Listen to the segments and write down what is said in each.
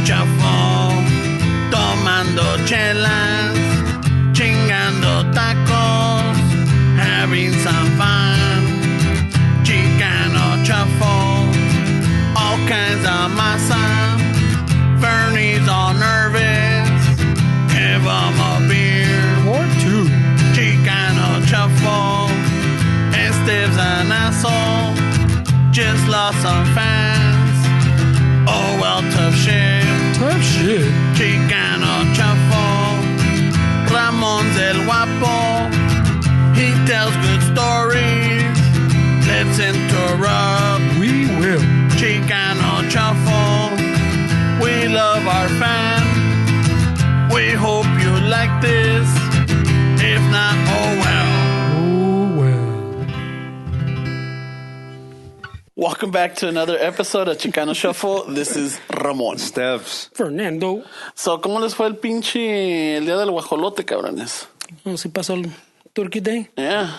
Shuffle, tomando chelas, chingando tacos, having some fun. Chicano Shuffle, all kinds of masa. Bernie's all nervous, give him a beer. Or two. Chicano Shuffle, Esteve's an asshole, just lost some fans. Oh well, tough shit. Tough shit. Chicano Shuffle, Ramon's el guapo, he tells good stories. Let's interrupt. We will. Chicano Shuffle, we love our fans. We hope you like this. If not, oh well. Oh, well. Welcome back to another episode of Chicano Shuffle. This is Ramon. Steps. Fernando. So, ¿cómo les fue el pinche el día del guajolote, cabrones? Oh, sí pasó el Turkey Day. Yeah.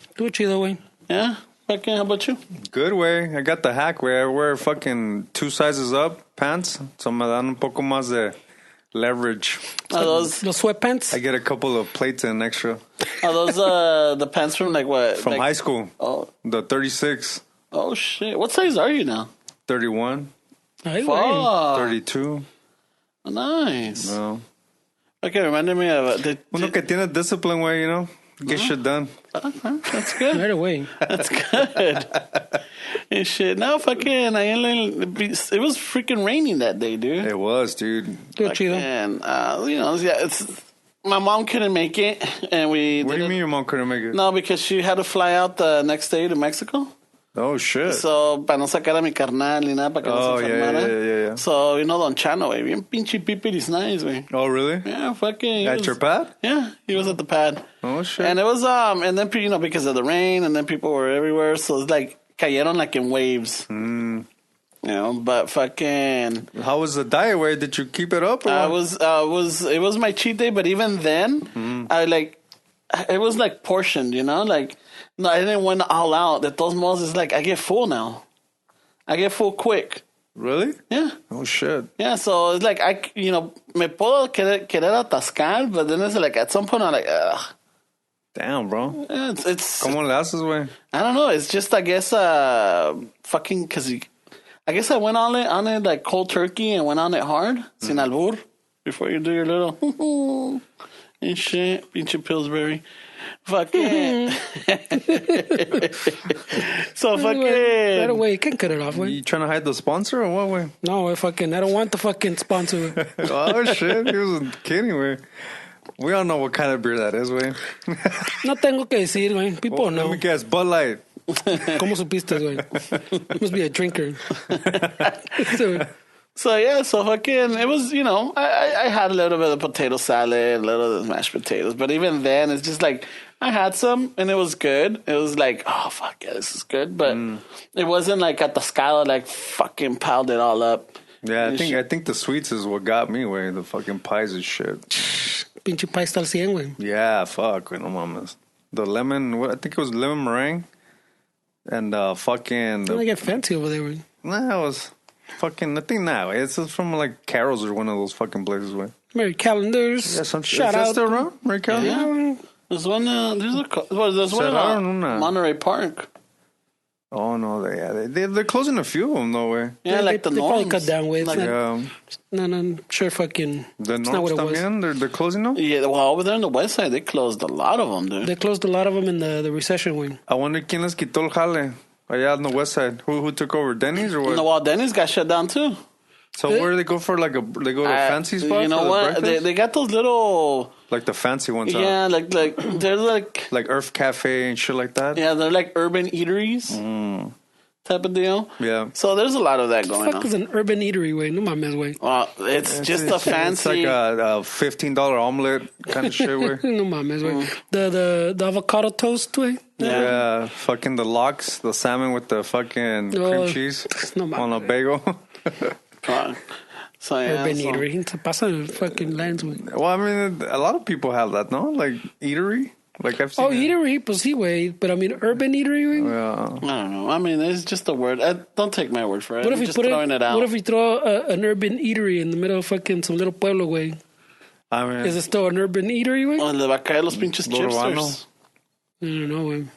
Estuvo chido, güey. Yeah. Okay, how about you? Good way. I got the hack way. I wear fucking 2 sizes up pants. So me dan un poco más de leverage. Are those Los sweatpants. I get a couple of plates in extra. the pants from like what? From like, high school. Oh. The 36, Oh shit. What size are you now? 31, Ay, güey. Fuck. 32. Nice. No. Okay, reminded me of Uno que tiene discipline way, you know? Get shit done. that's good. Right away. That's good. And shit. No, fucking, it was freaking raining that day, dude. It was, dude. Estuvo chido. And, it's, my mom couldn't make it, and we What do you didn't- mean your mom couldn't make it? No, because she had to fly out the next day to Mexico. Oh, shit. So, para no sacar a mi carnal ni nada, para que no Oh, se yeah, enfermara. yeah. So, Don Chano, güey, bien pinche pipiris nice, güey. Oh, really? Yeah, fucking. he At was- your pad? Yeah, he was at the pad. Oh, shit. And it was, and then, because of the rain, and then people were everywhere, so it's like, cayeron like in waves. Mm. But fucking, How was the diet way? Did you keep it up? Or what? it was my cheat day, but even then, it was like portioned, like, no, I didn't went all out. De todos modos, it's like, I get full now. I get full quick. Really? Yeah. Oh, shit. Yeah, so it's like, me puedo querer atascar, but then it's like, at some point, I'm like, ugh. Damn, bro. Yeah, it's ¿Cómo le haces, güey? I don't know. It's just, I guess, fucking, because I guess I went on it like cold turkey and went on it hard, sin albur, before you do your little and shit, pinche Pillsbury. Fucking. So fucking. Right away. You can't cut it off, güey. You trying to hide the sponsor or what, way? No, I don't want the fucking sponsor. güey. Oh, shit. He wasn't kidding, way. We all know what kind of beer that is, way. No tengo que decir, güey. People know. Let me guess. Bud Light. ¿Cómo supiste, güey? Must be a drinker. So yeah, so fucking, it was, I had a little bit of potato salad, a little of mashed potatoes, but even then, it's just like, I had some, and it was good. It was like, oh, fuck yeah, this is good, but it wasn't like atascado, like fucking piled it all up. Yeah, I think the sweets is what got me, way. The fucking pies and shit. Pinche pie está al 100, güey. Yeah, fuck, güey, no mames. The lemon, I think it was lemon meringue. And fucking... Don't get fancy over there, güey. Nah, it was fucking... I think now, it's from like Carol's or one of those fucking places, way. Mary Calendars. Yeah, some Shout is out. that still around? Mary Calendars? Yeah. There's one, there's one Cerraron in una. Monterey Park. Oh, no, they're closing a few of them, though, way. Yeah, like they the probably norms. cut down with. Like, Yeah. No, sure fucking. The it's not what norms it was. también, they're closing them? yeah, well, over there on the west side, they closed a lot of them, dude. They closed a lot of them in the recession wing. I wonder quién les quitó el jale. Allá on the west side. Who took over? Denny's or what? No, well, Denny's got shut down too. So where do they go for they go to fancy spots? You know for the what? breakfast? They got those little, Like the fancy ones, huh? yeah, like they're like, Like Earth Cafe and shit like that? yeah, they're like urban eateries type of deal. Yeah. So there's a lot of that going Fuck on. is an urban eatery, güey. No mames, güey. Well, it's just a fancy. It's like a $15 omelet kind of shit. Where, No mames, güey. The avocado toast, güey. yeah, fucking the lox, the salmon with the fucking cream cheese no on a mames. bagel. So yeah, Urban so- eatery. Se pasa el fucking lands, güey. Well, I mean, a lot of people have that, no? Like eatery. Like I've seen. Oh, eatery, pues sí, güey. But I mean, urban eatery, güey. Yeah. I don't know. I mean, it's just a word. Don't take my word for it. What if I'm we just put throwing it out. What if we throw an urban eatery in the middle of fucking some little pueblo, güey? I mean, Is it still an urban eatery, güey? Oh, le va a caer los pinches Urbano. chipsters. I don't know, güey.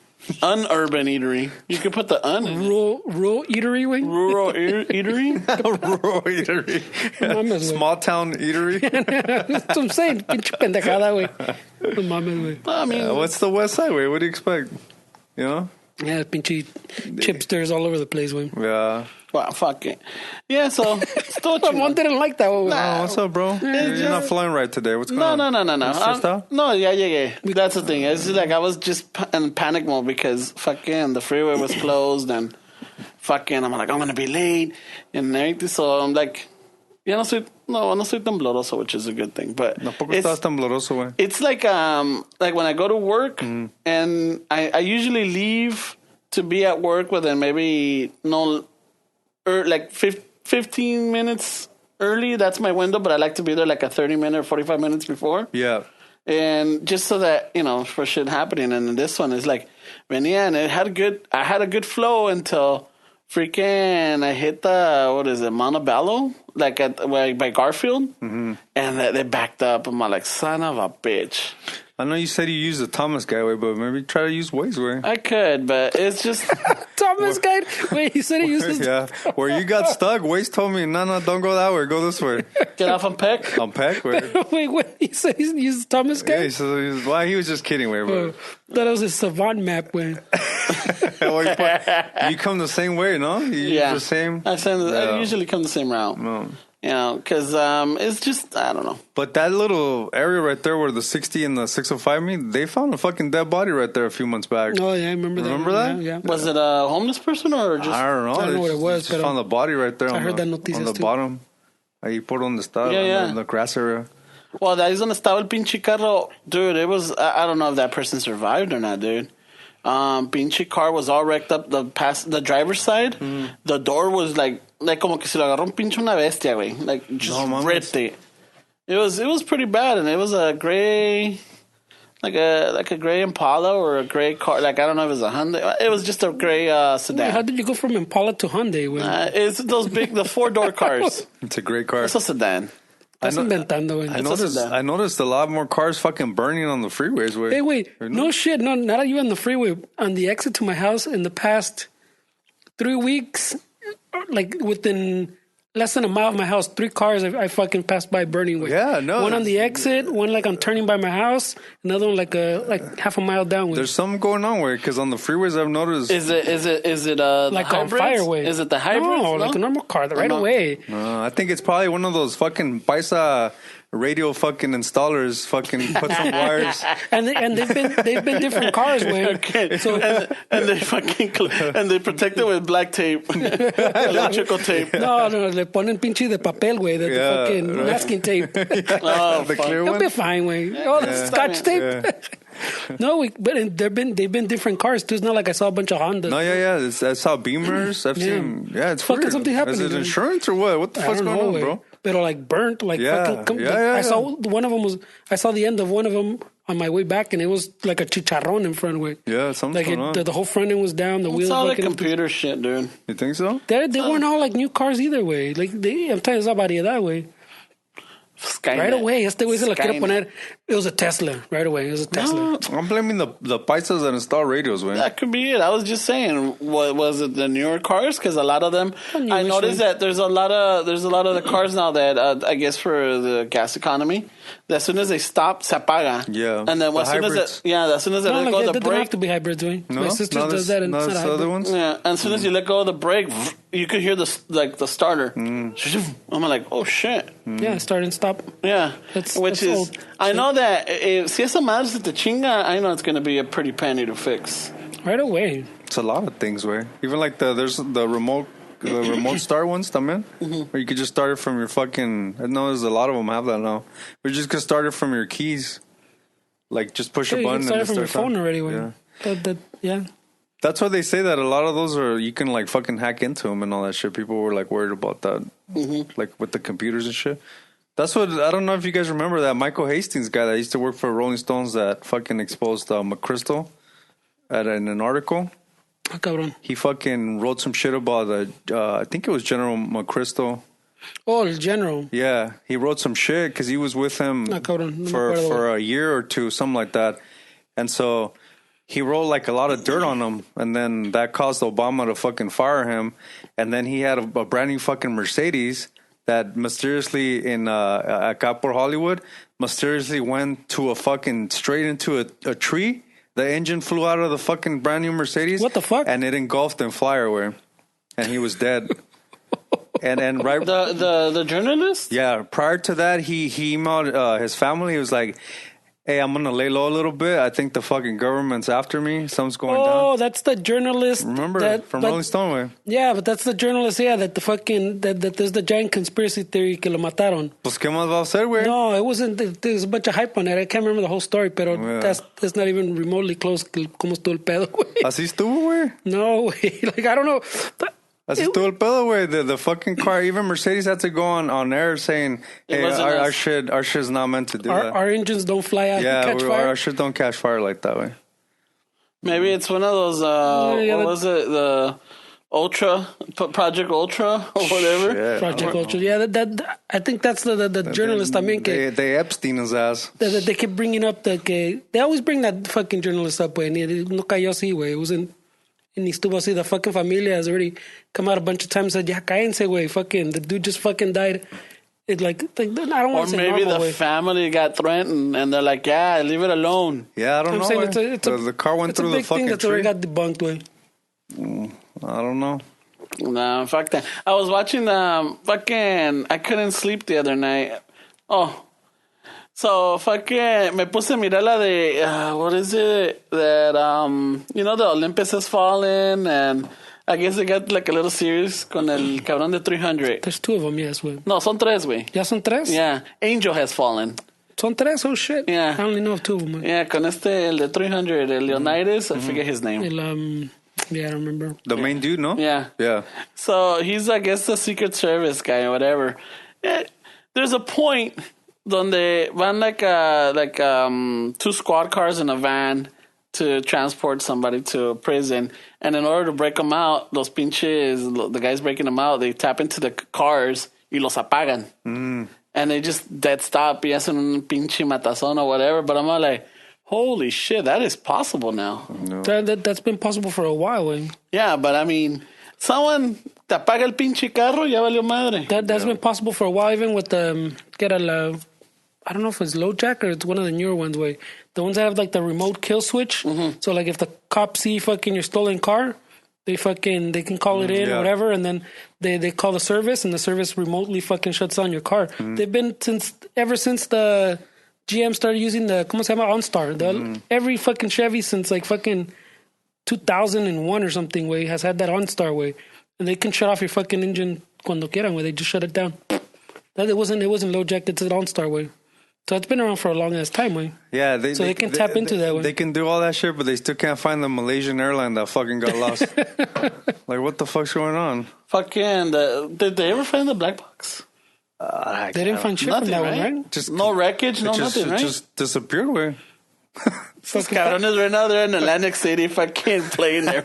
Unurban eatery. You could put the un in it. Rural eatery, güey. Rural eatery? rural eatery. mames, güey. Small town eatery. That's what I'm saying. Pinche pendejada, güey. No mames, güey. I mean, What's the West Side way? What do you expect? You know? Yeah, pinche chipsters all over the place, güey. Yeah. wow, fuck it. Yeah, so, still what you One want. didn't like that one. Oh, what's up, bro? You're not flying right today. What's going No, on? no. You stressed out? No, yeah. That's the thing. It's just like I was just in panic mode because fucking the freeway was closed and fucking I'm like, I'm going to be late and everything. So I'm like, yeah, no soy tembloroso, which is a good thing. But Tampoco estás tembloroso, güey. it's like when I go to work and I usually leave to be at work within maybe like 15 minutes early. That's my window, but I like to be there like a 30-minute or 45 minutes before. Yeah. And just so that, for shit happening. And this one is like, venía and I had a good flow until freaking I hit the, Montebello, like by Garfield. Mm-hmm. And they backed up. I'm like, son of a bitch. I know you said you use the Thomas guy way, but maybe try to use Waze way. I could, but it's just... Thomas guide. Wait, he said he uses. Yeah. Where you got stuck, Waze told me, no, don't go that way. Go this way. Get off on Peck. On Peck way. Wait, he said he uses Thomas Yeah, guide. he was just kidding way, but That was his savant map, way. you come the same way, no? You use the same. I usually come the same route. No. Because it's just, I don't know. But that little area right there where the 60 and the 605 meet, they found a fucking dead body right there a few months back. Oh, yeah, I remember that. Remember that? Yeah. Was it a homeless person or just... I don't know. I don't know what it was, They just found the body right there I heard that on noticias the too. bottom. Ahí por donde está, Yeah. the grass area. Well, ahí es donde estaba el pinche carro. Dude, it was... I don't know if that person survived or not, dude. Pinche car was all wrecked up. The driver's side, the door was like como que se lo agarró un pinche una bestia, güey. Like, just ripped it. It was pretty bad, and it was a gray... Like a gray Impala or a gray car. Like, I don't know if it was a Hyundai. It was just a gray sedan. How did you go from Impala to Hyundai, güey? It's those big, the 4-door cars. It's a great car. It's a sedan. Estás inventando, güey. I noticed a lot more cars fucking burning on the freeways. Way. Hey, wait. No shit. No, not even on the freeway. On the exit to my house in the past 3 weeks, like within less than a mile of my house, 3 cars I fucking passed by burning with. Yeah, no. One on the exit, one like I'm turning by my house, another one like half a mile down with. There's something going on with it because on the freeways I've noticed. Is it like the on hybrids? fire way. Is it the hybrids? No, like a normal car, right No. away. I think it's probably one of those fucking paisa radio fucking installers fucking put some wires. And they've been different cars, way. Okay. So, and they fucking and they protect it with black tape, electrical tape. No, le ponen pinche de papel, güey, the fucking masking tape. Oh, The fuck. clear They'll one. be fine, güey. Oh, the scotch tape. Yeah. No, but they've been different cars too. It's not like I saw a bunch of Hondas. No, yeah. I saw Beamers. I've seen. Yeah, it's Fucking weird. something happening, Is it dude. insurance or what? What the I fuck's don't going know, on, güey. bro? But like burnt, like Yeah, fucking. yeah. I saw one of them I saw the end of one of them on my way back, and it was like a chicharrón in front, way. Yeah, something's Like going on. the whole front end was down. The It's wheels. all the fucking- computer shit, dude. You think so? They weren't all like new cars either, way. Like I'm telling you, somebody that way. Skynet. Right away, este güey se lo quiere Skynet. poner. It was a Tesla. Right away, it was a Tesla. I'm blaming the paisas that install radios, man. That could be it. I was just saying, what was it? The newer cars? Because a lot of them, newish I noticed one. that there's a lot of the cars now that I guess for the gas economy, that as soon as they stop, se apaga. Yeah. And then The as soon as hybrids. as soon as they No, let like go they of the don't have brake, to be hybrids, way. No, My sister not does that, and not it's not a the other hybrid. ones. yeah. And as soon as you let go of the brake, you could hear the starter. I'm like, oh shit. Yeah, start and stop. Yeah, That's which is, old. I know that si esa madre se te chinga, I know it's going to be a pretty penny to fix. Right away. It's a lot of things, way. Even like there's the remote start ones, también, where you could just start it from your fucking. I know there's a lot of them have that now. But you just could start it from your keys, like just push Yeah, a you button can start it and from your it starts phone on. already, way. Yeah. Yeah. That's why they say that a lot of those are you can like fucking hack into them and all that shit. People were like worried about that, like with the computers and shit. That's what, I don't know if you guys remember that Michael Hastings guy that used to work for Rolling Stones that fucking exposed McChrystal in an article. Ah, cabrón. He fucking wrote some shit about I think it was General McChrystal. Oh, el general. Yeah, he wrote some shit because he was with him Ah, cabrón. No me for acuerdo. a year or two, something like that. And so he wrote like a lot of dirt on him, and then that caused Obama to fucking fire him. And then he had a brand new fucking Mercedes that mysteriously in acá por Hollywood mysteriously went to a fucking straight into a tree. The engine flew out of the fucking brand new Mercedes. What the fuck? And it engulfed in flyover, and he was dead. and right The journalist? yeah, prior to that, he emailed his family. He was like, "Hey, I'm gonna lay low a little bit. I think the fucking government's after me. Something's going down." Oh, that's the journalist. Remember from Rolling Stone, way. Yeah, but that's the journalist. Yeah, that the fucking that there's the giant conspiracy theory que lo mataron. Pues qué más va a hacer, güey? No, it wasn't. There's a bunch of hype on it. I can't remember the whole story, pero Yeah. that's not even remotely close to como estuvo el pedo, güey. Así estuvo, güey. No, güey. Like I don't know. Así estuvo el pedo, güey. The fucking car, even Mercedes had to go on air saying, "Hey, our shit's not meant to do that." Our engines don't fly out. Yeah, and catch fire. our shit don't catch fire like that, way. Maybe it's one of those, what was it? The Ultra, Project Ultra or whatever. Shit. Project Ultra. Yeah, that I think that's the journalist. I mean, They Epstein his ass. that they keep bringing up they always bring that fucking journalist up, güey. No cayó así, güey. It wasn't. And he estuvo así. The fucking familia has already come out a bunch of times and said, "Ya cállense, güey. Fucking the dude just fucking died." It like I don't Or want to say maybe normal, the way. family got threatened and they're like, yeah, leave it alone. Yeah, I don't I'm know. saying Way. The car went it's through a the big thing fucking that's tree. already got debunked, way. I don't know. No, fuck that. I was watching I couldn't sleep the other night. Oh. So fucking me puse a mirar la de what is it that the Olympus has fallen, and I guess they got like a little series con el cabrón de 300. There's two of them, yes, güey. No, son tres, güey. ¿Ya son tres? Yeah, Angel has fallen. Son tres? Oh, shit. Yeah. I only know of two of them, güey. Yeah, con el de 300, el Leonidas, I forget his name. Yeah, I remember. The main dude, no? Yeah. Yeah. So he's, I guess, the Secret Service guy or whatever. Yeah, there's a point donde van like two squad cars in a van to transport somebody to a prison, and in order to break them out, the guys breaking them out, they tap into the cars y los apagan, and they just dead stop y hacen un pinche matazón or whatever. But I'm all like, holy shit, that is possible now. No. That's been possible for a while, güey. Yeah, but I mean, someone te apaga el pinche carro, ya valió madre. That's been possible for a while, even with I don't know if it's low jack or it's one of the newer ones, way. The ones that have like the remote kill switch. Mm-hmm. So like if the cops see fucking your stolen car, they can call it in or whatever, and then they call the service, and the service remotely fucking shuts down your car. They've been ever since the GM started using the ¿cómo se llama? OnStar. Every fucking Chevy since like fucking 2001 or something, way, has had that OnStar, way, and they can shut off your fucking engine cuando quieran, way. They just shut it down. It wasn't low jack. It's an OnStar, way. So it's been around for a long ass time, way. Yeah, they can tap into that way. They can do all that shit, but they still can't find the Malaysian airline that fucking got lost. Like, what the fuck's going on? Fucking, did they ever find the black box? They didn't find shit from that one, right? Just No wreckage, nothing, right? It just disappeared, way. Those cabrones right now, they're in Atlantic City fucking playing there.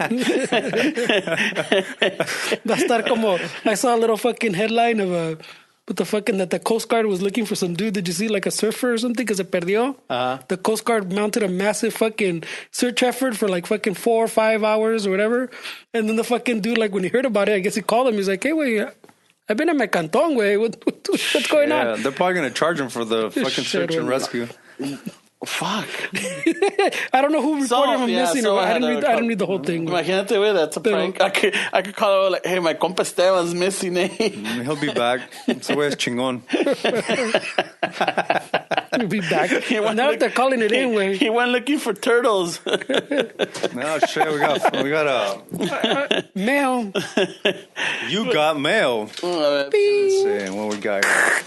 I saw a little fucking headline of but the fucking that the Coast Guard was looking for some dude. Did you see like a surfer or something? Because it perdió. The Coast Guard mounted a massive fucking search effort for like fucking 4 or 5 hours or whatever. And then the fucking dude, like when he heard about it, I guess he called him. He's like, "Hey, wait, I've been at my canton, way. What's going on?" Yeah, they're probably gonna charge him for the fucking search and rescue. Fuck. I don't know who reported him missing. Or I didn't read the whole thing. Imagínate, güey, that's a prank. I could call him like, hey, my compa Esteban's missing, eh? He'll be back. Ese güey es chingón. He'll be back. Now they're calling it in, way. He went looking for turtles. No shit, we got mail. You got mail. Let's see what we got here.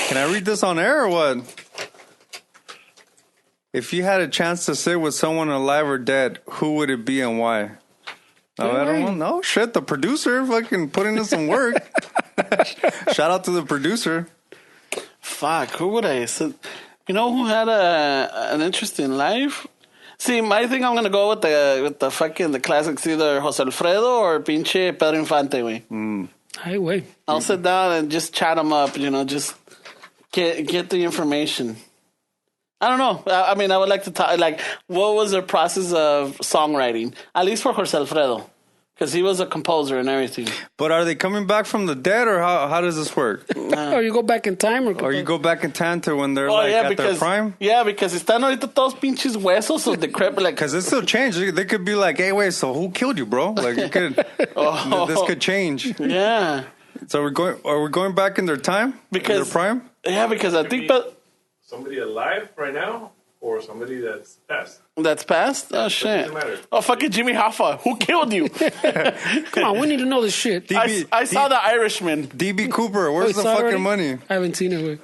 Can I read this on air or what? If you had a chance to sit with someone alive or dead, who would it be and why? Oh, I don't know. No shit, the producer fucking putting in some work. Shout out to the producer. fuck, who would I say? You know who had an interesting life? See, my thing, I'm gonna go with the fucking the classics, either Jose Alfredo or pinche Pedro Infante, güey. Ay, güey. I'll sit down and just chat them up, you know, just get the information. I don't know. I mean, I would like to talk, like, what was their process of songwriting? At least for Jose Alfredo. Because he was a composer and everything. But are they coming back from the dead, or how does this work? Or you go back in time, Or you go back in time to when they're at their prime? Yeah, because están ahorita todos pinches huesos of decrepit. Like, because it still changed. They could be like, hey, wait, so who killed you, bro? Like, it could, this could change. Yeah. So are we going back in their time? Because, in their prime? Yeah, because I think... Somebody alive right now or somebody that's passed? That's passed? Oh, shit. Oh, fucking Jimmy Hoffa. Who killed you? Come on, we need to know this shit. I saw The Irishman. DB Cooper, where's the fucking already? money? I haven't seen it.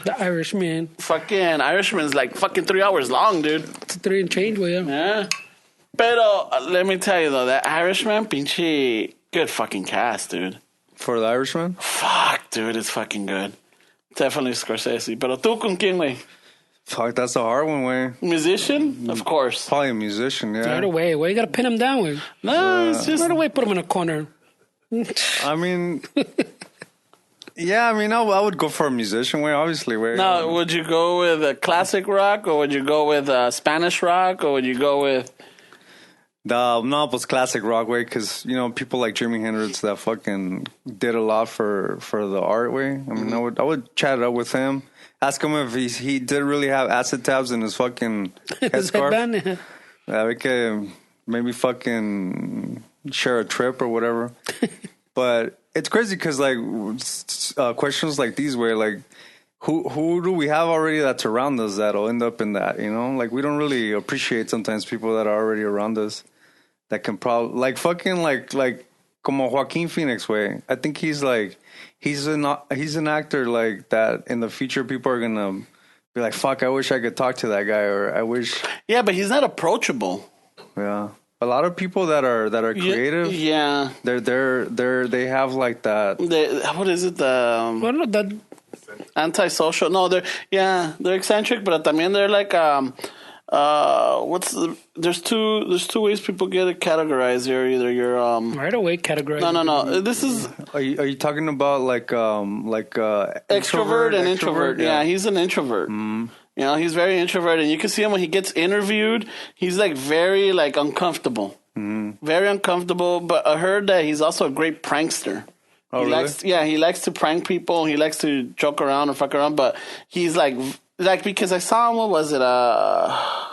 The Irishman. Fucking Irishman's like fucking 3 hours long, dude. It's 3 and change, way. Yeah. Pero, let me tell you though, that Irishman, pinche, good fucking cast, dude. For The Irishman? Fuck, dude, it's fucking good. Definitely Scorsese. Pero tú con quién, güey? Fuck, that's a hard one, way. Musician? Of course. Probably a musician, yeah. Right away, you gotta pin him down, way. No, it's just... Right away, put him in a corner. I mean... Yeah, I mean, I would go for a musician, way, obviously. Way. Now, would you go with a classic rock, or would you go with Spanish rock, or would you go with... No, it was classic rock, way, because, you know, people like Jimi Hendrix that fucking did a lot for the art, way. I mean, I would chat it up with him. Ask him if he did really have acid tabs in his fucking headscarf. Yeah, we could maybe fucking share a trip or whatever. But it's crazy because, like, questions like these where, like, who do we have already that's around us that'll end up in that, you know? Like, we don't really appreciate sometimes people that are already around us that can probably, like, fucking, like como Joaquin Phoenix, way. I think he's an actor, like, that in the future people are gonna be like, fuck, I wish I could talk to that guy, or I wish. Yeah, but he's not approachable. Yeah. A lot of people that are creative, yeah, they have like that. What is it? The antisocial? No, they're eccentric, but también they're like there's two ways people get it categorized here. Either you're right away categorized. No. This is are you talking about like extrovert and introvert? Yeah, he's an introvert. You know, he's very introverted, and you can see him when he gets interviewed. He's like very like uncomfortable, very uncomfortable. But I heard that he's also a great prankster. Oh, really? He likes to prank people. He likes to joke around or fuck around. But he's like because I saw him. What was it? I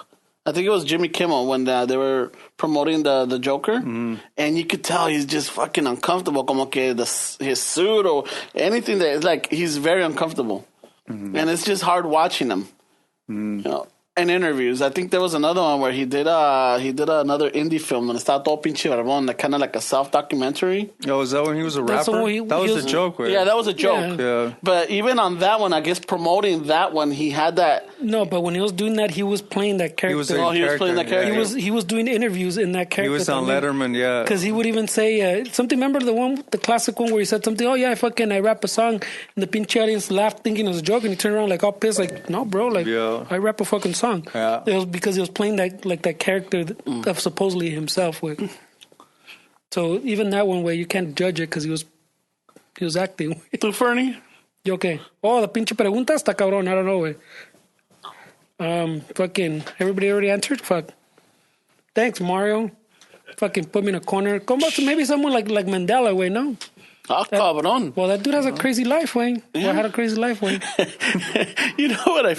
think it was Jimmy Kimmel when they were promoting the Joker, and you could tell he's just fucking uncomfortable. Como que his suit or anything that is like he's very uncomfortable, and it's just hard watching him. You know, and interviews. I think there was another one where he did another indie film and estaba todo pinche barbón, like kind of like a self-documentary. Oh, is that when he was a rapper? That was a joke. Right? Yeah, that was a joke. Yeah. But even on that one, I guess promoting that one, he had that. No, but when he was doing that, he was playing that character. He was playing that character. Yeah. He was doing interviews in that character. He was on Letterman, yeah. Because he would even say something. Remember the classic one where he said something? Oh yeah, I rap a song, and the pinche audience laughed thinking it was a joke, and he turned around like all pissed, like no, bro, like I rap a fucking song. Yeah. It was because he was playing that character of supposedly himself. Way. So even that one way you can't judge it because he was acting. ¿Tú, Fernie? Yo qué? Oh, the pinche pregunta está cabrón. I don't know, way. Fucking everybody already answered. Fuck. Thanks, Mario. Fucking put me in a corner. Maybe someone like Mandela, way. No. Ah, cabrón. Well, that dude has a crazy life, Wayne. Yeah. Had a crazy life, Wayne. You know what I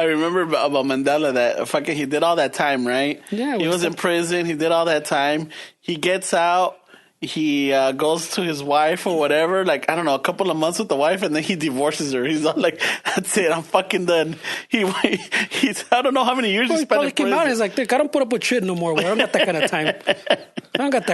remember about Mandela, that fucking he did all that time, right? Yeah. He was in prison. He did all that time. He gets out. He goes to his wife or whatever, like, I don't know, a couple of months with the wife, and then he divorces her. He's all like, that's it, I'm fucking done. He's I don't know how many years he spent in prison. He's like, I don't put up with shit no more, güey. I don't got that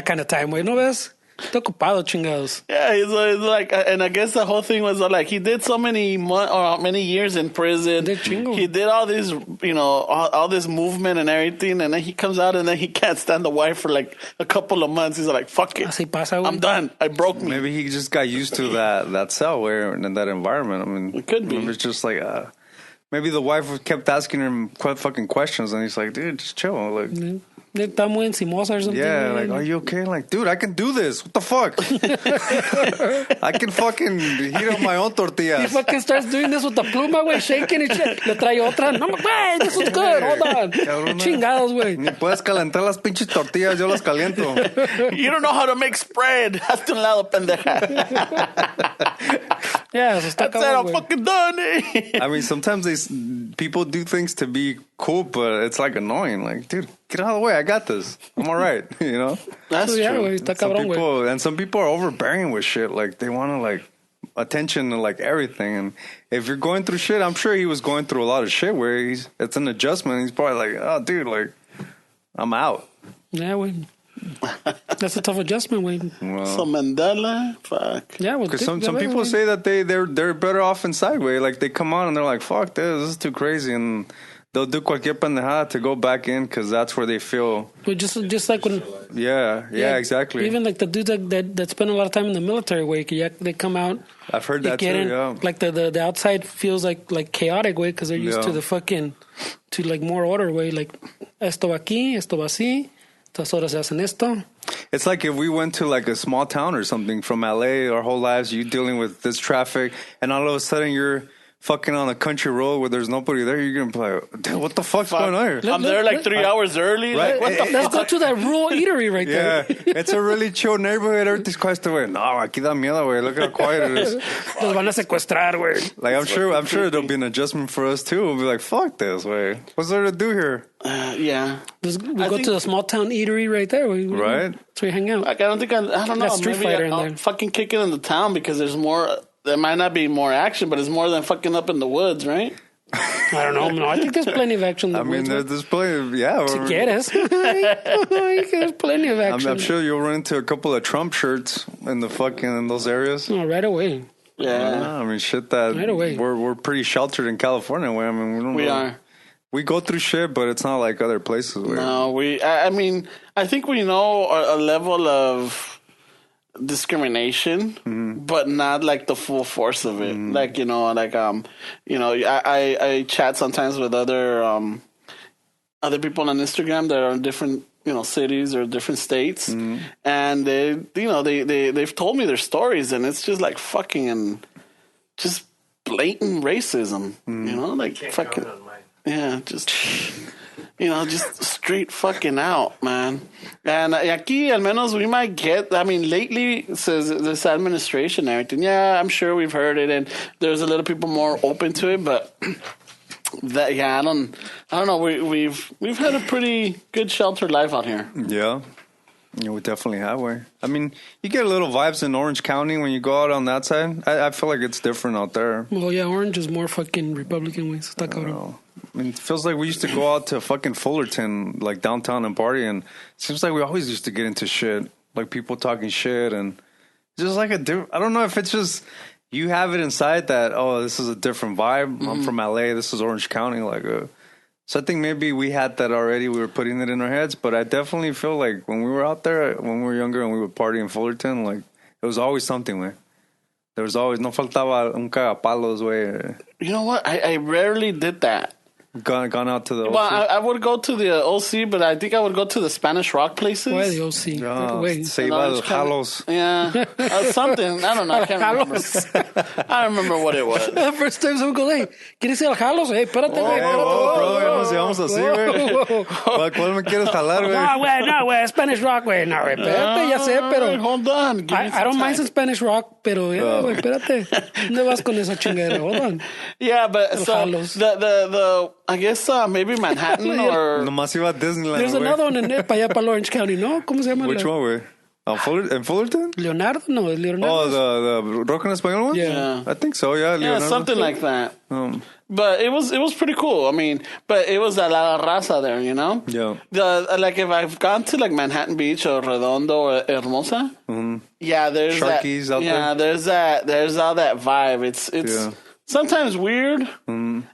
kind of time. Güey. No ves? Está ocupado, chingados. Yeah, he's like, and I guess the whole thing was like he did so many many years in prison. De chingo. He did all these, all this movement and everything, and then he comes out and then he can't stand the wife for like a couple of months. He's like, "Fuck it, Así pasa, güey. I'm done. I broke me." Maybe he just got used to that cell where in that environment. I mean, It could be. Maybe it's just like maybe the wife kept asking him fucking questions, and he's like, "Dude, just chill." Like, Está muy encimosa or something. yeah, güey. like, are you okay? Like, dude, I can do this. What the fuck? I can fucking heat up my own He tortillas. fucking starts doing this with the pluma, güey, shaking and shit. Le trae otra. No, güey, this is good. Hold on. Cabrona. Chingados, güey. Ni puedes calentar las pinches tortillas, yo las caliento. You don't know how to make spread. Hazte un lado, pendeja. Yeah, eso está That's it. I'm cabrón, güey. fucking done. I mean, sometimes people do things to be cool, but it's like annoying. Like, dude, get out of the way. I got this. I'm all right. You know? That's Yeah, true. güey, está Some cabrón, güey. some people are overbearing with shit. Like, they want to, like, attention to, like, everything. And if you're going through shit, I'm sure he was going through a lot of shit where it's an adjustment. He's probably like, oh, dude, like, I'm out. Yeah, güey. That's a tough adjustment, güey. Well, So Mandela, fuck. Yeah, well, because some people say that they're better off inside way. Like, they come on and they're like, fuck this is too crazy. And they'll do cualquier pendejada to go back in because that's where they feel. But just like when... Yeah, exactly. Even like the dudes that spend a lot of time in the military, way, they come out. I've heard they that get too, in, yeah. Like the outside feels like chaotic, way, because they're used Yeah. to the fucking, to like more order, way. Like, esto va aquí, esto va así, estas horas se hacen esto. It's like if we went to like a small town or something from LA our whole lives, you dealing with this traffic, and all of a sudden you're fucking on a country road where there's nobody there. You're gonna be like, dude, what the fuck's going on here? I'm there like 3 hours early. Right. Like, what the Let's go to that rural eatery right Yeah, there. it's a really chill neighborhood. Everything's quiet away. No, aquí da miedo, güey. Look how quiet it is. Los van a secuestrar, güey. Like I'm sure there'll be an adjustment for us too. We'll be like, fuck this, way. What's there to do here? Yeah. We go think- to the small town eatery right there. Right. That's where you hang out. Like, I don't think I don't know. Got Street Maybe Fighter in I'll there. fucking kick it in the town because there's more. There might not be more action, but it's more than fucking up in the woods, right? I don't know. No, I think there's plenty of action. In the I mean, woods, there's plenty of, yeah. güey. Quieres. There's plenty of action. I'm sure you'll run into a couple of Trump shirts in those areas. Oh, right away. Yeah. I mean, shit that Right away. we're pretty sheltered in California. I mean, we don't We really- are. We go through shit, but it's not like other places. Where, No, I mean, I think we know a level of discrimination, but not like the full force of it. Like, I chat sometimes with other people on Instagram that are in different, cities or different states, and they've told me their stories, and it's just like fucking and just blatant racism, like Can't fucking. comment on mine. Yeah, just straight fucking out, man. And aquí, al menos, we might get. I mean, lately, says this administration and everything. Yeah, I'm sure we've heard it, and there's a little people more open to it. But that, yeah, I don't know. We've had a pretty good sheltered life out here. Yeah. Yeah, we definitely have. Way. I mean, you get a little vibes in Orange County when you go out on that side. I feel like it's different out there. Well, yeah, Orange is more fucking Republican, güey. Está cabrón. I mean, it feels like we used to go out to fucking Fullerton, like downtown, and party, and it seems like we always used to get into shit, like people talking shit, and just like I don't know if it's just you have it inside that this is a different vibe. I'm from LA, this is Orange County, so I think maybe we had that already. We were putting it in our heads, but I definitely feel like when we were out there, when we were younger, and we would party in Fullerton, like it was always something, man. There was always no faltaba un cagapalos, way. You know what? I rarely did that. Gone out to the. Well, I would go to the OC, but I think I would go to the Spanish Rock places. Why the OC? Wait. Se And iba Orange al County. Jalos. Yeah, something. I don't know. I can't remember. I don't remember what it was. The first time someone goes, hey, ¿quieres ir al Jalos? Hey, espérate, güey. Hey, bro, ya nos llevamos así, güey. ¿Cuál me quieres jalar, güey? No, güey, Spanish Rock, güey. No, güey, espérate, ya sé, pero... Hold on. Give me I some don't mind time. some Spanish Rock, pero güey, espérate. ¿Dónde vas con esa chingadera? Hold on. Yeah, but so Jalos. the I guess maybe Manhattan or Nomás iba a Disneyland, There's güey. another one in there, para allá, para Orange County, ¿no? ¿Cómo se llama? Which one, güey? In Fullerton? Leonardo? No, Leonardo. Oh, the Rock en Español one? Yeah. I think so, yeah. Yeah, Leonardo. something like that. Um, But it was pretty cool. I mean, but it was a lot of raza there, you know? Yeah. Like if I've gone to like Manhattan Beach or Redondo or Hermosa, yeah, there's Sharkies that. out Yeah, there. there's all that vibe. It's Yeah. sometimes weird.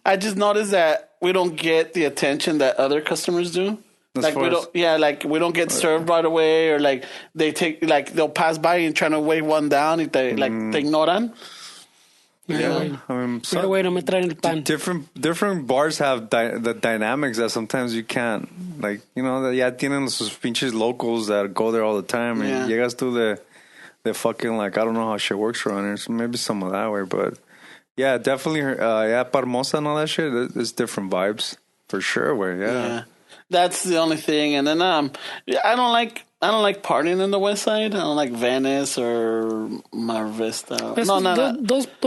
I just noticed that we don't get the attention that other customers do. Like we don't, like we don't get served right away, or like they'll pass by and trying to wave one down, and te ignoran. Yeah, I mean, Right away, no me traen el pan. different bars have the dynamics that sometimes you can't. Like, you know, ya tienen sus pinches locals that go there all the time. And llegas to the fucking, like, I don't know how shit works around here. So maybe some of that way. But, yeah, definitely, Parmosa and all that shit, it's different vibes. For sure, yeah. That's the only thing. And then, I don't like partying in the West Side. I don't like Venice or Mar Vista. Those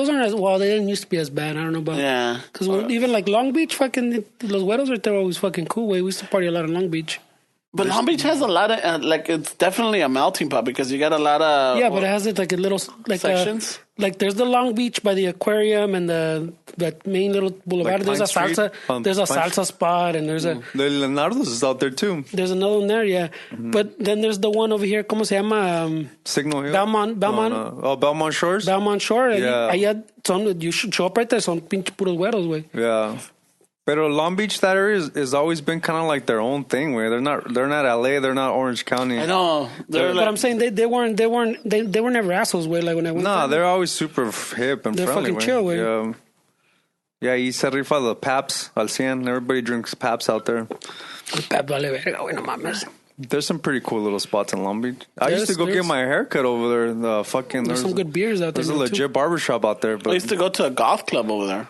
aren't as well. They didn't used to be as bad. I don't know about. Yeah, because even like Long Beach, fucking los güeros right there were always fucking cool. We used to party a lot in Long Beach. but Long Beach has a lot of it's definitely a melting pot because you got a lot of but it has it like a little like sections. Like there's the Long Beach by the aquarium and that main little boulevard. Like there's a Pine salsa. Street? There's a Pine salsa spot and there's a. The Leonardo's is out there, too. There's another one there, yeah. But then there's the one over here. ¿Cómo se llama? Signal Hill? Belmont. No. Oh, Belmont Shores? Belmont Shore. Yeah. Allá you should show up right there. Son pinche puros güeros, güey. Yeah. Pero Long Beach, that area has always been kind of like their own thing. Where they're not LA, they're not Orange County. I know. But I'm saying they were never assholes, way. Like when I went. No, there. they're always super hip and They're friendly. fucking chill, way. Yeah. Yeah, y se rifa the Paps al 100. Everybody drinks Paps out there. Pep vale verga, güey, no mames. There's some pretty cool little spots in Long Beach. I used to go get my haircut over there. There's some good beers out there. There's a legit barbershop out there. But I used to go to a golf club over there.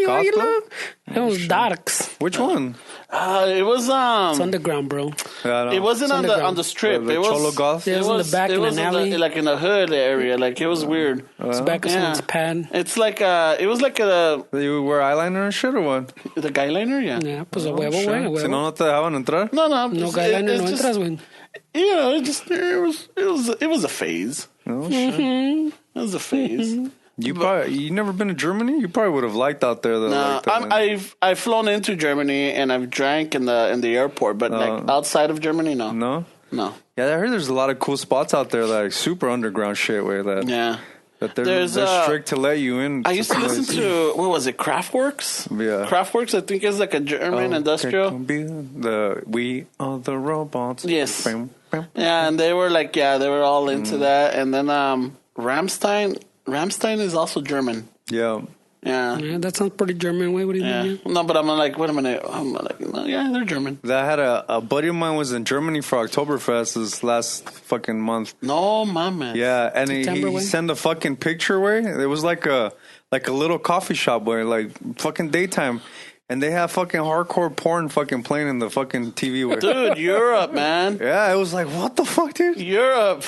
Golf club? It was darks. Which one? It was It's underground, bro. Yeah, it wasn't on the strip. The it was Cholo Golf? Yeah, it was in the back in an alley. like in the hood area. Like it was weird. It's back of someone's pad. It's like it was like You wear eyeliner and shit or what? the guy liner, yeah. Yeah, pues a huevo, güey, a Si huevo. no te dejaban entrar? No, No guideliner, no entras, güey. You know, it was a phase. No shit. It was a phase. You never been to Germany? You probably would have liked out there. No, I've flown into Germany and I've drank in the airport, but like outside of Germany, no. No? Yeah, I heard there's a lot of cool spots out there, like super underground shit where that. Yeah. That they're strict to let you in. I used to listen to, what was it, Kraftwerks? Yeah. Kraftwerks, I think, is like a German industrial. We are the robots. Yes. Bam, bam. Yeah, and they were like, they were all into that. And then Rammstein is also German. Yeah. Yeah. Yeah, that sounds pretty German, way. What do you mean? No, but I'm like, wait a minute. I'm like, no, yeah, they're German. I had a buddy of mine was in Germany for Oktoberfest this last fucking month. No, mama. Yeah, and September, he way? sent a fucking picture where it was like a little coffee shop where like fucking daytime. And they have fucking hardcore porn fucking playing in the fucking TV. Where, Dude, Europe, man. yeah, it was like, what the fuck, dude? Europe.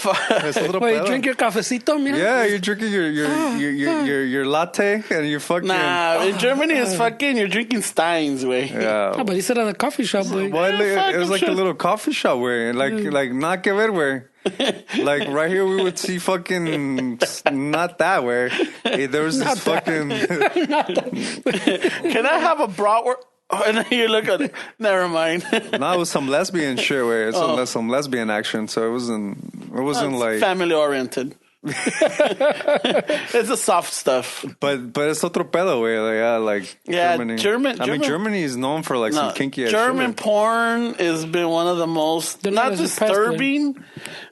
Wait, drink your cafecito, mira. Yeah, you're drinking your latte and you fucking. Nah, in Germany it's fucking, you're drinking Steins, way. Yeah. Ah, but he said at a coffee shop, boy. Well, it was like a little coffee shop where, like not que ver where. Like right here, we would see fucking not that where there was this fucking. Can I have a bratwurst? Oh, and then you look at it. Never mind. No, it was some lesbian shit where it's some lesbian action. So it wasn't like family oriented. It's the soft stuff. But it's otro pedo, way. Like Germany. German. I mean, Germany is known for like some kinky ass German shit. porn has been one of the most not disturbing,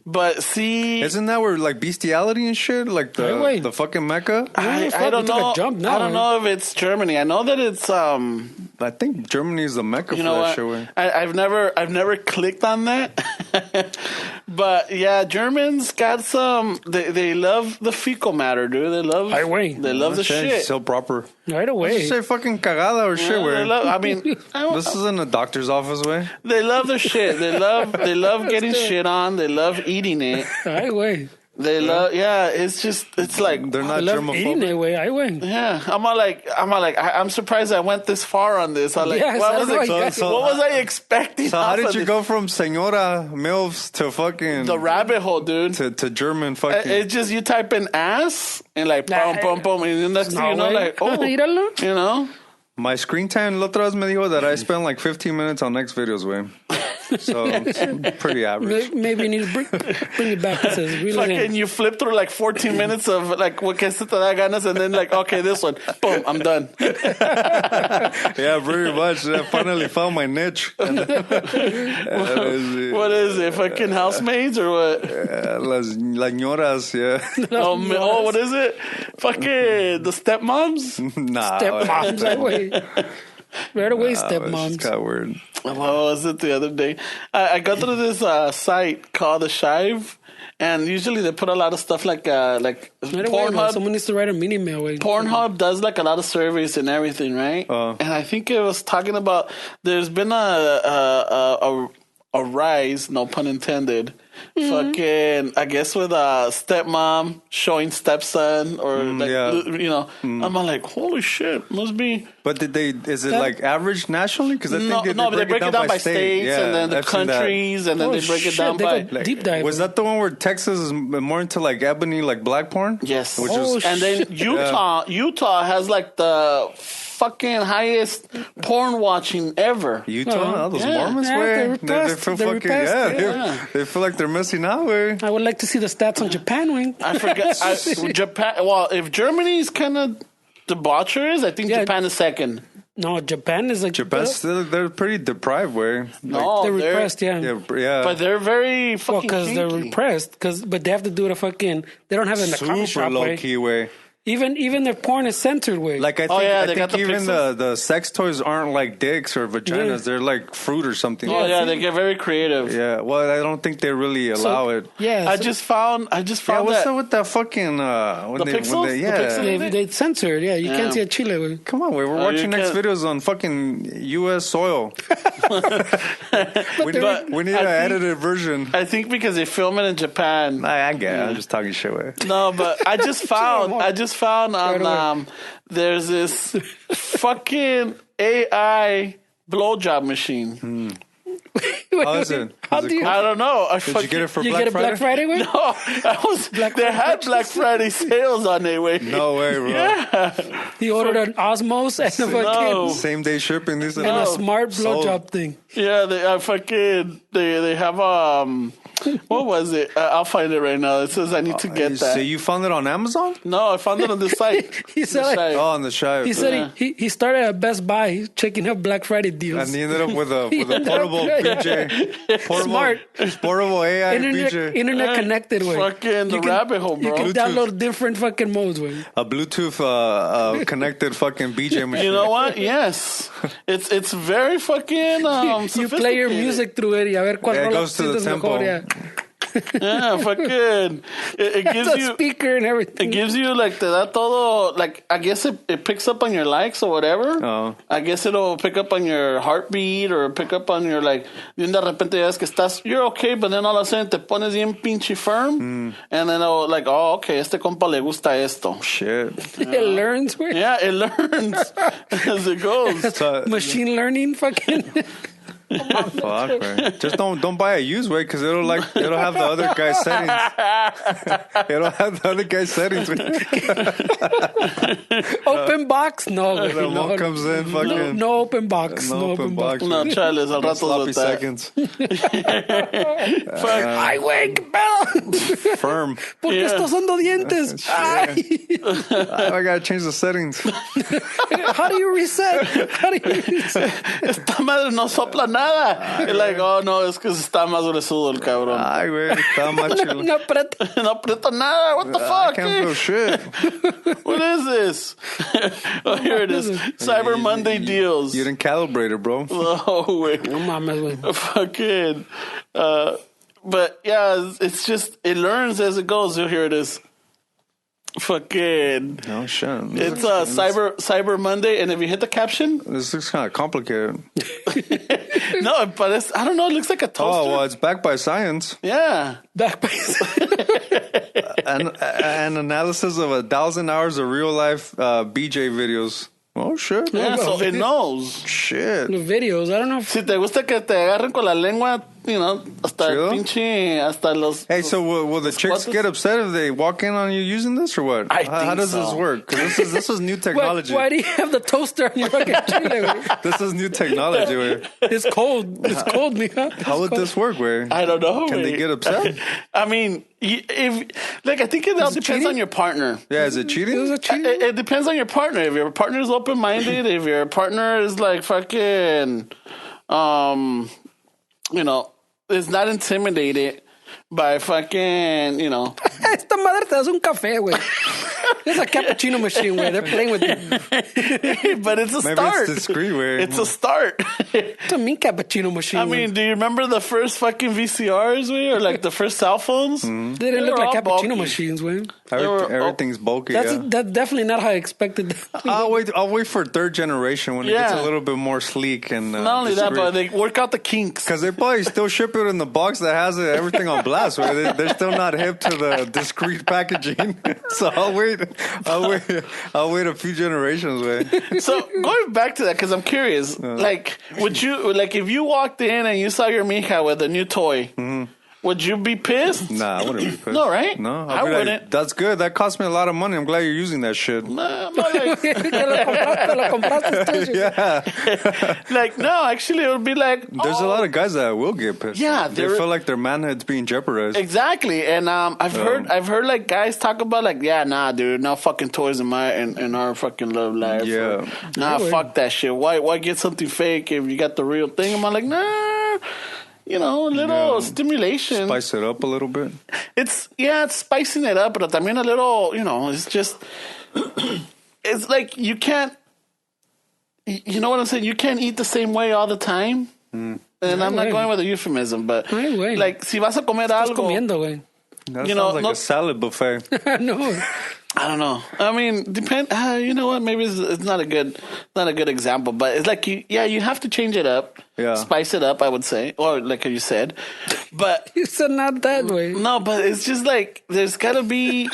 but see, isn't that where like bestiality and shit, like the fucking Mecca? I don't know. I don't know if it's Germany. I know that it's I think Germany is the Mecca for that shit. I've never clicked on that. But yeah, Germans got some. They love the fecal matter, dude. They love the shit. So proper. Right away. Just say fucking cagada or shit. Where I mean, this is in a doctor's office way. They love the shit. They love getting shit on. They love eating it. Right away. They love, it's like, They're I not love eating germophobic. that way. I went. yeah, I'm surprised I went this far on this. I'm like, Yes, what I was, know, ex- you so- what was I expecting? So how off did of you this? go from Senora MILFs to fucking The rabbit hole, dude. to German fucking? It's just you type in ass and like boom, boom, boom, and the next thing you know, way. like, oh, Míralo. you know. My screen time, la otra vez me dijo that I spend like 15 minutes on next videos, way. So it's pretty average. Maybe you need to bring it back. It says really Fucking, you flip through like 14 minutes of like what que se te da ganas, and then like, okay, this one, boom, I'm done. Yeah, very much. I finally found my niche. And that is, What is it? Fucking housemaids or what? las ñoras, yeah. Oh, what is it? Fucking the stepmoms? Nah. stepmoms. That way. Right away, It's stepmoms. kind of weird. What was it the other day? I got through this site called The Shive, and usually they put a lot of stuff like Right away, man. Pornhub. Someone needs to write a mini mail. Pornhub does like a lot of surveys and everything, right? And I think it was talking about there's been a rise, no pun intended. Fucking, I guess with a stepmom showing stepson or like, yeah. you know, I'm like, holy shit, must be. But is it like average nationally? Because I think No, but they break it down by states Yeah, and then the I've seen that. countries and then they break it down they by. go deep dive. Was that the one where Texas is more into like ebony, like black porn? Yes. Which Oh, is And then Utah has like the fucking highest porn watching ever. Utah, those Yeah. Mormons, Yeah, way. they're They repressed. feel They're fucking repressed, yeah. They feel like they're missing out, way. I would like to see the stats on Japan wing. I forget. Japan. Well, if Germany's kind of debaucherous, I think Yeah. Japan is second. No, Japan is like Japan's still, they're pretty deprived, way. No, they're repressed. Yeah. Yeah. but they're very Well, fucking. because they're kinky. repressed. But they have to do it a fucking. They don't have it in the coffee super shop low way. key way. Even their porn is censored way. Like I think, Oh, yeah, I they got think the even pixels. the sex toys aren't like dicks or vaginas. Yeah. They're like fruit or something. Oh yeah, they get very creative. Yeah. Well, I don't think they really allow it. Yeah, I so just found Yeah, what's that. up with that fucking when The they, pixels? When they, The yeah. pixels? they censored. Yeah, you Yeah. can't see a chile way. Come on, we're watching you next can't- videos on fucking U.S. soil. we But need I an think- edited version. I think because they film it in Japan. I get it. I'm just talking shit with it. No, but I just found Right away. on there's this fucking AI blowjob machine. How is it? How Is it do you? cool? I don't know. Did you get it for You Black get a Friday? Black Friday way? No, I was. Black they Friday had Black Friday sales on it. Wait, No way, bro. yeah, He ordered an Osmos and a No. fucking Same day shipping. These and No. a smart Sold. blowjob thing. yeah. They have what was it? I'll find it right now. It says I need to get So that. you found it on Amazon? No, I found it on the site. He said The like- site. Oh, on the shy. He said Yeah. he started at Best Buy. He's checking out Black Friday deals. And he ended up with a ended up- portable BJ. Smart. Portable AI Internet, BJ. internet connected way. Fucking the rabbit hole, You bro. can Bluetooth. download different fucking modes way. A Bluetooth connected fucking BJ machine. You know what? Yes, it's very fucking You play your sophisticated. music through it y a ver cuál Yeah, it rola goes to the sientes tempo. mejor. Yeah. Yeah, fucking. It gives It's a you. speaker and everything. It gives you like te da todo, like I guess it picks up on your likes or whatever. Oh. I guess it'll pick up on your heartbeat or pick up on your like. Y de repente ya ves que estás, you're okay, but then all of a sudden te pones bien pinche firm, and then it'll like, oh, okay, este compa le gusta esto. Shit. It learns. Güey. Yeah, it learns as it goes. So, Machine learning fucking. fuck, man. Just don't buy a used way because it'll have the other guy's settings. It'll have the other guy's settings. Open box? No, güey. The no, one comes in fucking no open box. No No open open box. box. No, Charles, al rato sloppy with that. seconds. Fuck. Ay, güey, qué pedo. Firm. ¿Por qué Yeah. estás usando dientes? Ay. I gotta change the settings. How do you reset? How do you reset? Esta madre no sopla nada. Y like, oh no, es que está más gruesudo el cabrón. Ay, güey. Está más chido. No aprieta. No aprieta nada. What the I fuck? can't eh? feel shit. What is this? Oh, here it is. Cyber Monday deals. You didn't calibrate it, bro. Oh, wait. No mames, güey. Fucking. But yeah, it's just, it learns as it goes. Here it is. Fucking. No shit. It's Cyber Monday, and if you hit the caption, This looks kind of complicated. no, but it's, I don't know, it looks like a toaster. Oh, well, it's backed by science. Yeah. Back by an analysis of 1,000 hours of real life BJ videos. Oh, shit. Yeah, so it knows. Shit. The videos, I don't know if... Si te gusta que te agarren con la lengua, you know, hasta el Chido. pinche, hasta los... Hey, so will the chicks spots? get upset if they walk in on you using this or what? I How think does this so. work? Because this is new Why, technology. why do you have the toaster on your fucking chile, güey? This is new technology, güey. It's cold. It's cold, mija. How would this work, güey? I don't know. Can they güey. get upset? I mean, if like I think it all depends cheating? on your partner. Yeah, is it It was cheating? a cheating. It depends on your partner. If your partner is open minded, if your partner is like fucking, you know, is not intimidated by fucking, you know. Esta madre te das un café, güey. It's a cappuccino machine, güey. They're playing with it. But it's a Maybe start. it's discreet, güey. It's a start. It's a mean cappuccino machine. I mean, do you remember the first fucking VCRs, güey, or like the first cell phones? they didn't They look were like all cappuccino bulky. machines, güey. Everything's bulky, yeah. That's definitely not how I expected. I'll wait for third generation when it gets Yeah. a little bit more sleek and Not only that, but they work out the kinks. because they probably still ship it in the box that has everything on blast. Right? They're still not hip to the discreet packaging. So I'll wait a few generations. Way. So going back to that, because I'm curious, like, would you, like, if you walked in and you saw your mija with a new toy, would you be pissed? Nah, I wouldn't be pissed. No, right? No, I I'd be like, wouldn't. that's good. That cost me a lot of money. I'm glad you're using that shit. I'm not like, Te lo compraste, Yeah, like, no, actually, it would be like, there's a lot of guys that will get pissed. Yeah, they there- feel like their manhood's being jeopardized. Exactly, and I've heard like guys talk about like, yeah, nah, dude, no fucking toys in our fucking love life. Yeah. Or, nah, fuck that shit. Why get something fake if you got the real thing? I'm like, nah, you know, a little stimulation. Spice it up a little bit. It's spicing it up, but también a little, you know, it's just, it's like you can't, you know what I'm saying? You can't eat the same way all the time. And I'm not güey. going with a euphemism, but Ay, güey. like, si vas a comer Estás algo, comiendo, güey. That You sounds know, like no- a salad buffet. No. I don't know. I mean, you know what? Maybe it's not a good example, but it's like you have to change it up, spice it up. I would say, or like you said, but You said not that way. no, but it's just like there's got to be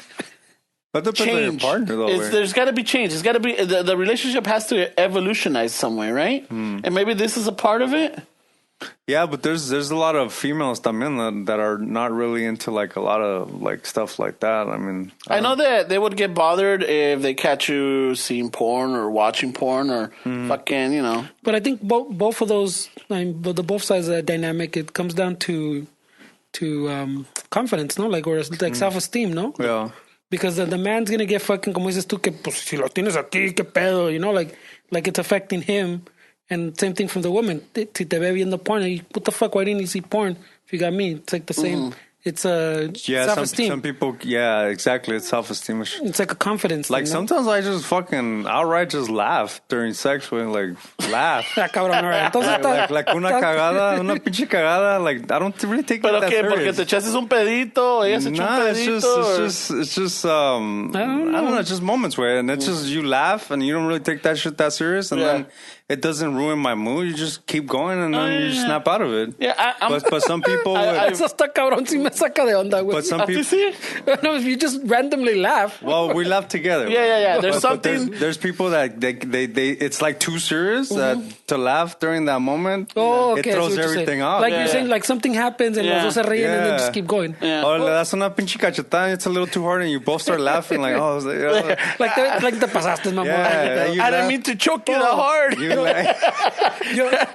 That depends on your change. partner, though. way. There's got to be change. It's got to be the relationship has to evolutionize somewhere, right? And maybe this is a part of it. Yeah, but there's a lot of females también that are not really into like a lot of like stuff like that. I mean, I know that they would get bothered if they catch you seeing porn or watching porn or fucking, you know. But I think both of those, I mean, the both sides of that dynamic, it comes down to confidence, no? Like, or like self-esteem, no? yeah. Because the man's gonna get fucking, como dices tú, que pues si lo tienes a ti, qué pedo, you know? Like it's affecting him. And same thing from the woman. Si te ve viendo porn, what the fuck, why didn't you see porn if you got me? It's like the same. It's Yeah, self-esteem. some people, yeah, exactly. It's self-esteem. It's like a confidence Like thing, no? sometimes I just fucking outright just laugh during sex with like laugh. Ah, cabrón, all right. Entonces, like una cagada, una pinche cagada. Like I don't really take it Pero that que porque serious. te echaste un pedito, ella se echó un Nah, pedito. it's just I don't know, it's just moments where and it's just you laugh and you don't really take that shit that serious and then it doesn't ruin my mood. You just keep going and then you snap out of it. Yeah, But some people eso está cabrón, sí me saca de onda, güey. but some ¿A ti people sí? No, if you just randomly laugh. well, we laugh together. Yeah. There's But something. there's people that they it's like too serious that to laugh during that moment. Oh, okay. It I see throws what you're saying. everything off. Like Yeah. you're saying, like something happens and los dos se ríen and then just keep going. Yeah. Oh, le das una pinche cachetada, it's a little too hard, and you both start laughing like, oh, Like te pasaste, mamón. Yeah, you I didn't laugh. mean to choke you that hard. You laugh.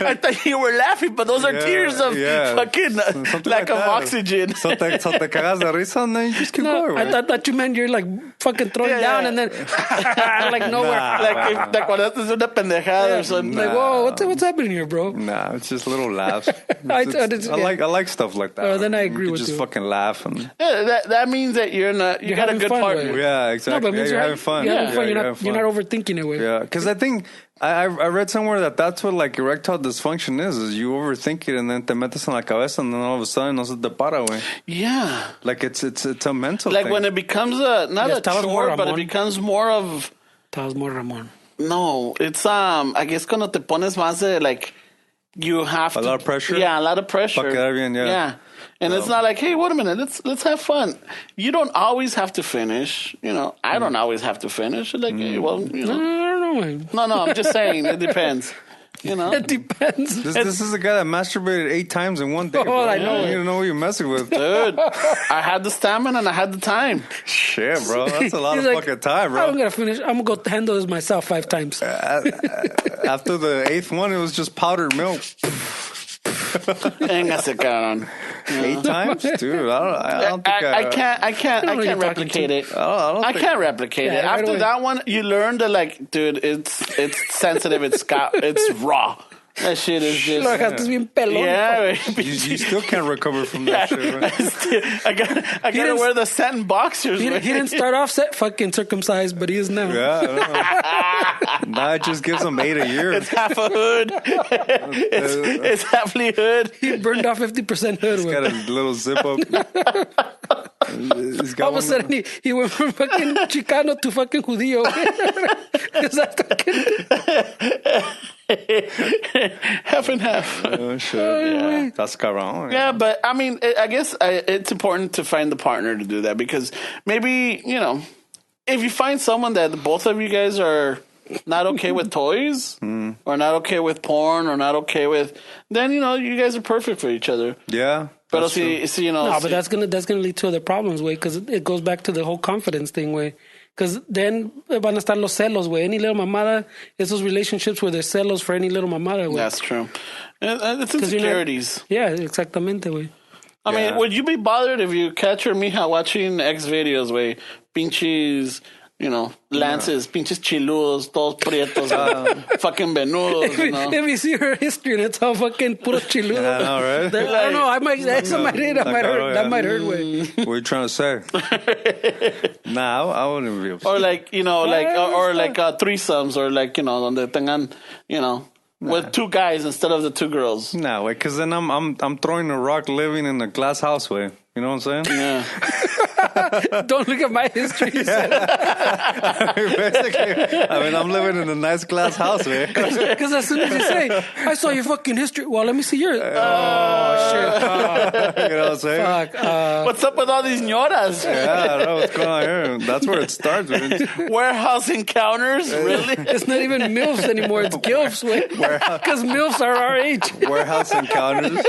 I thought you were laughing, but those are Yeah, tears of yeah. fucking Something lack like of that. oxygen. So te cagas de risa, and then you just keep No, going. I thought you meant you're like fucking throwing Yeah, down yeah. and then like nowhere. Nah. Like if te acordaste de una pendejada or something. Like, whoa, what's happening here, bro? Nah, it's just little laughs. I I like stuff like that. Oh, then I agree you with just you. fucking laugh and Yeah, that means that you got a having good fun, partner. right? yeah, No, exactly. but it Yeah, means you're having fun. You're having fun. Yeah, You're not overthinking it. With. Yeah, because I think I read somewhere that's what like erectile dysfunction is you overthink it and then te metes en la cabeza and then all of a sudden no se te para, güey. Yeah. Like it's a mental Like thing. when it becomes not Yes, a tell us more, chore, but it Ramon. becomes more of That was more Ramon. no. It's I guess cuando te pones más de like you have a lot of pressure. Yeah, a lot of pressure. Pa quedar bien, yeah. And it's not like, hey, wait a minute, let's have fun. You don't always have to finish. You know, I don't always have to finish. Like, hey, well, you know, I don't know. no, I'm just saying it depends. You know, It depends. This is a guy that masturbated 8 times in one day. Oh, Bro. I know. You don't know what you're messing with. dude. I had the stamina and I had the time. Shit, bro. That's a lot He's of like, fucking time, I'm bro. gonna finish. I'm gonna go handle this myself 5 times. After the 8th one, it was just powdered milk. Véngase, cabrón. 8 times? Dude, I don't think I can't know who you're talking replicate to. it. I I can't replicate it. right After away. that one, you learn that, like, dude, it's sensitive. It's raw. That shit is just. Lo dejaste bien pelón. Yeah, You still can't recover from that shit, right? I gotta didn't- wear the satin boxers. He man. didn't start off fucking circumcised, but he is now. Yeah, I know. Now it just gives them 8 a year. It's half a hood. it's halfly hood. He burned off 50% hood. He's got a With. little zip up. He's got All of a one- sudden, he went from fucking Chicano to fucking Judío. Is that fucking... Half and half. Oh, shit. That's cabrón. Yeah, but I mean, I guess it's important to find the partner to do that because maybe, you know, if you find someone that both of you guys are not okay with toys or not okay with porn or not okay with, then, you know, you guys are perfect for each other. Yeah. But that's see, you know, No, but that's gonna lead to other problems, way, because it goes back to the whole confidence thing, way. Because then van a estar los celos, güey. Any little mamada, esos relationships where there's celos for any little mamada, güey. that's true. It's 'Cause you're not- insecurities. Yeah, exactamente, güey. I mean, Yeah. would you be bothered if you catch your mija watching X videos, güey? Pinches, you know, lances, pinches chiludos, todos prietos, fucking venudos, you know? If you see her history and it's all fucking puro chiludo. Yeah, I know, right? I don't know. I might hurt. That might hurt, way. What are you trying to say? Nah, I wouldn't be upset. Or like, you know, like, or like threesomes, or like, you know, donde tengan, you know, with 2 guys instead of the 2 girls. Nah, way, because then I'm throwing a rock living in a glass house, way. You know what I'm saying? Yeah. Don't look at my history. Basically, I mean, I'm living in a nice glass house, man. Because as soon as you say, I saw your fucking history. Well, let me see yours. Oh, shit. You know what I'm saying? Fuck. What's up with all these ñoras? Yeah, I don't know what's going on here. That's where it starts, man. Warehouse encounters? Really? It's not even MILFs anymore. It's GILFs, way. Because MILFs are our age. Warehouse encounters.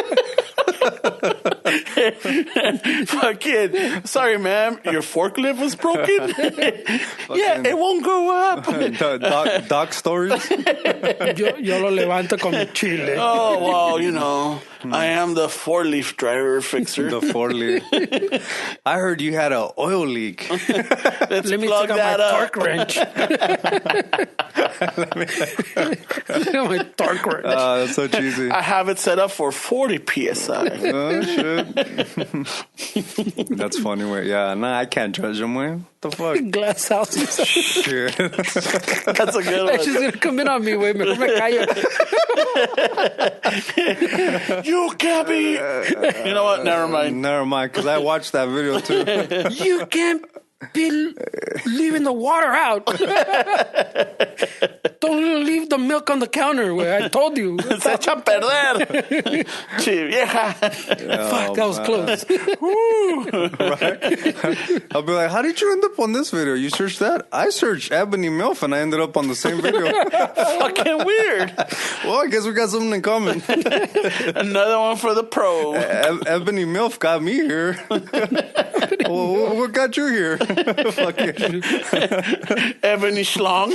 Fucking, sorry, ma'am, your forklift was broken? Yeah, it won't go up. Doc stories. Yo lo levanto con mi chile. Oh, well, you know, I am the 4-leaf driver fixer. The 4-leaf. I heard you had an oil leak. Let's Let me plug check out my that up. torque wrench. Look at my torque wrench. That's so cheesy. I have it set up for 40 PSI. Oh, shit. That's funny. Way. Yeah, nah, I can't judge him, man. The fuck? Glass houses. Shit. That's a good She's one. gonna come in on me, güey. Mejor me callo. You can't be. You know what? Never mind. Never mind, because I watched that video too. You can't be leaving the water out. Don't leave the milk on the counter, güey. I told you. Se echa a perder. Chi vieja. Fuck, that was close. Right? I'll be like, how did you end up on this video? You searched that? I searched Ebony MILF and I ended up on the same video. Fucking weird. Well, I guess we got something in common. Another one for the pro. Ebony MILF got me here. Well, what got you here? Fucking. Ebony Schlong.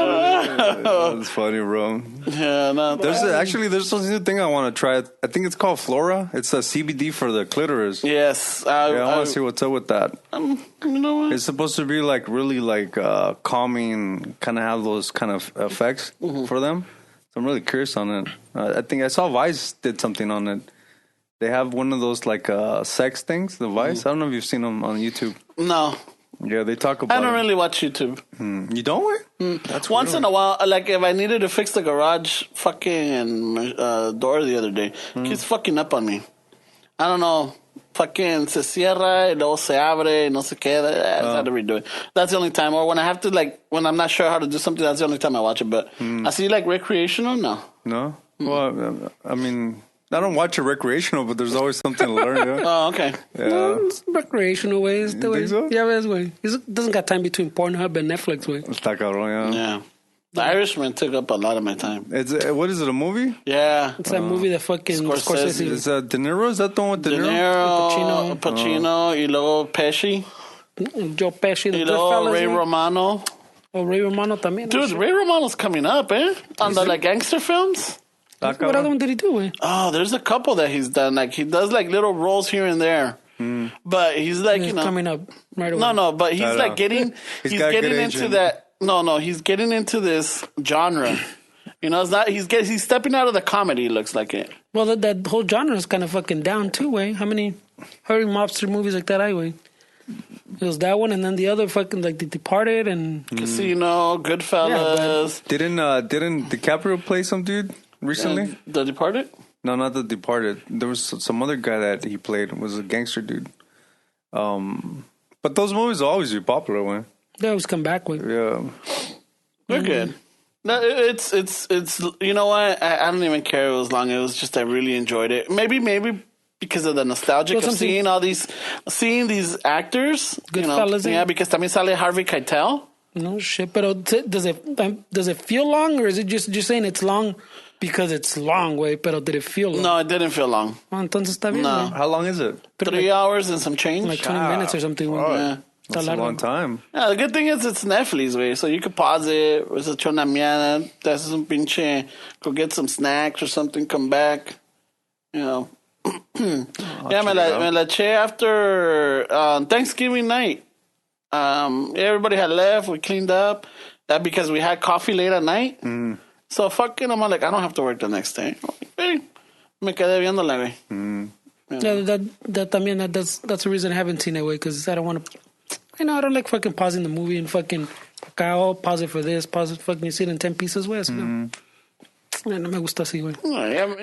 That's funny, bro. Yeah, no. There's some new thing I want to try. I think it's called Flora. It's a CBD for the clitoris. Yes. I want to see what's up with that. You know what? It's supposed to be like really like calming, kind of have those kind of effects for them. So I'm really curious on it. I think I saw Vice did something on it. They have one of those like sex things, the Vice. I don't know if you've seen them on YouTube. No. Yeah, they talk about I don't it. really watch YouTube. You don't? That's Once weird. in a while, like if I needed to fix the garage fucking door the other day, he's fucking up on me. I don't know. fucking se cierra y luego se abre y no se queda. I had to redo it. That's the only time. Or when I have to, like, when I'm not sure how to do something, that's the only time I watch it. But I see, like, recreational, no. No? Well, I mean, I don't watch it recreational, but there's always something to learn. Yeah. Oh, okay. Yeah. No, it's recreational ways. You think so? Yeah, that's way. He doesn't got time between Pornhub and Netflix way. Está cabrón, yeah. Yeah. The Irishman took up a lot of my time. What is it, a movie? Yeah. It's that movie that fucking Scorsese. Is that De Niro? Is that the one with De De Niro? Niro, Pacino, y luego Pesci, Joe Pesci, the y luego Goodfellas. Ray güey. Romano. Oh, Ray Romano también. Dude, Ray Romano's coming up, eh? On the, like, gangster films. Está What other cabrón. one did he do, güey? Oh, there's a couple that he's done. Like, he does, like, little roles here and there. But he's, like, He's coming up right away. No, but he's, I like, know. getting... He's he's got a getting good into agent. that... No, he's getting into this genre. You know, it's not... He's stepping out of the comedy, looks like it. Well, that whole genre is kind of fucking down too, way. How many Harry mobster movies like that, way? It was that one, and then the other fucking like The Departed and Casino, Goodfellas. Didn't DiCaprio play some dude recently? The Departed? No, not The Departed. There was some other guy that he played was a gangster dude. But those movies will always be popular, man. they always come back with. Yeah. They're good. No, it's you know what? I don't even care if it was long. It was just I really enjoyed it. Maybe because of the nostalgic Well, of something- seeing these actors. You know, Goodfellas, eh? yeah, because también sale Harvey Keitel. No shit, but does it feel long, or is it just you're saying it's long because it's long, way? But did it feel long? No, it didn't feel long. Oh, entonces está bien. No. güey. How long is it? 3 hours and some change. Like 20 minutes or something. güey. yeah. That's a long time. Yeah, the good thing is it's Netflix, way, so you could pause it. It's a chona miana. That's some pinche. Go get some snacks or something. Come back. You know. Yeah, me la eché after Thanksgiving night. Everybody had left. We cleaned up. That because we had coffee late at night. So fucking, I'm like, I don't have to work the next day. Hey, me quedé viéndola, güey. Yeah, that's the reason I haven't seen it, way, because I don't want to. I don't like fucking pausing the movie and fucking pause it for this, pause it, fucking you see it in 10 pieces, güey. So, no me gusta así, güey.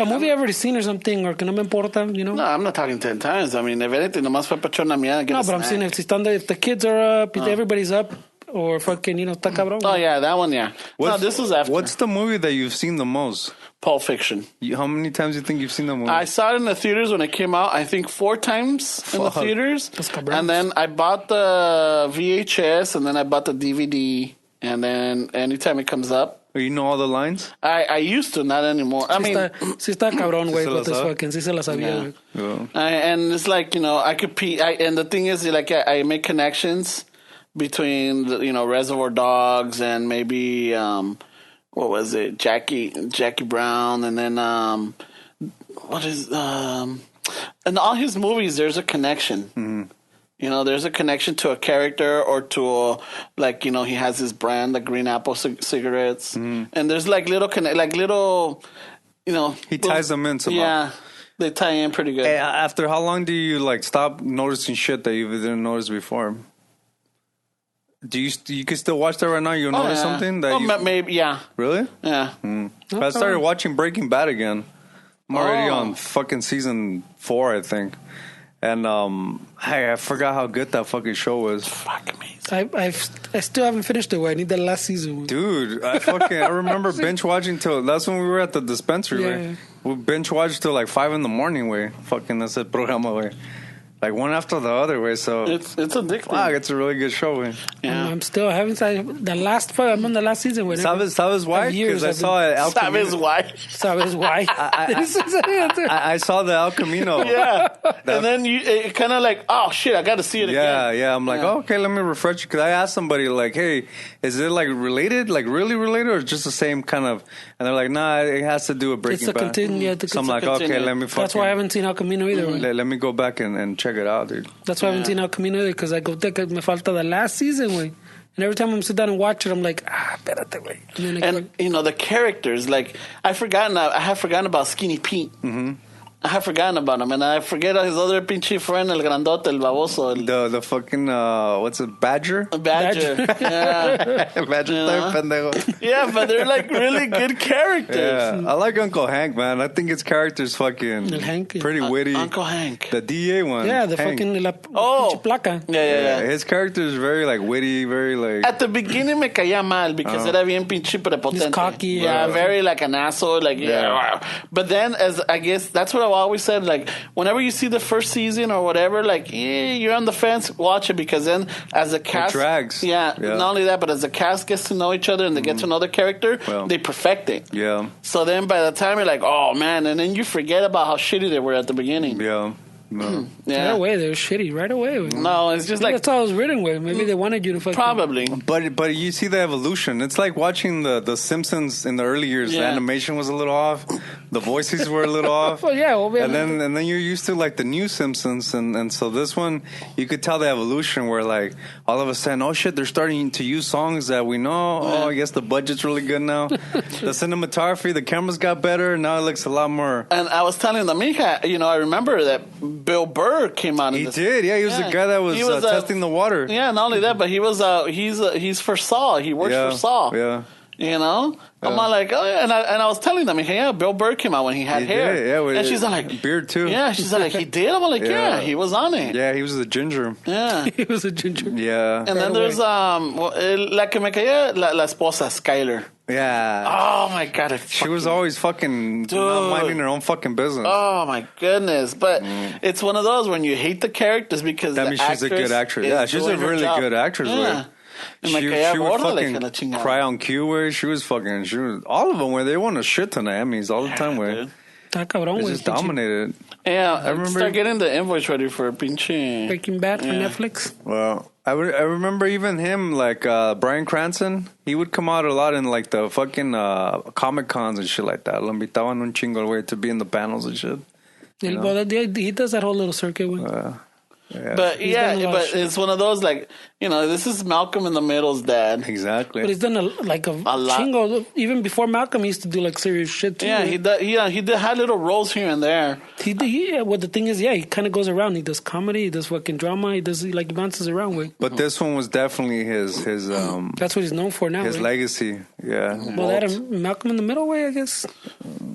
A movie I've already seen or something, or que no me importa, you know. No, I'm not talking 10 times. I mean, if anything, nomás fue pa' chona mía. No, but I'm saying if the kids are up, if everybody's up, or fucking, está cabrón. Oh, yeah, that one, yeah. No, this was after. What's the movie that you've seen the most? Pulp Fiction. How many times do you think you've seen the movie? I saw it in the theaters when it came out, I think 4 times in the Fuck. theaters. That's cabrón. And then I bought the VHS, and then I bought the DVD. And then anytime it comes up, You know all the lines? I used to, not anymore. I mean, Sí está cabrón, güey, se but la this sabe? fucking, sí se la sabía, Yeah. güey. Yeah. and it's like, I could pee. And the thing is, like, I make connections between, Reservoir Dogs and maybe, what was it? Jackie Brown. And then, in all his movies, there's a connection. Mm-hmm. There's a connection to a character or to he has his brand, the Green Apple cigarettes. Mm-hmm. And there's like little, He ties them in somehow. Yeah, they tie in pretty good. Hey, after how long do you stop noticing shit that you didn't notice before? Do you can still watch that right now? You notice something that maybe, yeah. Really? Yeah. I started watching Breaking Bad again. I'm already Oh. on fucking season 4, I think. And I forgot how good that fucking show was. Fuck amazing. I still haven't finished it. I need the last season. Dude, I remember binge watching till that's when we were at the dispensary. Yeah. Way. We binge watched till 5 in the morning. Way fucking that's it programa way, like one after the other way. So It's addictive. fuck, it's a really good show. Way. Yeah. I'm still having the last part. I'm on the last season. Sabes why? Years Because I I've saw it. El That is Camino. why. Sabes why? I saw the El Camino. Yeah. And then it kind of like, oh shit, I got to see it Yeah, again. yeah. I'm like, oh, okay, let me refresh you. Because I asked somebody, like, hey, is it like related, like really related, or just the same kind of? And they're like, nah, it has to do with It's Breaking a Bad. continue. So I'm like, continue. okay, let me fucking. That's why I haven't seen El Camino either. güey. Let me go back and check it out, dude. That's why I haven't seen El Camino either, because I go, me falta the last season, güey. And every time I'm sit down and watch it, I'm like, espérate, güey. And then And the characters, like I have forgotten about Skinny Pete. Mm-hmm. I have forgotten about him, and I forget his other pinche friend, el grandote, el baboso, The fucking what's it, Badger? Badger. Yeah. Badger Yeah. pendejo. Yeah, but they're like really good characters. Yeah, I like Uncle Hank, man. I think his character's fucking El Hank. pretty witty. Uncle Hank. The DA one. Yeah, the Hank. fucking Oh. pinche placa. Yeah. His character is very like witty, very like. At the beginning me caía mal because era bien pinche prepotente. He's cocky. Yeah, very like an asshole. Like, yeah. But then, as I guess, that's what I've always said. Like, whenever you see the first season or whatever, like, you're on the fence, watch it because then as the cast. drags. Yeah, Yeah. not only that, but as the cast gets to know each other and they get to know the character, Well. they perfect it. Yeah, So then by the time you're like, oh man, and then you forget about how shitty they were at the beginning. yeah. No. Yeah. Right away, they were shitty. Right away. No, it's just Maybe like, that's how it was written with. Maybe they wanted you to fucking. probably. But you see the evolution. It's like watching the Simpsons in the early years. The Yeah. animation was a little off. The voices were a little off. Well, yeah. Well, And then you're used to like the new Simpsons, and so this one you could tell the evolution where like all of a sudden, oh shit, they're starting to use songs that we know. Oh, I guess the budget's really good now. The cinematography, the cameras got better. Now it looks a lot more. And I was telling the mija, I remember that Bill Burr came out. He did, yeah. He was the guy that was, He was, testing the water. Yeah, not only that, but he was he's for Saw. He works Yeah, for Saw. yeah. I'm not like, oh yeah, and I was telling them, yeah, Bill Burr came out when he had He hair. did, yeah, with and she's his like, beard too. Yeah, she's like, he did. I'm like, yeah, Yeah. he was on it. Yeah, he was a ginger. Yeah. he was a ginger. Yeah. And then there's la que me caía, la esposa Skyler. Yeah. Oh my god, She was always fucking not Dude. minding her own fucking business. Oh my goodness! But it's one of those when you hate the characters because That the means she's a good actress. is Yeah, she's a doing her really job. good actress. Yeah. She, And me caía she would gorda, la fucking hija de la chingada. cry on cue. Where she was all of them where they won a shit ton of Emmys all the time. Where Dude. Está cabrón, they güey. just dominated. Yeah, I remember- start getting the invoice ready for a pinche. Breaking Bad for Yeah. Netflix. Well, I remember even him, like Bryan Cranston. He would come out a lot in like the fucking Comic Cons and shit like that. Lo invitaban un chingo güey to be in the panels and shit. Well, he does that whole little circuit, güey. Yeah, But He's done a yeah, lot of but shit. it's one of those like this is Malcolm in the Middle's dad. exactly. But he's done a lot. chingo. Even before Malcolm, he used to do like serious shit too. Yeah, güey. he did had little roles here and there. Well, the thing is, he kind of goes around. He does comedy, he does fucking drama, he bounces around, güey. But this one was definitely his That's what he's known for now, his güey. legacy. Yeah. Well, that and Malcolm in the Middle, way, I guess.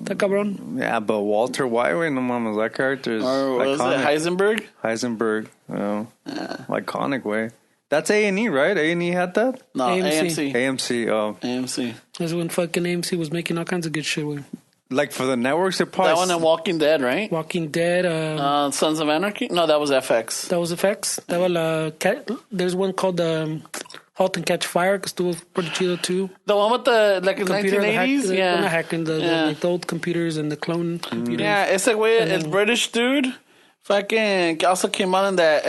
Está cabrón. Yeah, but Walter White, no mames, that character is Or was it iconic. Heisenberg? Heisenberg, iconic way. That's A&E, right? A&E had that? No, AMC. AMC, oh. AMC. That's when fucking AMC was making all kinds of good shit, güey. Like for the networks, it probably... That one and Walking Dead, right? Walking Dead. Sons of Anarchy? No, that was FX. That was effects. That was there's one called Halt and Catch Fire, que estuvo pretty chido too. The one with the like in Computer, 1980s? yeah. Yeah. Not hacking, like the old computers and the clone computers. Yeah, ese güey, And el then- British dude, fucking also came out in that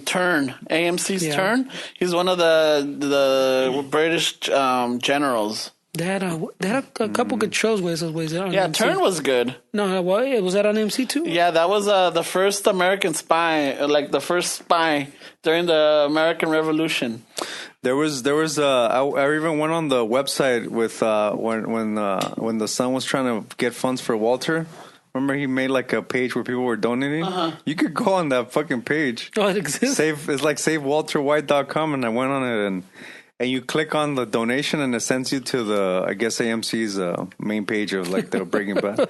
Turn, AMC's Yeah. Turn. He's one of the British generals. They had a couple good shows, güey. Esos güeyes on Yeah, AMC. Turn was good. No, what was that on AMC too? Yeah, that was the first American spy, like the first spy during the American Revolution. There was I even went on the website with when the son was trying to get funds for Walter. Remember he made like a page where people were donating? You could go on that fucking page. Oh, it exists. It's like savewalterwhite.com, and I went on it and you click on the donation and it sends you to the, I guess, AMC's main page of like the Breaking Bad.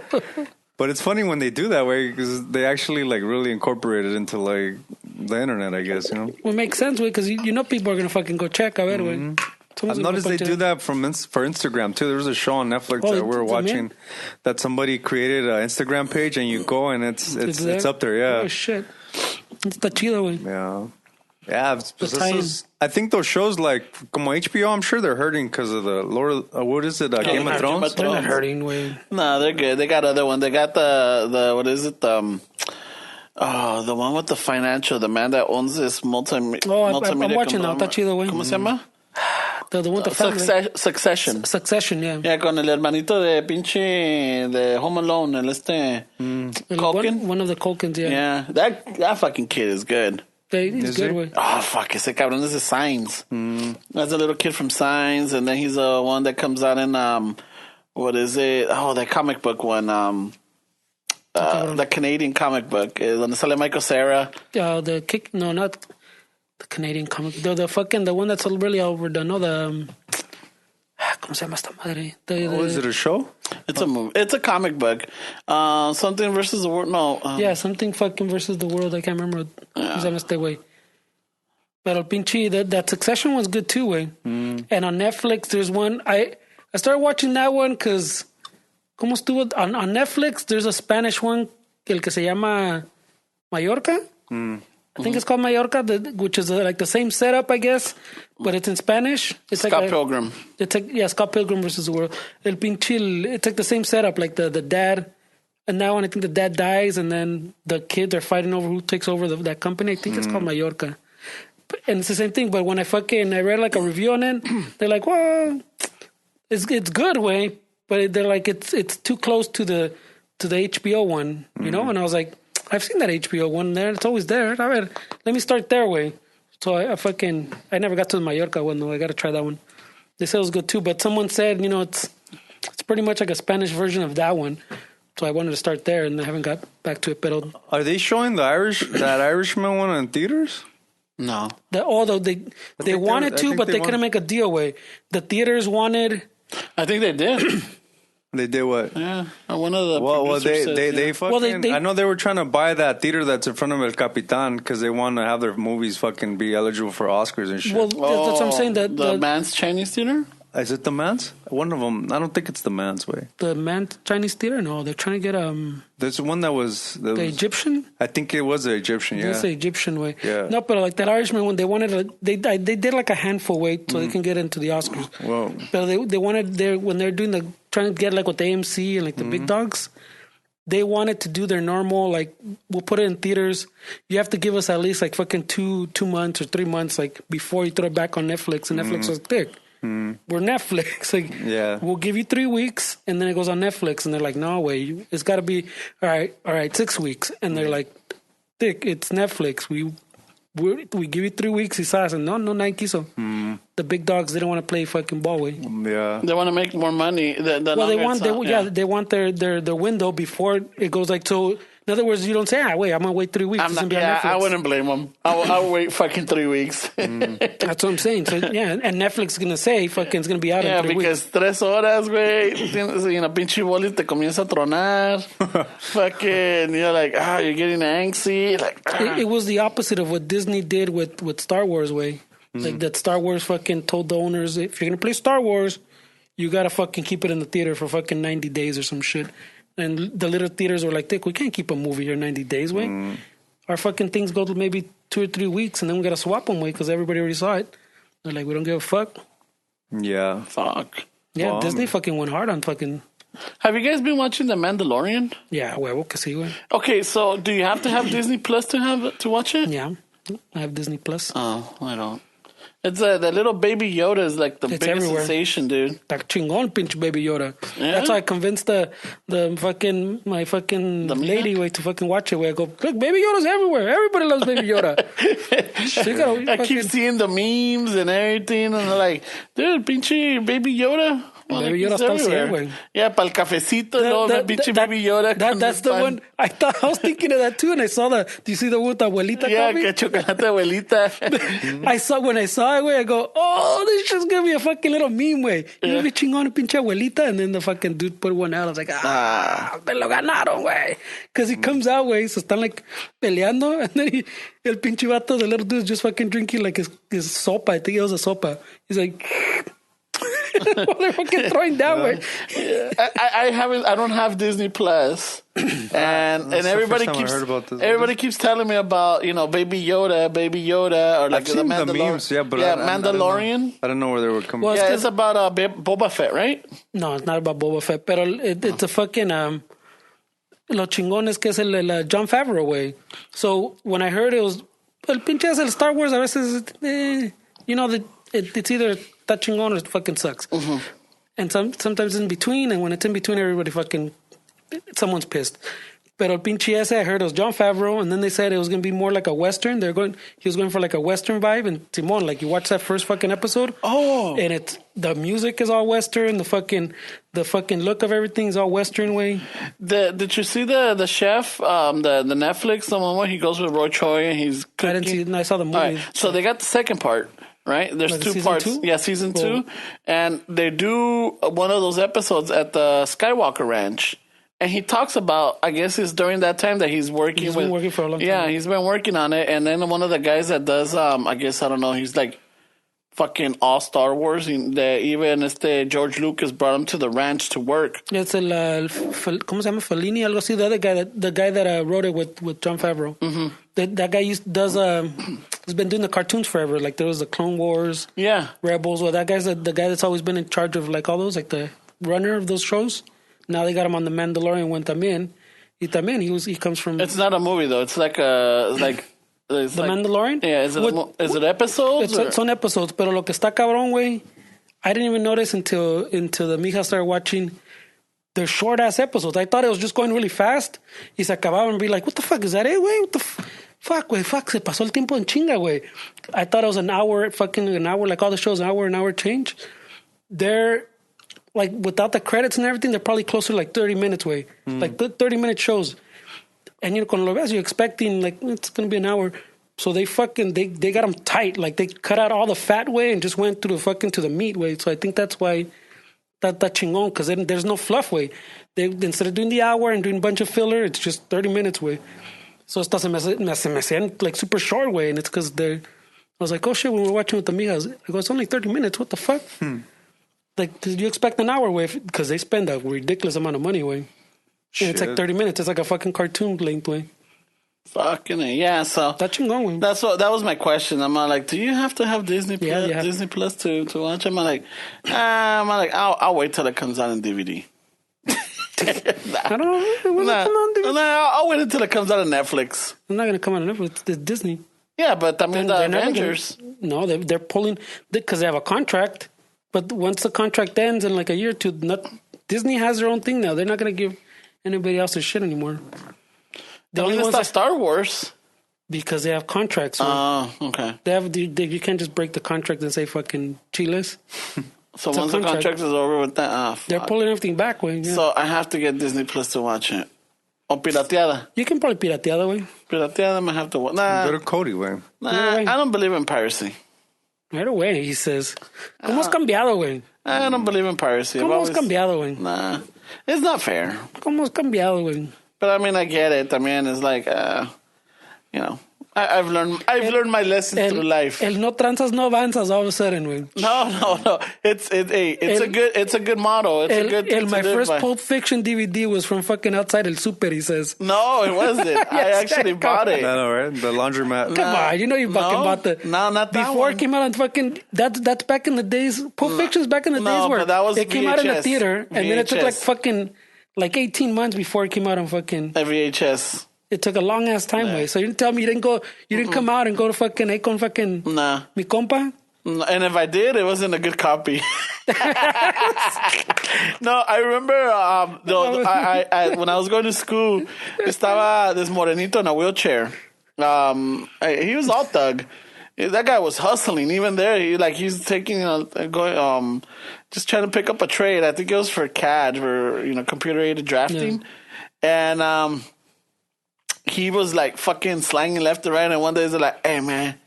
But it's funny when they do that way because they actually like really incorporate it into like the internet, I guess, Well, it makes sense, güey, because you know people are gonna fucking go check. A ver, güey. I've noticed they do that for Instagram too. There was a show on Netflix Oh, that we were también? watching that somebody created an Instagram page and you go and it's up there. Yeah, Oh shit, está chido, güey. yeah. ties. I think those shows like como HBO, I'm sure they're hurting because of the Lord. What is it? Game of Thrones. They're not hurting, güey. No, they're good. They got other one. They got the what is it? The one with the financial, the man that owns this multimedia. I'm watching now. Está chido, güey. ¿Cómo se llama? The one with the family. Succession. Succession, yeah. Yeah, con el hermanito de pinche de Home Alone, el Culkin. One of the Culkins, yeah. Yeah, that fucking kid is good. He's Is good, he? güey. Oh fuck, ese cabrón is Signs. That's a little kid from Signs, and then he's the one that comes out in what is it? Oh, that comic book one. The Canadian comic book. Donde sale Michael Cera. Not the Canadian comic. The one that's really overdone. No, ¿cómo se llama esta madre? Is it a show? It's a movie. It's a comic book. Something versus the world. No. Something fucking versus the world. I can't remember. ¿Cómo se llama este güey? Pero pinche, that Succession was good too, way. And on Netflix, there's one. I started watching that one because, ¿cómo estuvo? On Netflix, there's a Spanish one, el que se llama Mallorca. I think it's called Mallorca, which is like the same setup, I guess, but it's in Spanish. It's Scott Pilgrim. It's like, Scott Pilgrim versus the world. El pinche, it's like the same setup, like the dad. And now, I think the dad dies, and then the kids are fighting over who takes over that company. I think it's called Mallorca. And it's the same thing, but when I read like a review on it, they're like, well, it's good way, but they're like, it's too close to the HBO one, you know? And I was like, I've seen that HBO one there. It's always there. All right, let me start their way. So I never got to the Mallorca one though. I got to try that one. They said it was good too, but someone said, it's pretty much like a Spanish version of that one. So I wanted to start there, and I haven't got back to it. But are they showing that Irishman one in theaters? No. Although they wanted to, but they couldn't make a deal way. The theaters wanted. I think they did. They did what? Yeah. One of the they fucking. I know they were trying to buy that theater that's in front of El Capitan because they want to have their movies fucking be eligible for Oscars and shit. Well, that's what I'm saying. The Man's Chinese Theater? Is it the Man's? One of them. I don't think it's the Man's way. The Man's Chinese Theater? No, they're trying to get There's one that was the Egyptian. I think it was the Egyptian. Yeah, it's the Egyptian way. Yeah. No, but like that Irishman when they wanted, they did like a handful way so they can get into the Oscars. Whoa. But they wanted when they're doing trying to get like with the AMC and like the big dogs. They wanted to do their normal, like, we'll put it in theaters. You have to give us at least like fucking 2 months or 3 months, like, before you throw it back on Netflix. And Netflix was thick. We're Netflix. Like, we'll give you 3 weeks, and then it goes on Netflix. And they're like, no way, it's got to be, all right, 6 weeks. And they're like, thick, it's Netflix. We give you 3 weeks. He says, no Nike. So the big dogs didn't want to play fucking ball way. Yeah, they want to make more money. They want their window before it goes like so. In other words, you don't say, wait, I'm gonna wait 3 weeks. I wouldn't blame them. I'll wait fucking 3 weeks. That's what I'm saying. So and Netflix is gonna say fucking it's gonna be out in 3 weeks. Because 3 horas, güey, pinche boli te comienza a tronar. Fucking, you're like, you're getting antsy. Like, it was the opposite of what Disney did with Star Wars way. Like that Star Wars fucking told the owners, if you're gonna play Star Wars, you gotta fucking keep it in the theater for fucking 90 days or some shit. And the little theaters were like, we can't keep a movie here 90 days, way. Our fucking things go to maybe 2 or 3 weeks, and then we got to swap them, way, because everybody already saw it. They're like, we don't give a fuck. Yeah. Fuck. Yeah, Well, Disney fucking went hard on fucking... Have you guys been watching The Mandalorian? Yeah, huevo que sí, güey. Okay, so do you have to have Disney Plus to watch it? Yeah, I have Disney Plus. Oh, I don't. It's the little baby Yoda is like the biggest everywhere. sensation, dude. That chingón, pinche baby Yoda. Yeah? That's why I convinced my fucking lady way to fucking watch it. Where I go, look, baby Yoda's everywhere. Everybody loves baby Yoda. So you gotta, I keep seeing the memes and everything, and they're like, dude, pinche baby Yoda. Well, Baby Yoda está al 100, güey. Yeah, para el cafecito, the pinche baby Yoda. That's the one. I was thinking of that too, and I saw do you see the with abuelita yeah, coffee? que chocolate abuelita. When I saw it, güey, I go, this shit's gonna be a fucking little meme, güey. You be chingón, pinche abuelita, and then the fucking dude put one out. I was like, te lo ganaron, güey. Because he comes out, güey, so están like peleando, and then el pinche vato, the little dude's just fucking drinking like his sopa. I think it was a sopa. He's like... They're fucking throwing down, way. I don't have Disney Plus, and everybody keeps telling me about Baby Yoda, or like I've seen the memes, but Mandalorian. I don't know where they were coming. Well, it's about Boba Fett, right? No, it's not about Boba Fett, but it's a fucking lo chingón es que es el Jon Favreau way. So when I heard it was el pinche es el Star Wars, a veces it's either that chingón or it fucking sucks. Mm-hmm. And sometimes it's in between, and when it's in between, everybody fucking someone's pissed. Pero el pinche ese, I heard it was Jon Favreau, and then they said it was going to be more like a Western. He was going for like a Western vibe. And Simon, like you watch that first fucking episode. Oh. And the music is all Western. The fucking look of everything is all Western way. Did you see the chef, the Netflix, the one where he goes with Roy Choi and he's cooking? I didn't see it. I saw the movie. All right. So they got the second part, right? There's Like two season parts. two? Yeah, season Cool. 2. And they do one of those episodes at the Skywalker Ranch. And he talks about, I guess it's during that time that he's working He's been working for a long time. Yeah, he's been working on it. And then one of the guys that does, I guess, I don't know, he's like fucking all Star Wars. Even George Lucas brought him to the ranch to work. It's ¿cómo se llama? Fellini, algo así. The guy that wrote it with Jon Favreau. Mm-hmm. That guy he's been doing the cartoons forever. Like there was the Clone Wars, Yeah. Rebels. Well, that guy's the guy that's always been in charge of like all those, like the runner of those shows. Now they got him on the Mandalorian one también. Y también he comes from It's not a movie, though. It's like the Mandalorian. Yeah, is it episodes? Son episodes, pero lo que está cabrón, güey, I didn't even notice until the mija started watching. They're short ass episodes. I thought it was just going really fast. Y se acababan and be like, what the fuck is that, güey? What the fuck, güey? Fuck, se pasó el tiempo en chinga, güey. I thought it was an hour, like all the shows, an hour change. They're like without the credits and everything, they're probably closer to like 30 minutes, way. Like 30-minute shows. And cuando lo ves, you're expecting like it's gonna be an hour. So they got them tight. Like they cut out all the fat way and just went to the meat way. So I think that's why that chingón, because then there's no fluff way. Instead of doing the hour and doing a bunch of filler, it's just 30 minutes way. So it doesn't mess like super short way, and it's because I was like, oh shit, when we were watching with the mijas, I go, it's only 30 minutes. What the fuck? Like, did you expect an hour way? Because they spend a ridiculous amount of money way. And it's like 30 minutes. It's like a fucking cartoon length way. Fucking yeah. So That's chingón, güey. that was my question. I'm like, do you have to have Disney Plus, Yeah. Disney Plus to watch? I'm like, I'll wait till it comes out in DVD. I don't know. When it come on, dude? I'll wait until it comes out on Netflix. I'm not gonna come on Netflix. It's Disney. Yeah, but I mean the They're never Avengers. No, they're pulling because they have a contract. But once the contract ends in like a year or two, Disney has their own thing now. They're not gonna give anybody else their shit anymore. The only ones not Star Wars. because they have contracts. Oh, okay. You can't just break the contract and say fucking chiles. So It's a once the contract. contract is over with that, They're pulling everything back, way. Yeah. So I have to get Disney Plus to watch it. O pirateada. You can probably pirateada, way. Pirateada, I have to watch. Go to Cody, way. I don't believe in piracy. Right away, he says. ¿Cómo has cambiado, güey? I don't believe in piracy. ¿Cómo has cambiado, güey? Nah, it's not fair. ¿Cómo has cambiado, güey? But I mean, I get it. I mean, it's like, I've learned my lesson through life. El no tranzas, no avanzas all of a sudden, güey. No. It's a good motto. It's a good thing to My live first by. Pulp Fiction DVD was from fucking outside El Super, he says. No, it wasn't. I actually bought it. I know, right? The laundromat. Come on, you know you fucking bought the... No, not that Before one. it came out on fucking... That's back in the days... Pulp Fiction's back in the days where but that was it came out in the VHS. theater, and then it took like VHS. fucking... Like 18 months before it came out on fucking... VHS. It took a long ass time, way. So you didn't tell me you didn't come out and go to fucking Icon fucking... Nah. Mi compa? And if I did, it wasn't a good copy. No, I remember I when I was going to school, estaba this morenito in a wheelchair. He was all thug. That guy was hustling. Even there, he's taking, going, just trying to pick up a trade. I think it was for CAD, for computer aided drafting, and he was like fucking slanging left and right. And one day he's like, "Hey man,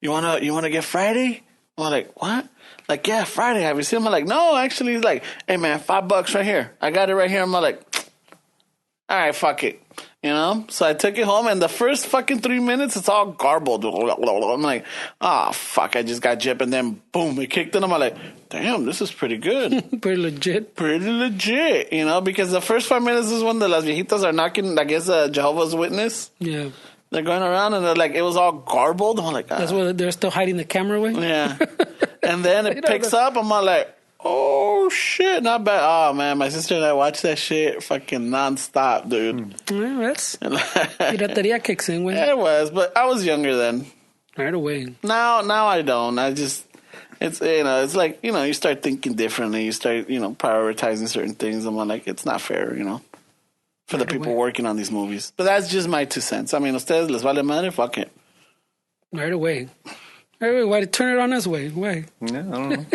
you wanna get Friday?" I'm like, "What?" Like, "Yeah, Friday. Have you seen him?" I'm like, "No, actually." He's like, "Hey man, $5 right here. I got it right here." I'm like, "All right, fuck it." So I took it home, and the first fucking 3 minutes, it's all garbled. I'm like, oh, fuck, I just got gypped, and then boom, it kicked in. I'm like, damn, this is pretty good. Pretty legit. Pretty legit, because the first 5 minutes is when the las viejitas are knocking, I guess, Jehovah's Witness. Yeah. They're going around, and they're like, it was all garbled. I'm like, That's why they're still hiding the camera way. yeah. And then it picks up, I'm all like, oh, shit, not bad. Oh, man, my sister and I watched that shit fucking nonstop, dude. Yeah, that's... Piratería kicks in, güey. It was, but I was younger then. Right away. Now I don't. I just, it's like, you start thinking differently. You start, prioritizing certain things. I'm like, it's not fair, for the people working on these movies. But that's just my 2 cents. I mean, ustedes les vale madre, fuck it. Right away. Why did turn it on us way? Why? Yeah, I don't know.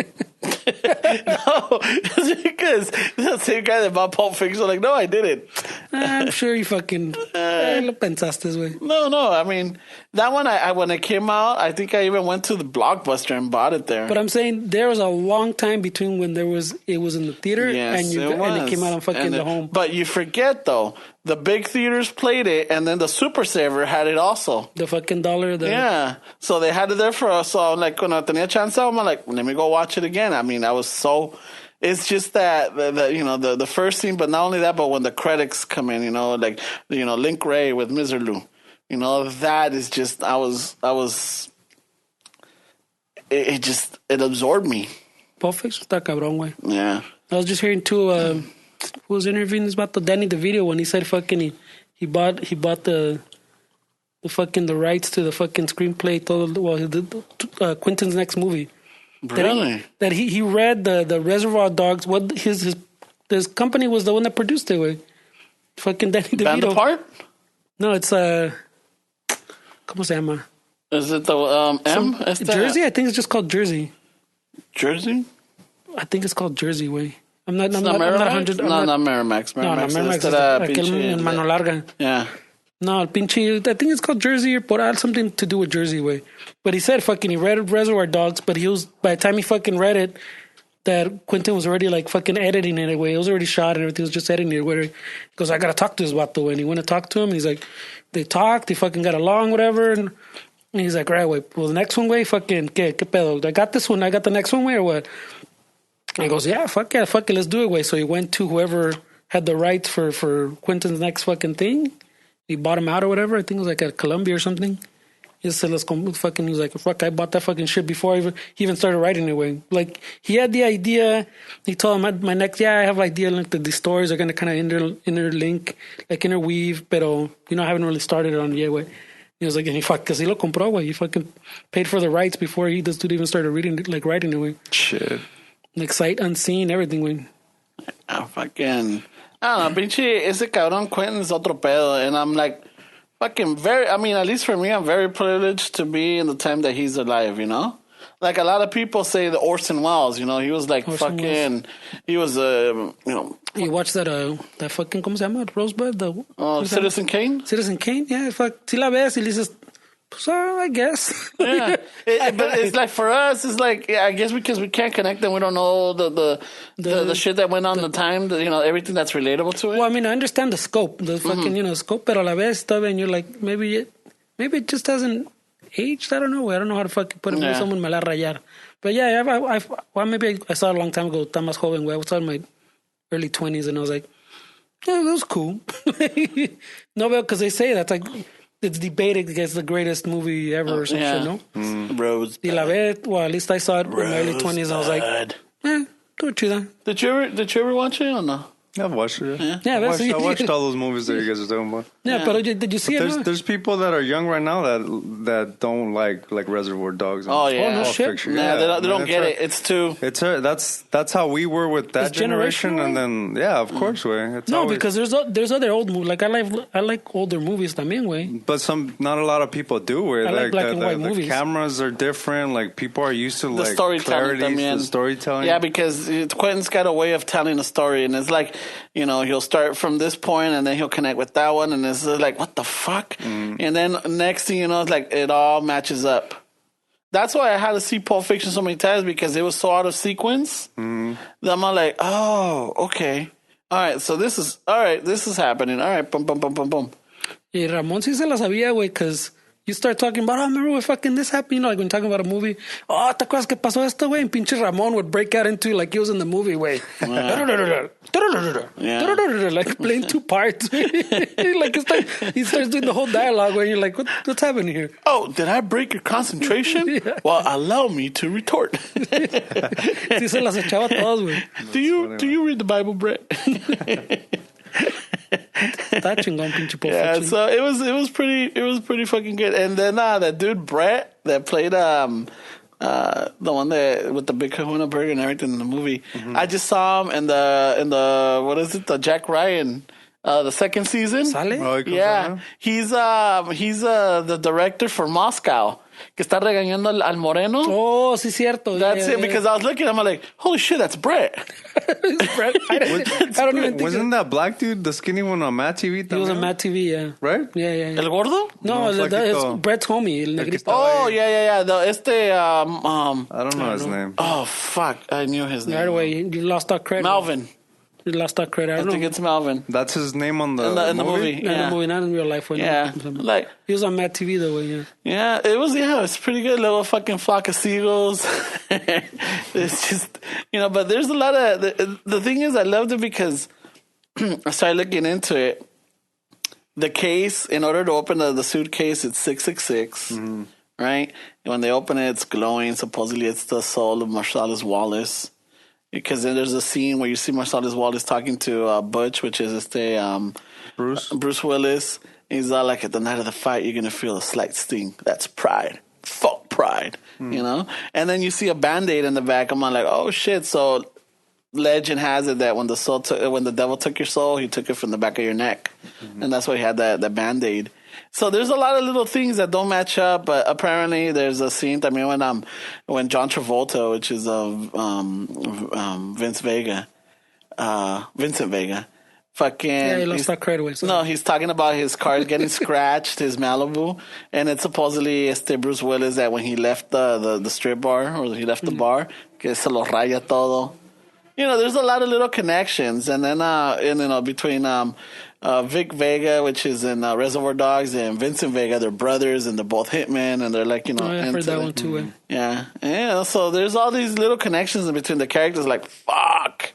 No, it's because the same guy that bought Pulp Fiction, like, no, I didn't. I'm sure you fucking lo pensaste this way. No. I mean, that one, I when it came out, I think I even went to the Blockbuster and bought it there. But I'm saying there was a long time between when it was in the theater and it came out on fucking the home. But you forget though, the big theaters played it, and then the Super Saver had it also. The fucking dollar. Yeah, so they had it there for us. So like, cuando tenía chance, I'm like, let me go watch it again. I mean, I was so. It's just that the first scene, but not only that, but when the credits come in, like Link Ray with Miserlou, that is just it absorbed me. Pulp Fiction está cabrón, güey. Yeah. I was just hearing too. Who was interviewing this about Danny DeVito when he said fucking he bought the fucking the rights to the fucking screenplay. Quentin's next movie. Really? That he read the Reservoir Dogs. What his company was the one that produced it with. Fucking Danny DeVito. Band Apart? No, it's ¿cómo se llama? Is it the M? Jersey? I think it's just called Jersey. Jersey? I think it's called Jersey, way. I'm not Not 100. No, not Miramax. Miramax es aquel en mano larga. Yeah. No, el pinche, I think it's called Jersey or por something to do with Jersey, way. But he said he read Reservoir Dogs, but by the time he fucking read it, that Quentin was already like fucking editing it away. It was already shot and everything was just editing it away. He goes, I gotta talk to this vato, and he went to talk to him, and he's like, they talked, they fucking got along, whatever, and he's like, right, wait, well, the next one, way, fucking, ¿qué pedo? I got this one, I got the next one, way, or what? And he goes, yeah, fuck it, let's do it, way. So he went to whoever had the rights for Quentin's next fucking thing. He bought him out or whatever. I think it was like at Columbia or something. He said, he was like, fuck, I bought that fucking shit before he even started writing it, way. Like, he had the idea. He told him, my next, I have the idea, like, the stories are going to kind of interlink, like, interweave, pero, I haven't really started it on yet, way. He was like, and he cause he lo compró, way. He fucking paid for the rights before this dude even started writing it, way. Shit. Like, sight unseen, everything, way. I don't know, pinche, ese cabrón Quentin's otro pedo, and I'm like, fucking at least for me, I'm very privileged to be in the time that he's alive, Like, a lot of people say the Orson Welles, he was like he was, You watched that fucking, ¿cómo se llama? Rosebud? Citizen Kane? Citizen Kane, yeah, fuck. Si la ves y le dices, so I guess. Yeah. But it's like, for us, it's like, I guess because we can't connect and we don't know the shit that went on the time, everything that's relatable to it. Well, I mean, I understand the scope, the fucking, scope, pero a la vez, and you're like, maybe it just hasn't aged. I don't know. I don't know how to fucking put it. Maybe someone me la rayar. But yeah, maybe I saw it a long time ago, tan más joven, I was in my early 20s, and I was like, yeah, that was cool. No, because they say that's like, it's debated against the greatest movie ever or some shit, no? Rosebud. Y la vez, well, at least I saw it in my early 20s, and I was like, estuvo chida. Did you ever watch it or no? I've watched it. Yeah, I watched all those movies that you guys are talking about. Yeah, but did you see it? There's people that are young right now that don't like Reservoir Dogs. Oh yeah, no shit. Fiction. Nah, they don't get it. It's too. That's how we were with that generation, and then of course, way. Because there's other old movies. Like I like older movies, también, way. But not a lot of people do. Way. I like black and white movies. The cameras are different. Like, people are used to The storytelling. the storytelling. Yeah, because Quentin's got a way of telling a story, and it's like, he'll start from this point and then he'll connect with that one, and it's like, what the fuck? And then next thing you know, it's like it all matches up. That's why I had to see Pulp Fiction so many times, because it was so out of sequence. That I'm like, oh, okay. All right, so this is happening. All right, boom, boom, boom, boom, boom. Y Ramón sí se la sabía, güey, because you start talking about, remember when fucking this happened? Like when talking about a movie, ¿te acuerdas que pasó esto, güey? And pinche Ramón would break out into like he was in the movie, güey. Like playing two parts. Like he starts doing the whole dialogue where you're like, what's happening here? Oh, did I break your concentration? Yeah. Well, allow me to retort. Sí se las echaba todas, güey. Do you read the Bible, Brett? Está chingón, pinche Pulp Fiction. So it was pretty fucking good. And then that dude Brett that played the one that with the big kahuna burger and everything in the movie. I just saw him in the what is it, the Jack Ryan The second season. ¿Sale? Oh, he comes Yeah, on, he's the director for Moscow. Que está regañando al moreno. Oh, sí, cierto. That's it. Because I was looking, I'm like, holy shit, that's Brett. Brett, I don't even think Wasn't that black dude, the skinny one on Matt TV? he was on Matt TV, yeah. Right? Yeah. El gordo? No, No, flaquito. it's Brett's homie, el negrito. Oh, yeah. I don't know his name. Oh, fuck. I knew his name. Right away, you lost our credit. Melvin. You lost our credit. I think it's Melvin. That's his name on the In the movie. In the movie, not in real life. Yeah. Like, he was on Matt TV though, yeah. yeah, it's pretty good. Little fucking flock of seagulls. It's just, but there's a lot of, the thing is, I loved it because I started looking into it. The case, in order to open the suitcase, it's 666, right? And when they open it, it's glowing. Supposedly, it's the soul of Marsalis Wallace. Because then there's a scene where you see Marsalis Wallace talking to Butch, which is Bruce Willis. He's all like, at the night of the fight, you're going to feel a slight sting. That's pride. Fuck pride, And then you see a Band-Aid in the back. I'm like, oh, shit. So legend has it that when the devil took your soul, he took it from the back of your neck. And that's why he had that Band-Aid. So there's a lot of little things that don't match up, but apparently there's a scene. I mean, when John Travolta, which is Vincent Vega, fucking he lost our credit away. So. No, he's talking about his car getting scratched, his Malibu, and it's supposedly Bruce Willis that when he left the strip bar or he left the bar, que se lo raya todo. There's a lot of little connections, and then between Vic Vega, which is in Reservoir Dogs, and Vincent Vega, they're brothers, and they're both hitmen, and they're like, I've heard that one too. Yeah. So there's all these little connections in between the characters, like fuck,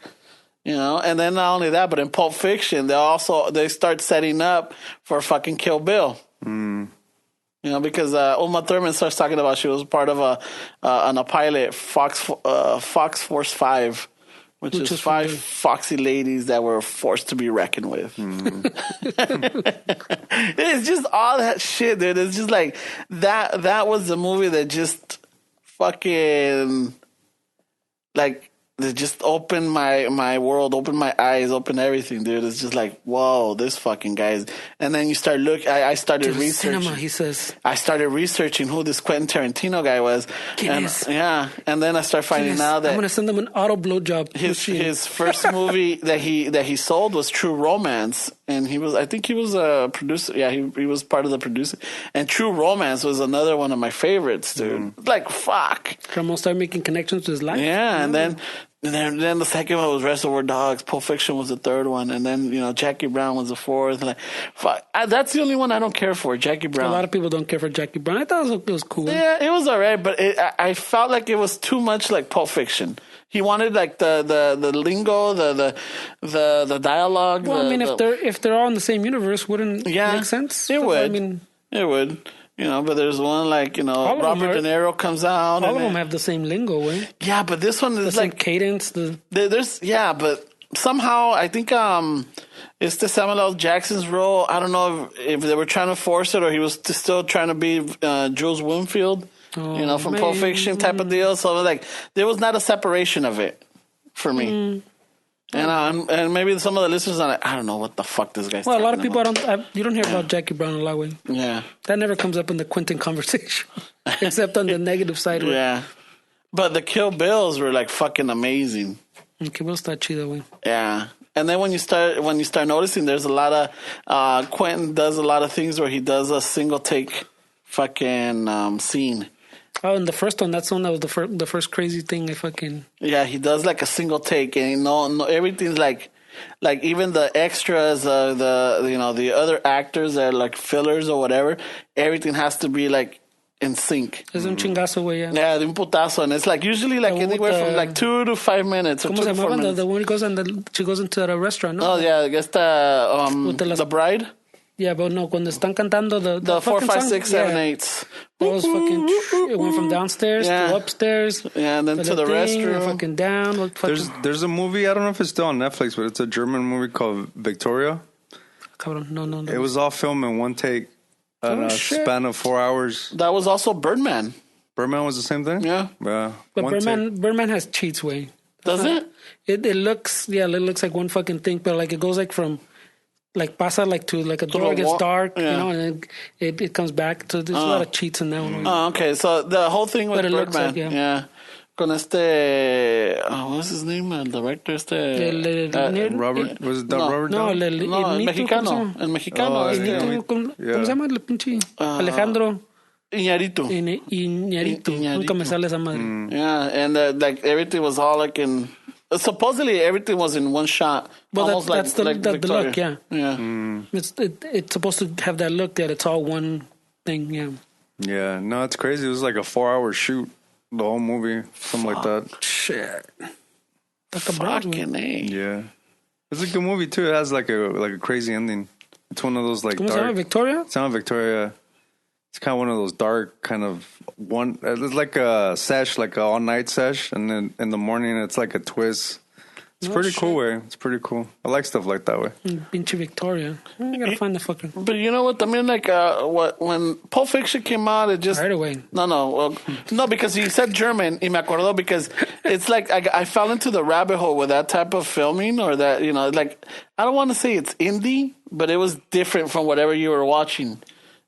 And then not only that, but in Pulp Fiction, they start setting up for fucking Kill Bill. Because Uma Thurman starts talking about she was part of a pilot, Fox Force 5. Which is 5 foxy ladies that were forced to be reckoned with. It's just all that shit, dude. It's just like that was the movie that just fucking like that just opened my world, opened my eyes, opened everything, dude. It's just like, whoa, this fucking guy is. And then you start I started researching. Cinema, he says. I started researching who this Quentin Tarantino guy was. And then I started finding out that I'm gonna send him an auto blowjob. His first movie that he sold was True Romance, and I think he was a producer. Yeah, he was part of the producer. And True Romance was another one of my favorites, dude. Like fuck. Almost started making connections to his life. Yeah, and then the second one was Reservoir Dogs. Pulp Fiction was the third one, and then Jackie Brown was the fourth. Like, fuck, that's the only one I don't care for. Jackie Brown. A lot of people don't care for Jackie Brown. I thought it was cool. Yeah, it was alright, but I felt like it was too much like Pulp Fiction. He wanted like the lingo, the dialogue. Well, if they're all in the same universe, wouldn't it make sense? It would. It would. But there's one like Robert De Niro comes out. All of them have the same lingo, right? Yeah, but this one is like cadence. But somehow I think it's the Samuel L. Jackson's role. I don't know if they were trying to force it or he was still trying to be Jules Winfield, from Pulp Fiction type of deal. So like there was not a separation of it for me. And maybe some of the listeners are like, I don't know what the fuck this guy's talking about. Well, a lot of people you don't hear about Jackie Brown a lot. Yeah. That never comes up in the Quentin conversation, except on the negative side. Yeah. But the Kill Bills were like fucking amazing. Okay, we'll start chido, way. Yeah. And then when you start noticing, there's a lot of Quentin does a lot of things where he does a single take fucking scene. Oh, and the first one, that's the one that was the first crazy thing. Yeah, he does like a single take, and no, everything's like even the extras, the other actors that are like fillers or whatever. Everything has to be like in sync. Es un chingazo, güey. Yeah, de un putazo, and it's like usually like anywhere from like 2 to 5 minutes. ¿Cómo se llamaban? The one who goes she goes into the restaurant, no? Oh yeah, I guess the bride. Yeah, but no, cuando están cantando the 4, 5, 6, 7, 8. That was fucking. It went from downstairs to upstairs. Yeah, and then to the restroom. Fucking down. There's a movie, I don't know if it's still on Netflix, but it's a German movie called Victoria. No. It was all filmed in one take, a span of 4 hours. That was also Birdman. Birdman was the same thing? Yeah. Yeah. But Birdman has cheats, way. Does it? It looks like one fucking thing, but like it goes like from like pasa like to like a door the gets wall, dark, yeah. you know, and then it comes back. So there's a lot of cheats in that one. Oh, okay. So the whole thing with But it looks Birdman, like, yeah. yeah. Con what's his name? El director, Robert, was it no, Robert no, Downey? no, el Nito, ¿cómo se mexicano, llama? el mexicano, Oh, Nito, ¿cómo se llama el pinche? Alejandro Iñárritu. Iñárritu. Nunca me sale esa madre. Yeah, and like everything was all like in. Supposedly everything was in one shot. Well, almost that's the Victoria. look, yeah. Yeah. It's supposed to have that look that it's all one thing, yeah. Yeah, no, it's crazy. It was like a 4-hour shoot, the whole movie, something like that. Shit. That's a Broadway. Fucking A. Yeah, it's a good movie too. It has like a crazy ending. It's one of those like ¿Cómo se llama? dark. Victoria? It's not Victoria. It's kind of one of those dark kind of one. It's like a sesh, like an all night sesh, and then in the morning it's like a twist. It's pretty cool way. It's pretty cool. I like stuff like that way. Pinche Victoria. I gotta find the fucking But you know what? I mean, like, when Pulp Fiction came out, it just right away. No, because he said German. Y me acordó because it's like I fell into the rabbit hole with that type of filming, or that, you know, like, I don't want to say it's indie, but it was different from whatever you were watching.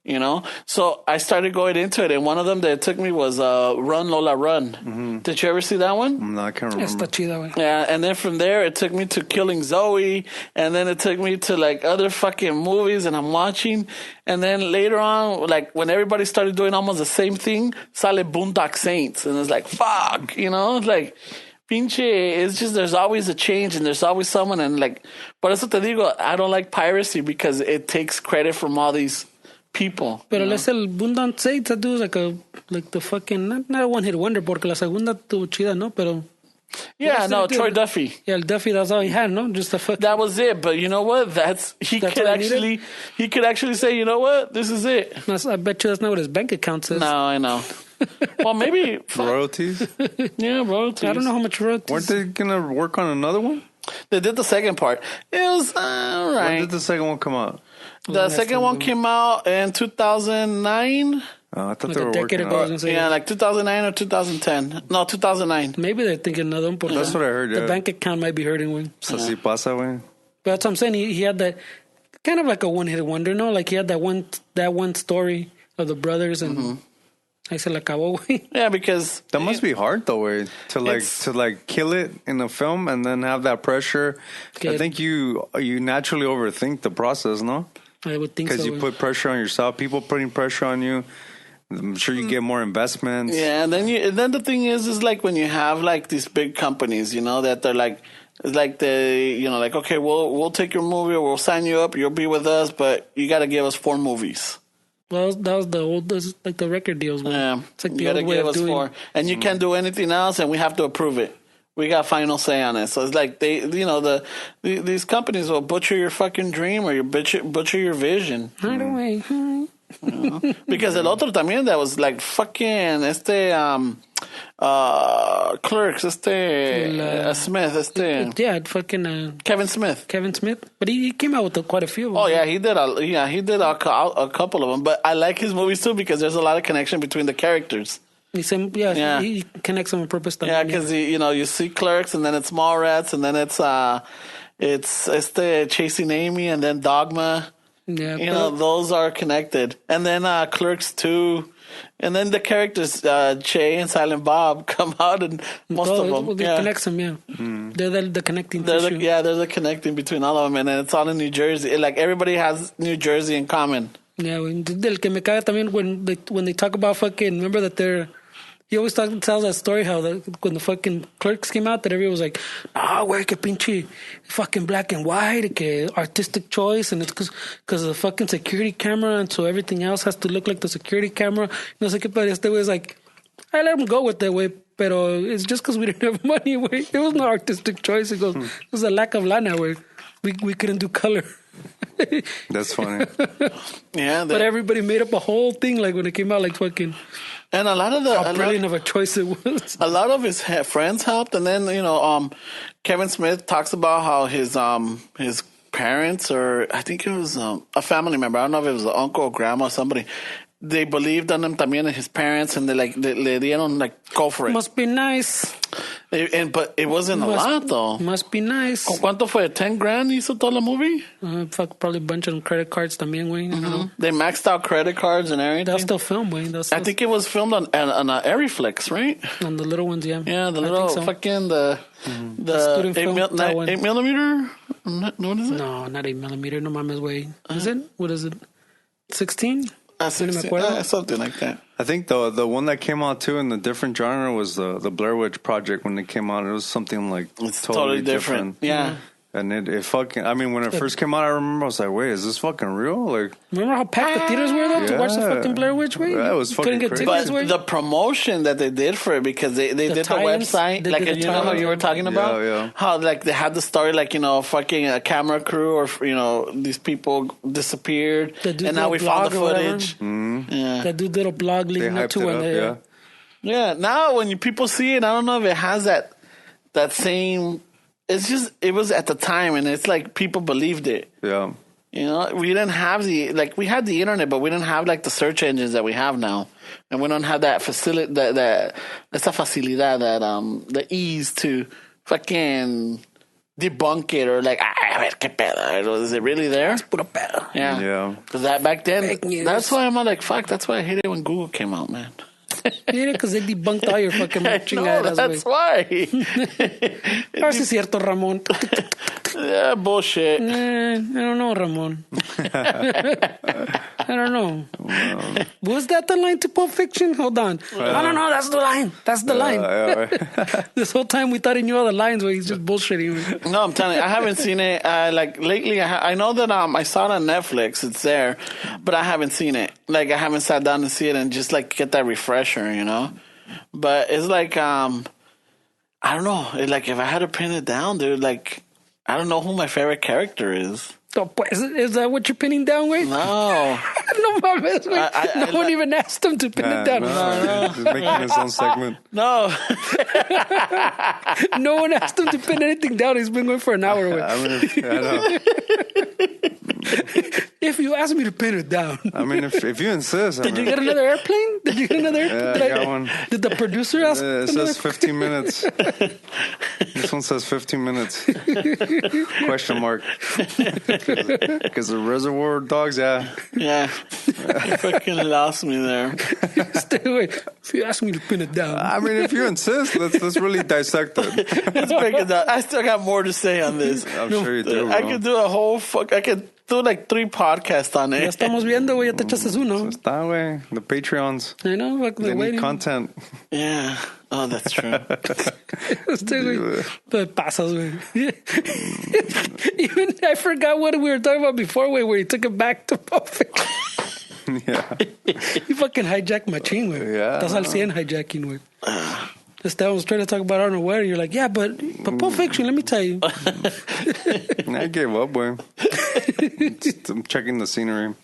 You know, so I started going into it, and one of them that took me was Run Lola Run. Mm-hmm. Did you ever see that one? No, I can't remember. Está chida, güey. Yeah, and then from there it took me to Killing Zoe, and then it took me to like other fucking movies, and I'm watching, and then later on, like when everybody started doing almost the same thing, sale Boondock Saints, and it's like fuck, you know, like. Pinche, it's just there's always a change and there's always someone, and like, por eso te digo, I don't like piracy because it takes credit from all these people. Pero let's say el Boondock Saints, that dude was like the fucking, not a one-hit wonder, porque la segunda tuvo chida, ¿no? Pero... Yeah, no, Troy Duffy. Yeah, el Duffy, that's all he had, no? Just a fucking... That was it, but you know what? He could actually say, you know what? This is it. I bet you that's not what his bank account says. No, I know. Well, maybe... Royalties? Yeah, royalties. I don't know how much royalties. Weren't they going to work on another one? They did the second part. It was all right. When did the second one come out? The second one came out in 2009. Oh, I thought Like they a were decade working ago. on it. Yeah, like 2009 or 2010. No, 2009. Maybe they're thinking another one. That's what I heard, The yeah. bank account might be hurting one. Así pasa, güey. But that's what I'm saying. He had that kind of like a one-hit wonder, no? Like he had that one story of the brothers, and ahí se le acabó, güey. Yeah, because... That must be hard though, way to kill it in a film and then have that pressure. Okay. I think you naturally overthink the process, no? I would think so. Because you güey. put pressure on yourself, people putting pressure on you. I'm sure you get more investments. Yeah, and then the thing is like when you have like these big companies, you know, that they're like, it's like they, you know, like, okay, we'll take your movie, or we'll sign you up, you'll be with us, but you got to give us 4 movies. Well, that was the old, like the record deals, man. Yeah, It's like you the got to old way give of us doing. 4, and you can't do anything else, and we have to approve it. We got final say on it. So it's like they, you know, these companies will butcher your fucking dream, or you butcher your vision. Right away. You know? Because el otro también, that was like fucking Clerks, Smith, Yeah, fucking Kevin Smith. Kevin Smith. But he came out with quite a few of them. Oh yeah, he did a couple of them. But I like his movies too because there's a lot of connection between the characters. Yeah. He connects them on purpose. Yeah, because you know, you see Clerks, and then it's Mallrats, and then it's Chasing Amy, and then Dogma. Yeah, You know, those are connected. And then Clerks 2. And then the characters, Che and Silent Bob, come out, and most of them. They connect them, yeah. They're the connecting tissue. There's a connecting between all of them. And then it's all in New Jersey. Like, everybody has New Jersey in common. Yeah, del que me caga también when they talk about fucking, remember that he always tells that story how when the fucking Clerks came out, that everyone was like, güey, que pinche fucking black and white, que artistic choice, and it's because of the fucking security camera, and so everything else has to look like the security camera. No sé qué, pero este was like, I let him go with that way, pero it's just because we didn't have money, way. It was no artistic choice. It was a lack of lana, way. We couldn't do color. That's funny. Yeah. But everybody made up a whole thing, like when it came out, like fucking... And a lot of How brilliant of a choice it was. a lot of his friends helped, and then you know, Kevin Smith talks about how his parents, or I think it was a family member. I don't know if it was an uncle or grandma or somebody. They believed in him también, and his parents, and they le dieron like, go for it. Must be nice. But it wasn't a lot, though. Must be nice. ¿Cuánto fue? $10,000 hizo toda la movie? Fuck, probably a bunch of credit cards también, güey. I don't know. They maxed out credit cards and everything. They'll still film, güey. I think it was filmed on Aeriflex, right? On the little ones, yeah. Yeah, the I little think so. fucking student film, that one. 8 millimeter. What is it? No, not 8 millimeter. No mames, güey. Is it? What is it? 16? Something like that. I think the one that came out too in the different genre was the Blair Witch Project. When it came out, it was something like It's totally different. Yeah. And it fucking, I mean, when it first came out, I remember I was like, wait, is this fucking real? Like, remember how packed the theaters were, though, to watch the fucking Blair Witch, güey? Yeah, it was fucking Couldn't get crazy. tickets, But güey. the promotion that they did for it, because they did the tie-ins, website, they like, did the you know how tie-ins. you were talking about? Yeah. How, like, they had the story, like, you know, fucking a camera crew or, you know, these people disappeared, They do and now we little found the blog or whatever. footage. Yeah. That dude little blog they leading up hyped to it when up, they... yeah. Yeah, now when people see it, I don't know if it has that same... It's just, it was at the time, and it's like people believed it. Yeah. You know, we didn't have we had the internet, but we didn't have like the search engines that we have now. And we don't have that facility, esa facilidad, the ease to fucking debunk it or like, a ver, qué pedo. Is it really there? It's puro pedo. Yeah. Yeah. Because that back then, Fake news. that's why I'm like, fuck, that's why I hate it when Google came out, man. Yeah, because they debunked all your fucking No, chingaderas, that's güey. why. Ahora sí es cierto, Ramón. Yeah, bullshit. I don't know, Ramon. I don't know. Was that the line to Pulp Fiction? Hold on. I don't know. That's the line. That's the line. This whole time we thought he knew all the lines, where he's just bullshitting. No, I'm telling you, I haven't seen it. Like lately, I know that I saw it on Netflix. It's there, but I haven't seen it. Like I haven't sat down to see it and just like get that refresher, you know. But it's like I don't know. It's like if I had to pin it down, dude, like I don't know who my favorite character is. So, pues, is that what you're pinning down, güey? No. No mames, güey. No one even asked him to pin it down. No. He's making his own segment. No. No one asked him to pin anything down. He's been going for an hour, güey. I mean, I know. If you ask me to pin it down. I mean, if you insist. Did you get another airplane? Did you get another Yeah, I got one. Did the producer ask? It says 15 minutes. This one says 15 minutes. Question mark. Because the Reservoir Dogs, yeah. Yeah. You fucking lost me there. Stay away. If you ask me to pin it down. I mean, if you insist, let's really dissect it. Let's break it down. I still got more to say on this. I'm sure you do, bro. I could do I could do like 3 podcasts on Ya it. estamos viendo, güey. Ya te echaste uno. Está, güey. The Patreons. I know. Like, They need content. Yeah. Oh, that's true. Este, güey. Te pasas, güey. Even I forgot what we were talking about before, güey, where he took it back to Pulp Fiction. Yeah. He fucking hijacked machine, güey. Yeah. Estás al 100 hijacking, güey. Esteban was trying to talk about I don't know where, and you're like, yeah, but Pulp Fiction, let me tell you. I gave up, boy. I'm checking the scenery.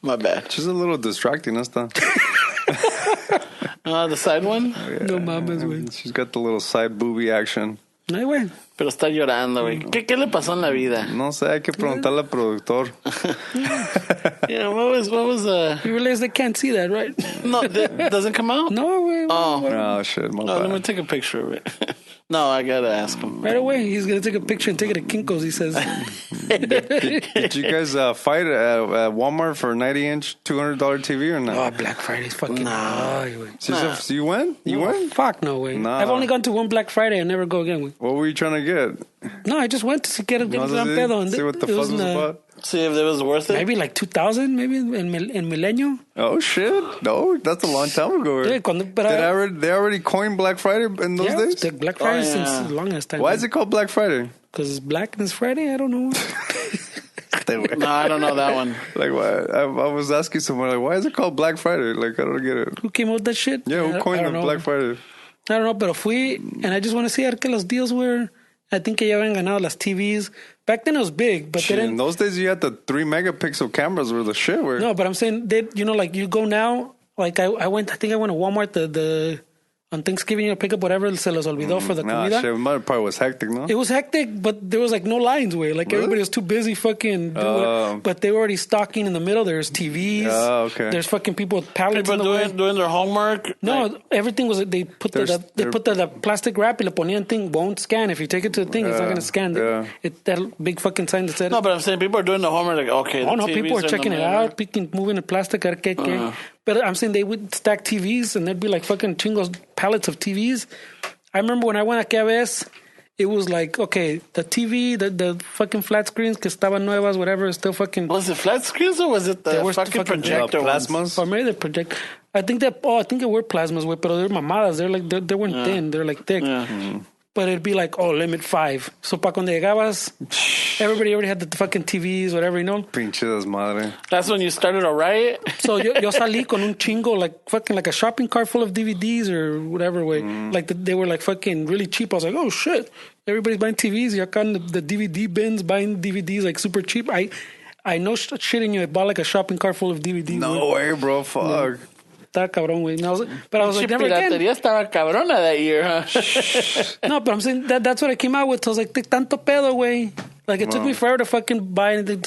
My bad. Just a little distracting, esta. The side one? No mames, güey. She's got the little side booby action. Ay, güey. Pero está llorando, güey. ¿Qué le pasó en la vida? No sé, hay que preguntarle al productor. Yeah, what was You realize they can't see that, right? No, that doesn't come out? No, güey. Oh. Oh, shit, my Oh, let me bad. take a picture of it. No, I gotta ask him. Right away, he's going to take a picture and take it to Kinko's, he says. Did you guys fight at Walmart for a 90-inch, $200 TV or not? Oh, Black Friday's fucking... Nah. Ay, güey. So you went? You No, went? Fuck no, way. Nah. I've only gone to one Black Friday and never go again, güey. What were you trying to get? No, I just went to get a No, gran pedo. And see what the it fuss was in, about? See if it was worth it. Maybe like 2000, maybe in Milenio. Oh, shit. No, that's a long time ago. Yeah, They already coined Black Friday in those days? the Black Friday Oh, yeah. since the longest time. Why is it called Black Friday? Because it's black and it's Friday? I don't know. No, I don't know that one. Like, why? I was asking someone, like, why is it called Black Friday? Like, I don't get it. Who came up with that shit? Yeah, who I coined don't the know. Black Friday? I don't know, pero fui, and I just want to see que los deals were. I think que ya habían ganado las TVs. Back then it was big, but Shit, they in didn't. those days, you had the 3-megapixel cameras were the shit. Where No, but I'm saying, like, you go now, like, I think I went to Walmart, the on Thanksgiving, pick up whatever se les olvidó for the comida. Shit, mine probably was hectic, no? It was hectic, but there was like no lines, way. Like everybody was too busy fucking doing it. But they were already stocking in the middle. There's TVs. Oh, okay. There's fucking people with pallets People in the way. doing their homework. No, Like, everything was, they put the plastic wrap y le ponían thing, won't scan. If you take it to the thing, it's not going to scan. Yeah. That big fucking sign that said no, but I'm saying people are doing the homework. Like, okay, oh the no, TVs people are are in checking the it middle. out, moving the plastic. But I'm saying they would stack TVs and there'd be like fucking chingos pallets of TVs. I remember when I went aquella vez, it was like, okay, the TV, the fucking flat screens que estaban nuevas, whatever, still fucking. Was it flat screens or was it They the were fucking fucking projector ones? plasmas? Or maybe the project. I think they were plasmas, güey, pero they're mamadas. They're like, they weren't thin. They're like thick. Yeah. But it'd be like, limit 5. So para cuando llegabas, everybody already had the fucking TVs, whatever, you know? Pinche desmadre. That's when you started a riot? So yo salí con un chingo, like fucking like a shopping cart full of DVDs or whatever, way. Like they were like fucking really cheap. I was like, oh shit, everybody's buying TVs. You're on the DVD bins buying DVDs like super cheap. I know shit in you. I bought like a shopping cart full of DVDs. No way, bro. Fuck. Está cabrón, güey. But I was like, never again. Piratería estaba cabrona that year, huh? No, but I'm saying that's what I came out with. So I was like, tanto pedo, güey. Like, it took me forever to fucking buy anything.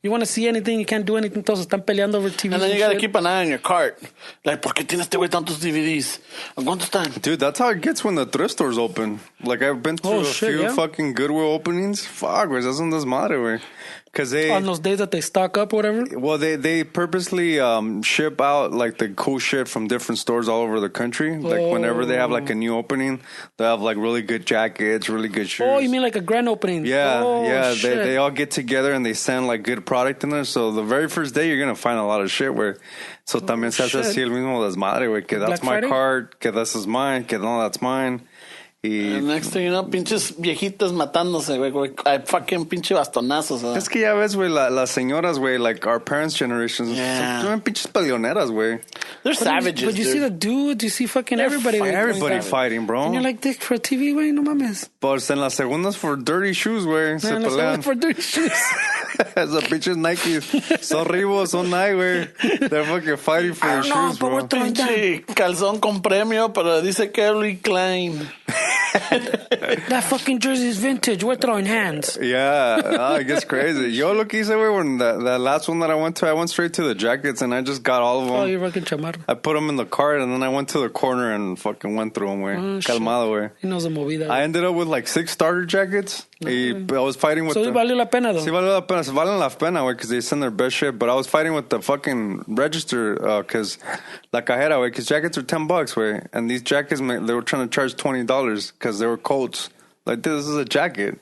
You want to see anything, you can't do anything. Todos están peleando over TV. And then you got to keep an eye on your cart. Like, ¿por qué tiene este güey tantos DVDs? ¿Cuántos están? Dude, that's how it gets when the thrift stores open. Like, I've been through a few fucking Goodwill openings. Fuck, güey. That's un desmadre, güey. Cause on those days that they stock up or whatever? Well, they purposely ship out like the cool shit from different stores all over the country. Like whenever they have like a new opening, they have like really good jackets, really good shoes. Oh, you mean like a grand opening? Yeah. They all get together and they send like good product in there. So the very first day you're gonna find a lot of shit where. So también se hace así el mismo desmadre, güey. Que that's my cart, que this is mine, que no, that's mine. And next thing you know, pinches viejitas matándose, güey. Fucking pinche bastonazos. ¿Verdad? Es que ya ves, güey, las señoras, güey, like our parents' generations, son pinches peleoneras, güey. They're savages, But you see the dudes, you see fucking everybody. Everybody fighting, bro. And you're like, dick, for a TV, güey, no mames. Pues en las segundas for dirty shoes, güey, se pelean. For dirty shoes. Esos pinches Nikes son Reebok, son Nike, güey. They're fucking fighting for their shoes, bro. Pinche calzón con premio, pero dice Calvin Klein. That fucking jersey is vintage. We're throwing hands. Yeah, it gets crazy. Yo, lo que hice, güey, when that last one that I went straight to the jackets and I just got all of them. Oh, you're fucking chamarro. I put them in the cart and then I went to the corner and fucking went through them, güey. Calmado, güey. He knows the movida. I ended up with like 6 starter jackets. I was fighting with So valió la pena, though. Sí, valió la pena. Valen la pena, güey, because they send their best shit. But I was fighting with the fucking register because la cajera, güey, because jackets are $10, güey. And these jackets, they were trying to charge $20 because they were coats. Like, this is a jacket.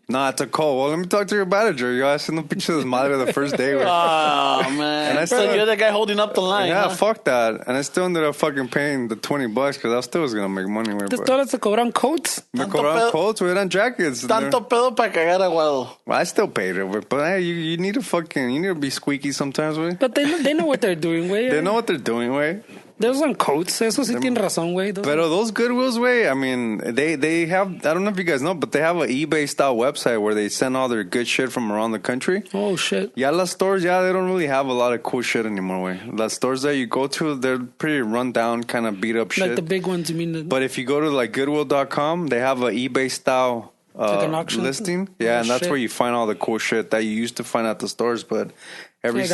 Nah, it's a coat. Well, let me talk to your manager. Yo, I seen the picture of this madre the first day. Güey. Oh, man. And I still, you're the guy holding up the line. Yeah, huh? fuck that. And I still ended up fucking paying the $20 because I still was going to make money. Güey, ¿Estos dólares se cobran coats? me cobraron coats, güey, eran jackets. Tanto pedo para cagar aguado. Well, I still paid it, but hey, you need to be squeaky sometimes, güey. But they know what they're doing, güey. They know what they're doing, güey. Those on coats. Eso sí tiene razón, güey. Pero those Goodwills, güey, I mean, they have, I don't know if you guys know, but they have an eBay-style website where they send all their good shit from around the country. Oh, shit. Yeah, las stores, they don't really have a lot of cool shit anymore, güey. Las stores that you go to, they're pretty run-down, kind of beat-up shit. Like the big ones, you mean? But if you go to, like, Goodwill.com, they have an eBay-style like an auction listing. Yeah, and that's where you find all the cool shit that you used to find at the stores, but... Every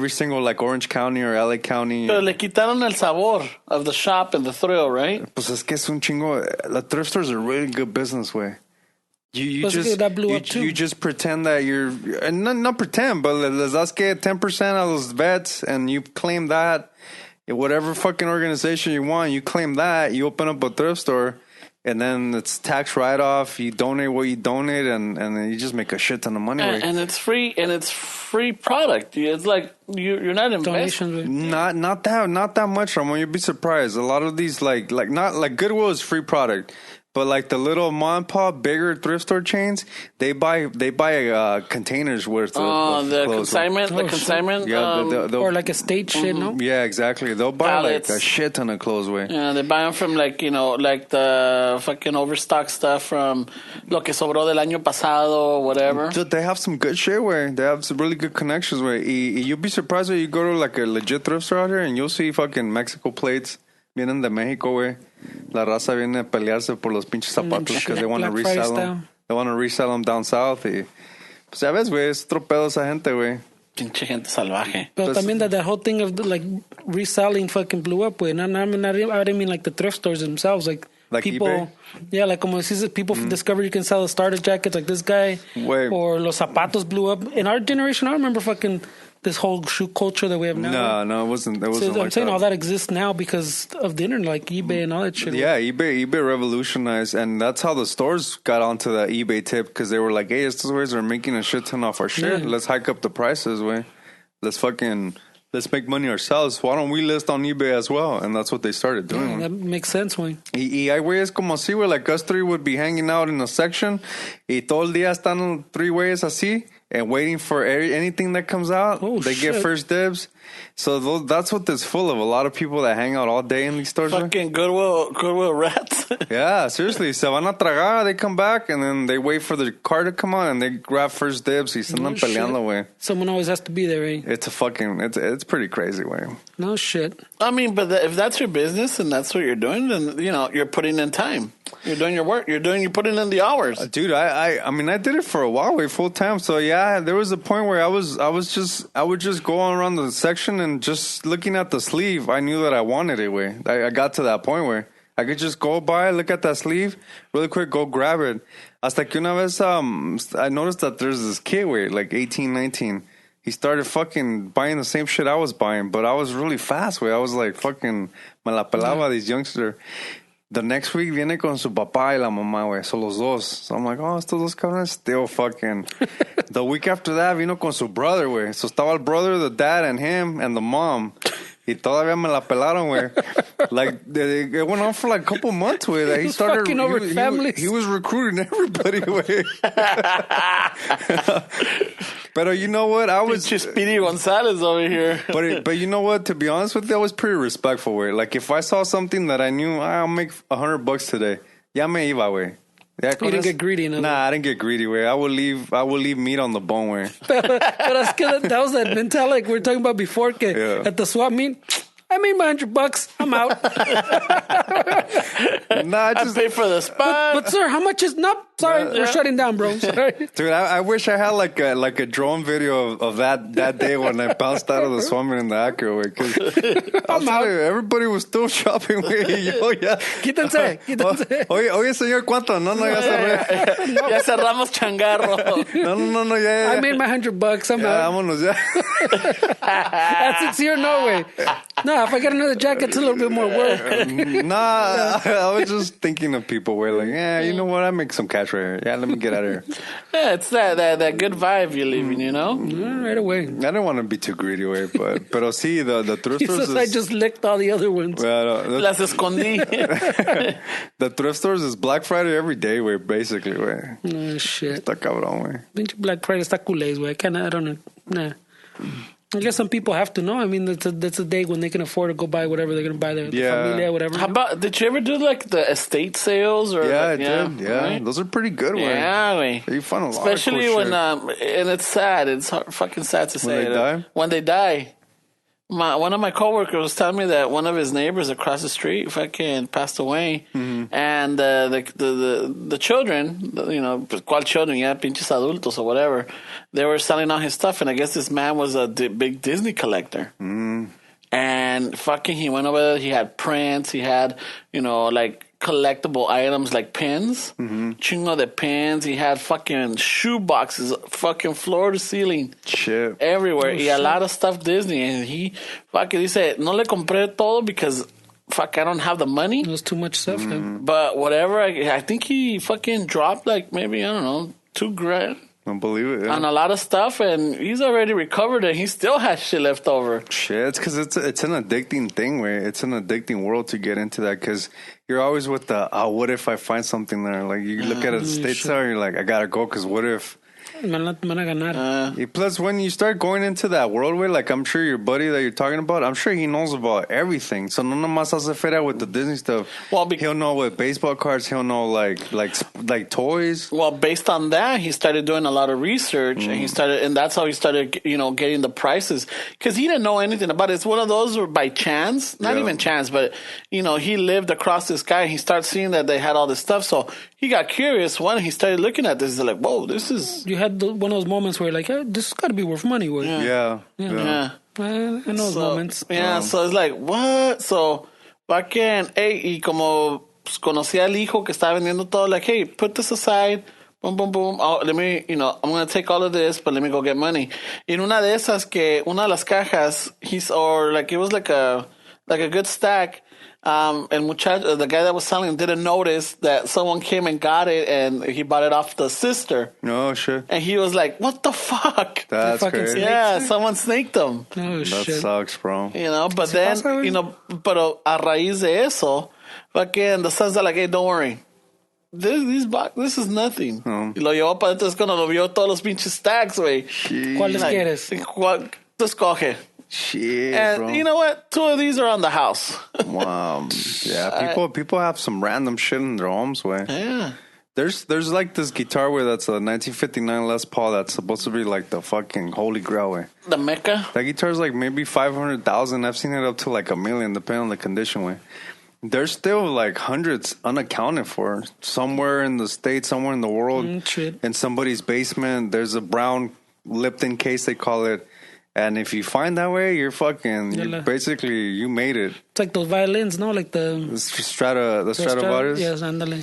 single like Orange County or LA County. Pero le quitaron el sabor of the shop and the thrill, right? Pues es que es un chingo. The thrift stores are really good business, way. You just pretend that you're, and not pretend, but les das que 10% of those bets, and you claim that. Whatever fucking organization you want, you claim that. You open up a thrift store. And then it's tax write-off. You donate what you donate, and then you just make a shit ton of money. And it's free, and it's free product. It's like you're not investing. Not that much, Ramon. You'd be surprised. A lot of these like not like Goodwill is free product. But like the little mom and pop, bigger thrift store chains, they buy containers worth of the clothes. consignment. Yeah, or like a stage shit, no? Yeah, exactly. They'll buy pallets. like a shit ton of clothes, way. Yeah, they buy them from like the fucking overstock stuff from lo que sobró del año pasado or whatever. Dude, they have some good shit where they have some really good connections where you'll be surprised when you go to like a legit thrift store out here and you'll see fucking Mexico plates Vienen de México, güey. La raza viene a pelearse por los pinches zapatos because they want to Black Friday resell them. style. They want to resell them down south. Y, pues ya ves, güey, es otro pedo esa gente, güey. Pinche gente salvaje. But Pues- I mean that whole thing of like reselling fucking blew up. With, and I didn't mean like the thrift stores themselves, like people. eBay? Yeah, like como decís, people discover you can sell the starter jackets like this guy, Wait. or los zapatos blew up. In our generation, I remember fucking this whole shoe culture that we have now. No, it wasn't. It So wasn't I'm like saying that. all that exists now because of the internet, like eBay and all that shit. Yeah, eBay revolutionized, and that's how the stores got onto the eBay tip because they were like, "Hey, estos güeyes are making a shit ton off our shit. Yeah. Let's hike up the prices, way. Let's make money ourselves. Why don't we list on eBay as well?" And that's what they started doing. That makes sense, güey. Y hay güeyes como así, güey, like us three would be hanging out in a section y todo el día están three güeyes así and waiting for anything that comes out. Oh, they shit. get first dibs. So that's what this full of. A lot of people that hang out all day in these stores. güey. Fucking Goodwill rats. Yeah, seriously. Se van a tragar, they come back, and then they wait for the car to come on, and they grab first dibs. Y se andan shit. peleando, güey. Someone always has to be there, eh? It's pretty crazy, güey. No shit. I mean, but if that's your business and that's what you're doing, then you're putting in time. You're doing your work. You're putting in the hours. Dude, I mean, I did it for a while, full time. So yeah, there was a point where I would just go on around the section and just looking at the sleeve, I knew that I wanted it, way. I got to that point where I could just go by, look at that sleeve, really quick, go grab it. Hasta que una vez, I noticed that there's this kid, way, like 18, 19. He started fucking buying the same shit I was buying, but I was really fast, way. I was like fucking, me la pelaba these youngsters. The next week viene con su papá y la mamá, güey. So los dos. So I'm like, oh, estos dos cabrones still fucking. The week after that vino con su brother, güey. So estaba el brother, the dad, and him, and the mom. Y todavía me la pelaron, güey. Like, it went on for like a couple months, güey. That he started. Fucking over families. He was recruiting everybody, güey. But you know what? I was. Pinche Speedy Gonzalez over here. But you know what? To be honest with you, I was pretty respectful, way. Like if I saw something that I knew I'll make $100 today, ya me iba, way. Yeah, You didn't get greedy enough. Nah, I didn't get greedy, way. I will leave meat on the bone, way. But es que that was that mentality like we were talking about before. Que Yeah. At the swap meet, I made my $100. I'm out. Nah, I I just, pay for the spot. But sir, how much is? Nope. Sorry, we're shutting down, bro. Sorry. dude, I wish I had like a drone video of that day when I bounced out of the swimming in the Acura, way. Because I'll tell you, everybody was still shopping, way. Yo, yeah. Quítense. Oye, señor, ¿cuánto? No, ya cerré. Ya cerramos changarro. No, ya. I made my $100. I'm Ya, out. vámonos, ya. That's it. Here, no way. No, if I get another jacket, it's a little bit more work. Nah, I was just thinking of people where like, yeah, you know what? I make some cash right here. Yeah, let me get out of here. Yeah, it's that good vibe you're leaving, you know? Right away. I didn't want to be too greedy, way, but see, the thrift He stores says I is, just licked all the other ones. well, Las escondí. the thrift stores is Black Friday every day, way, basically, way. Oh, shit. Está cabrón, way. Pinche Black Friday está culés, güey. I don't know. Nah. I guess some people have to know. I mean, that's a day when they can afford to go buy whatever they're going to buy. Their Yeah. familia, whatever. How about, did you ever do like the estate sales? Or Yeah, I like, did. Yeah, right? those are pretty good, way. Yeah, way. You find a lot Especially of cool when, shit. and it's sad. It's fucking sad to say. they die? When they die. One of my coworkers was telling me that one of his neighbors across the street fucking passed away, and the children, ¿cuál children? Yeah, pinches adultos or whatever. They were selling all his stuff, and I guess this man was a big Disney collector. And fucking, he went over there. He had prints. He had, like collectible items like pins, chingo de pins. He had fucking shoe boxes, fucking floor to ceiling. Shit. Everywhere. Y a lot of stuff Disney. And he dice, no le compré todo because fuck, I don't have the money. It was too much stuff. But whatever, I think he fucking dropped like maybe, I don't know, $2,000 Don't believe it. Yeah. on a lot of stuff. And he's already recovered and he still has shit left over. Shit, it's because it's an addicting thing, way. It's an addicting world to get into that because you're always with the, what if I find something there? Like, you look at a state sale, you're like, I gotta go because what if? Me van a ganar. Plus, when you start going into that world way, like I'm sure your buddy that you're talking about, I'm sure he knows about everything. So no nomás hace feria with the Disney stuff. Well, he'll know with baseball cards. He'll know like toys. Well, based on that, he started doing a lot of research, and that's how he started, getting the prices, because he didn't know anything about it. It's one of those where by chance, not even chance, but he lived across this guy. And he started seeing that they had all this stuff, so he got curious. When he started looking at this, he's like, "Whoa, this is." You had one of those moments where you're like, hey, this has got to be worth money. Where, Yeah. I know those moments. Yeah, so it's like, what? So fucking, hey, y como conocía al hijo que estaba vendiendo todo, like, hey, put this aside. Boom, boom, boom. Oh, let me, I'm going to take all of this, but let me go get money. Y en una de esas que, una de las cajas, it was like a good stack. The guy that was selling didn't notice that someone came and got it, and he bought it off the sister. Oh, shit. And he was like, what the fuck? That's crazy. Yeah, someone snaked him. Oh, That shit. sucks, bro. But then, pero a raíz de eso, fucking, the sons are like, hey, don't worry. This is nothing. Y lo llevó para adentro, es cuando lo vio todos los pinches stacks, güey. ¿Cuáles quieres? Tú escoge. Shit, And bro. you know what? 2 of these are on the house. Wow. Yeah, people have some random shit in their homes, way. Yeah. There's like this guitar where that's a 1959 Les Paul that's supposed to be like the fucking holy grail way. The Mecca. That guitar's like maybe 500,000. I've seen it up to like $1 million, depending on the condition way. There's still like hundreds unaccounted for somewhere in the States, somewhere in the world, Shit. in somebody's basement. There's a brown Lipton case, they call it. And if you find that way, you're basically, you made it. It's like those violins, no? Like the Stradivarius. Yes, ándale.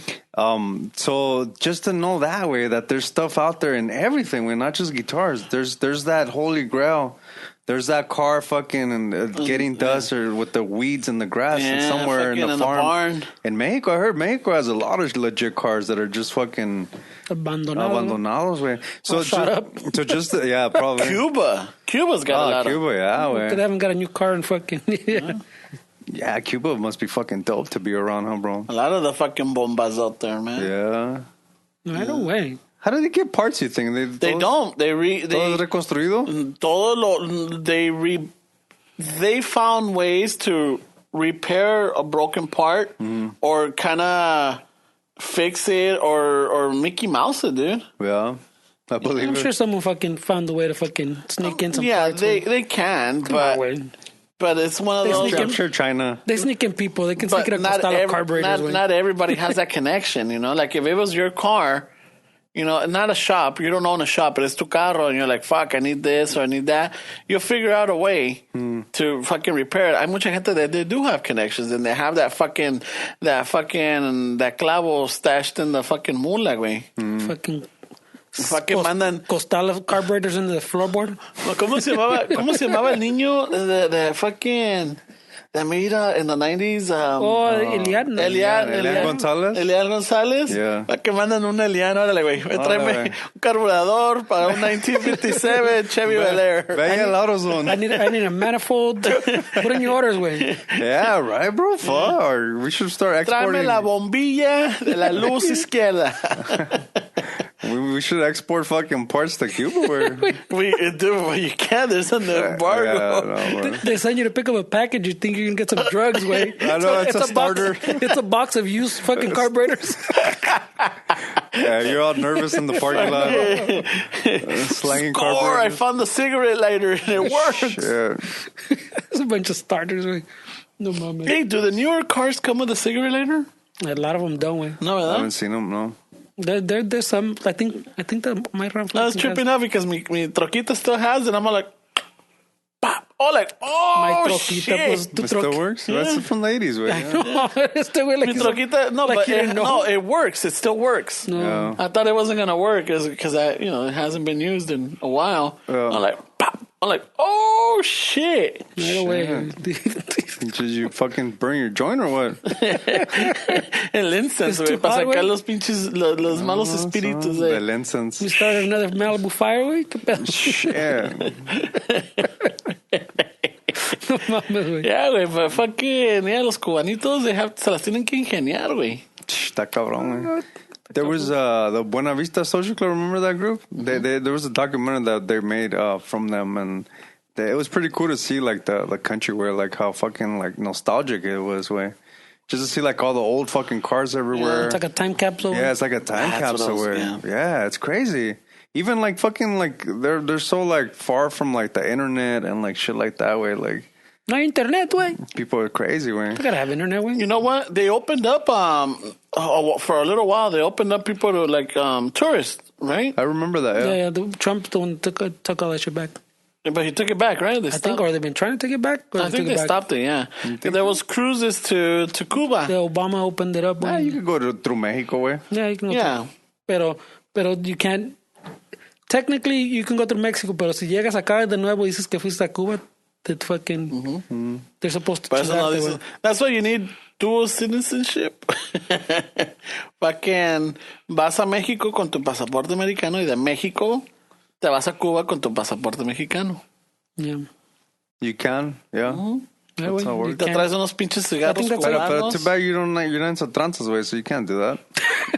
So just to know that way, that there's stuff out there in everything, not just guitars. There's that holy grail. There's that car fucking and getting dust or with the weeds and the grass and somewhere in the farm. In Mexico, I heard Mexico has a lot of legit cars that are just fucking abandonados, way. So shut up. So just yeah, probably Cuba's got a lot of. Cuba, yeah, way. They haven't got a new car in fucking. Yeah, Cuba must be fucking dope to be around, huh, bro? A lot of the fucking bombas out there, man. Yeah. Right away. How do they get parts, you think? They don't. ¿Todo es reconstruido? They found ways to repair a broken part or kind of fix it or Mickey Mouse it, dude. Yeah. I believe I'm it. sure someone fucking found a way to fucking sneak in some parts. They can, but it's one of those. I'm sure China. They sneak in people. They can sneak in a costal of carburetors. Not everybody has that connection, Like if it was your car, not a shop. You don't own a shop, but it's tu carro, and you're like, fuck, I need this or I need that. You'll figure out a way to fucking repair it. Hay mucha gente that they do have connections, and they have that clavo stashed in the fucking mula, güey. Fucking mandan costal of carburetors into the floorboard. ¿Cómo se llamaba el niño de fucking that made in the 90s? Elian Gonzalez. Elian Gonzalez. Yeah. Que mandan un Elian, órale, güey. Tráeme un carburador para un 1957 Chevy Bel Air. Vaya al AutoZone. I need a manifold. Put in your orders, güey. Yeah, right, bro. Fuck. We should start exporting. Tráeme la bombilla de la luz izquierda. We should export fucking parts to Cuba. We do. You can't. There's an embargo. They send you to pick up a package. You think you're going to get some drugs, way. I know, it's a starter. It's a box of used fucking carburetors. Yeah, you're all nervous in the parking lot. Slanging carburetors. I found the cigarette lighter and it works. Yeah. There's a bunch of starters, way. No, mama. Hey, do the newer cars come with a cigarette lighter? A lot of them don't, way. No, I haven't seen them, no. There's some. I think that my run. I was tripping out because mi troquita still has it. I'm all like, pop. My troquita, shit. pues, It still works? Yeah. That's from ladies, way. No, it's still like Mi troquita, no, like but it works. It still works. No. Yeah. I thought it wasn't gonna work because it hasn't been used in a while. Yeah. I'm like, pop. I'm like, oh shit. Right away. Did you fucking burn your joint or what? El incense, güey, para sacar los pinches, los malos espíritus. El incense. We started another Malibu fire, güey. ¿Qué pedo? Shit. No mames, güey. Yeah, güey, but fucking, los cubanitos, se las tienen que ingeniar, güey. Está cabrón, güey. There was the Buena Vista Social Club. Remember that group? There was a documentary that they made from them, and it was pretty cool to see like the country where like how fucking like nostalgic it was. Way just to see like all the old fucking cars everywhere. It's like a time capsule. Yeah, it's like a time capsule. Yeah, it's crazy. Even like fucking like they're so like far from like the internet and like shit like that. Way like. No internet, way. People are crazy, way. You gotta have internet, way. You know what? They opened up for a little while. They opened up people to like tourists, right? I remember that. Yeah. Trump the one took all that shit back. But he took it back, right? I think, or they've been trying to take it back. I think they stopped it. Yeah, there was cruises to Cuba. The Obama opened it up. You could go through Mexico, way. Yeah, you can go. Yeah, pero you can't. Technically, you can go through Mexico, pero si llegas acá de nuevo y dices que fuiste a Cuba, that fucking they're supposed to. That's why you need dual citizenship. Fucking vas a México con tu pasaporte americano y de México te vas a Cuba con tu pasaporte mexicano. Yeah. You can, yeah. That's how it works. Y te traes unos pinches cigarros cubanos. But too bad you're not into tranzas, way, so you can't do that.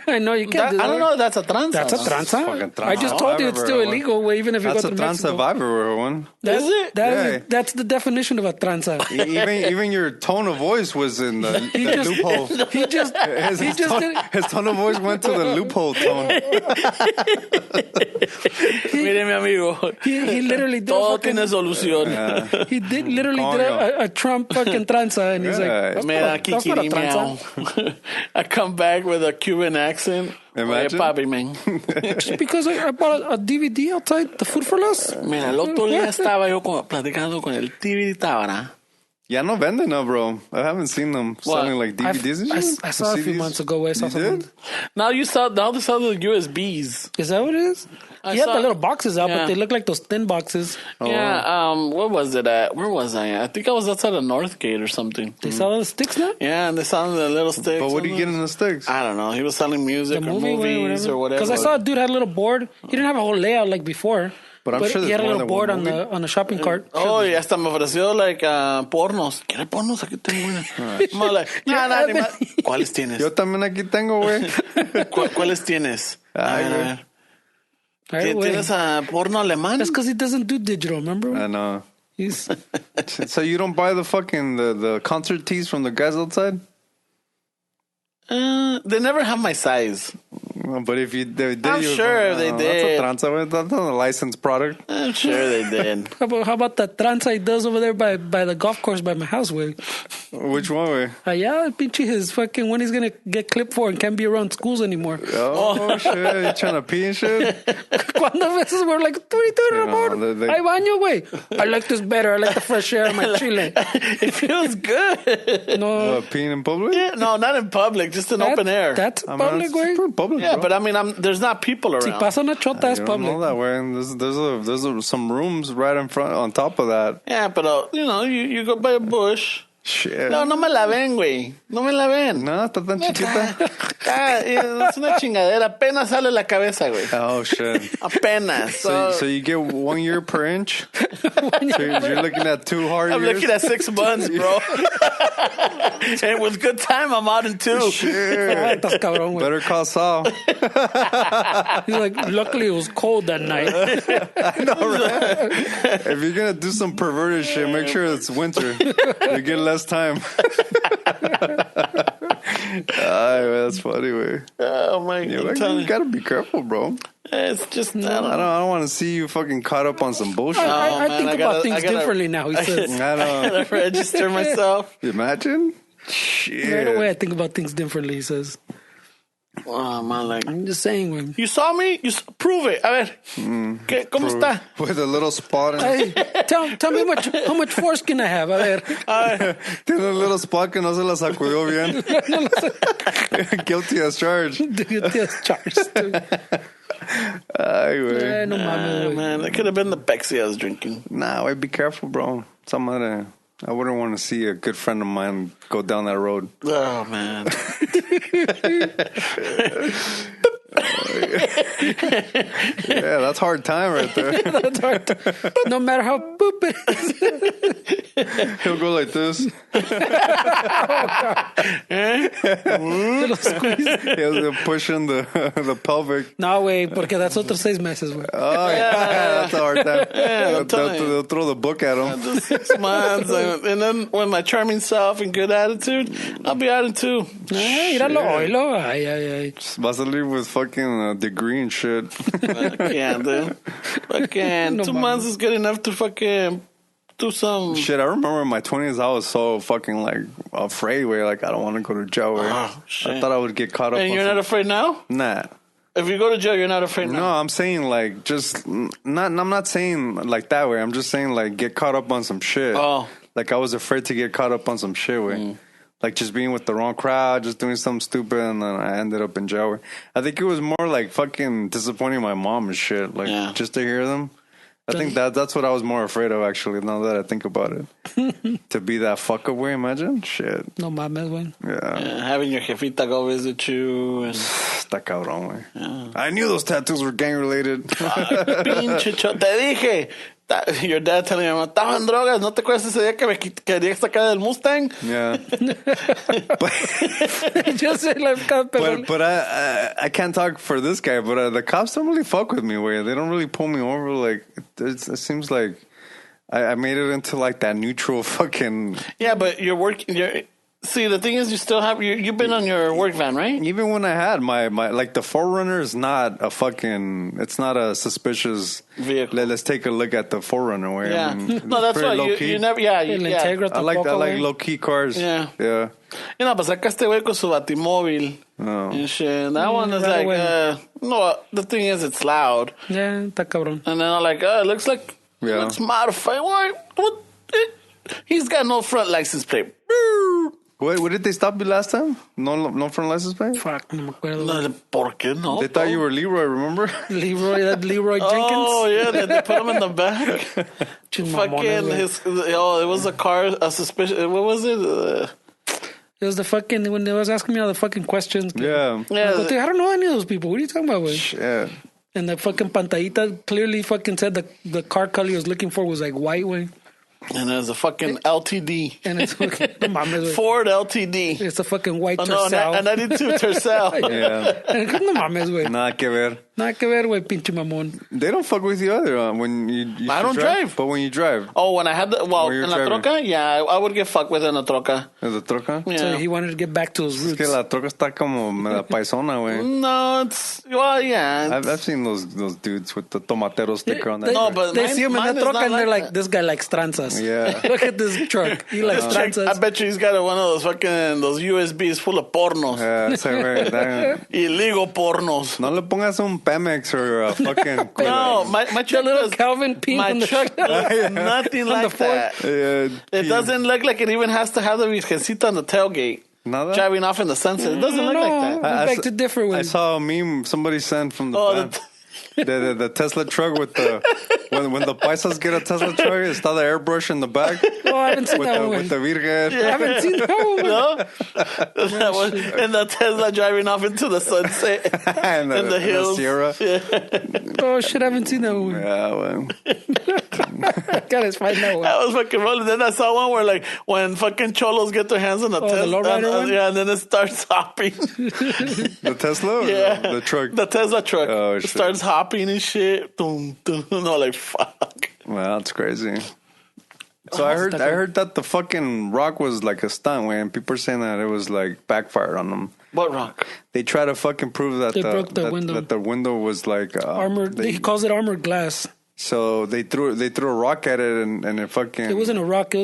I know you can't do that. I don't know if that's a tranza. That's a tranza? Tranza. I just told you it's still illegal, way, even if you go to Mexico. That's a tranza if I've ever heard one. Is it? That's the definition of a tranza. Even your tone of voice was in the loophole. His tone of voice went to the loophole tone. Mire, mi amigo. He literally did todo tiene solución. Yeah. He literally did a Trump fucking tranza, and he's like, Mira, that's not a tranza. I come back with a Cuban accent. Imagine. Oye, papi, man. Just because I bought a DVD outside the Food for Less. Mira, el otro día estaba yo platicando con el DVD Tábara. Yeah, no venden, no, bro. I haven't seen them selling like DVDs. I saw a few months ago. I saw something. Now they sell the USBs. Is that what it is? You had the little boxes out, but they look like those thin boxes. Yeah, what was it at? Where was I at? I think I was outside of Northgate or something. They sell the sticks now? Yeah, and they sell the little sticks. But what do you get in the sticks? I don't know. He was selling music or movies or whatever. Because I saw a dude had a little board. He didn't have a whole layout like before. But I'm sure he had a little board on the shopping cart. Oh, y hasta me ofreció like pornos. ¿Quiere pornos? Aquí tengo una. ¿Cuáles tienes? Yo también aquí tengo, güey. ¿Cuáles tienes? A ver. ¿Tienes a porno alemán? That's because he doesn't do digital, remember? I know. He's... So you don't buy the fucking the concert tees from the guys outside? They never have my size. But if they did, I'm sure they did. That's a tranza, that's not a licensed product. I'm sure they did. How about that tranza he does over there by the golf course by my house, way? Which one, way? Yeah, pinche his fucking when he's gonna get clipped for and can't be around schools anymore. Oh, shit. You trying to pee and shit? Cuando veces we're like, what are you doing, amor? Hay baño, güey. I like this better. I like the fresh air of my chile. It feels good. No. Peeing in public? Yeah, no, not in public, just in open air. That's public, güey. Public, yeah, bro. but I mean, there's not people around. Si pasa una chota, es I don't public. know that way. There's some rooms right in front, on top of that. Yeah, but you go by a bush. Shit. No me la ven, güey. No me la ven. No, está tan chiquita. Es una chingadera. Apenas sale la cabeza, güey. Oh, shit. Apenas. So you get 1 year per inch? So you're looking at 2 hard I'm years? looking at 6 months, bro. And with good time, I'm out in 2. Shit. Estás cabrón, güey. Better call Saul. He's like, luckily it was cold that night. I know, right? If you're going to do some perverted shit, make sure it's winter. You get less time. That's funny, way. Oh, my God. You gotta be careful, bro. It's just, I don't want to see you fucking caught up on some bullshit. I think about things differently now, he says. I I gotta register myself. Imagine? Shit. Right away, I think about things differently, he says. Oh, man, like, I'm just saying, güey. you saw me? Prove it. A ver. ¿Cómo está? With a little spot in Hey, tell me how much foreskin I have. A ver. Tiene a little spot que no se la sacudió bien. Guilty as charged. Guilty as charged. Ay, güey. No mames, güey. Man, that could have been the Pepsi I was drinking. Nah, wait, be careful, bro. I wouldn't want to see a good friend of mine go down that road. Oh, man. Yeah, that's hard time right there. That's hard. No matter how poop it is. He'll go like this. Little squeeze. He'll push in the pelvic. No, way, porque that's otros 6 meses, güey. Oh, yeah. That's a hard time. I'm telling you. They'll throw the book at him. Just 6 months, and then with my charming self and good attitude, I'll be at it too. Míralo, oílo. Ay, ay, ay. Vas a leave with fucking degree and shit. I can't, dude. Fucking No 2 mames. months is good enough to fucking do some. Shit, I remember in my 20s, I was so fucking like afraid where like I don't want to go to jail. Where Oh, shit. I thought I would get caught up. And on you're not afraid now? Nah. If you go to jail, you're not afraid No, now. I'm saying like just not. I'm not saying like that way. I'm just saying like get caught up on some shit. Oh. Like I was afraid to get caught up on some shit way. Like just being with the wrong crowd, just doing something stupid, and then I ended up in jail. I think it was more like fucking disappointing my mom and shit. Like Yeah. just to hear them. I think that's what I was more afraid of actually. Now that I think about it, to be that fuck up way. Imagine shit. No mames, güey. Yeah. Having your jefita go visit you and Está cabrón, güey. I knew those tattoos were gang related. pinche te dije. Your dad telling me, estaba en drogas, ¿no te acuerdas ese día que me quería sacar del Mustang? Yeah. Yo sé la pero But I can't talk for this guy, but the cops don't really fuck with me. Way they don't really pull me over. Like it seems like I made it into like that neutral fucking. Yeah, but you're working. See, the thing is, you still have you've been on your work van, right? Even when I had my like the Forerunner is not a fucking. It's not a suspicious Vehicle. Let's take a look at the Forerunner. Way Yeah. I mean, No, that's pretty why low key. you never. Yeah, el yeah. Integra I like tampoco, güey. low key cars. Yeah. Yeah. You know, pues acá este güey con su batimóvil and shit. That one is right like, away. no, the thing is, it's loud. Yeah, está cabrón. And then I'm like, it looks like, Yeah. looks modified. What? He's got no front license plate. Wait, what did they stop you last time? No front license plate? Fuck, no me acuerdo. No, ¿por qué no? They thought you were Leroy, remember? Leroy Jenkins. Oh, yeah, they put him in the back. Chis Fucking mamones, güey. it was a car, a suspicion. What was it? It was the fucking, when they was asking me all the fucking questions. Yeah. Yeah, I don't know any of those people. What are you talking about, güey? Shit. And the fucking pantallita clearly fucking said the car color he was looking for was like white, way. and there's a fucking LTD. And it's fucking, no mames, güey. Ford LTD. It's a fucking white Oh, no, Tercel. and I did too, Tercel. Yeah. No mames, güey. Nada que ver. Nada que ver, güey, pinche mamón. They don't fuck with you either when you I don't drive. But when you drive, Oh, when I had the, well, Where you're in la driving. troca, yeah, I would get fucked with in a troca. is the troca? Yeah. So he wanted to get back to his Es roots. que la troca está como media paisona, güey. No, it's, well, yeah. I've seen those dudes with the tomatero sticker on that. They, No, truck. but they mine- see him in mine the is truck not and they're like like, that. this guy likes tranzas. Yeah. Look at this truck. He likes This chick, I tranzas. bet you he's got one of those fucking, those USBs full of pornos. Yeah, ese güey. that- Illegal pornos. No le pongas un Pemex or a fucking. No, my The truck little does, Calvin Peen my on the truck does nothing like Ford. that. It doesn't look like it even has to have the virgencita on the tailgate. Nada? Driving off in the sunset. It doesn't look like that. I beg to differ with I saw a meme somebody sent from the Oh, van. The Tesla truck with the when the paisas get a Tesla truck, está the airbrush in the back Oh, I haven't seen with that the one. with the Virgen. I haven't seen that one. No? That one, and the Tesla driving off into the sunset and and the hills. Sierra. Oh shit, I haven't seen that one. Yeah, well. Gotta find that one. I was fucking rolling. Then I saw one where, like, when fucking cholos get their hands on the the Tesla, lowrider one? yeah, and then it starts hopping. The Tesla or Yeah, the truck? the Tesla truck. Oh, It shit. starts hopping and shit. Dum, dum. No, like fuck. Well, that's crazy. So I heard that the fucking rock was like a stunt, way, and people are saying that it was like backfired on them. What rock? They try to fucking prove that They broke the window. that the window was like Armored. He calls it armored glass. So they threw a rock at it and it fucking. It wasn't a rock. It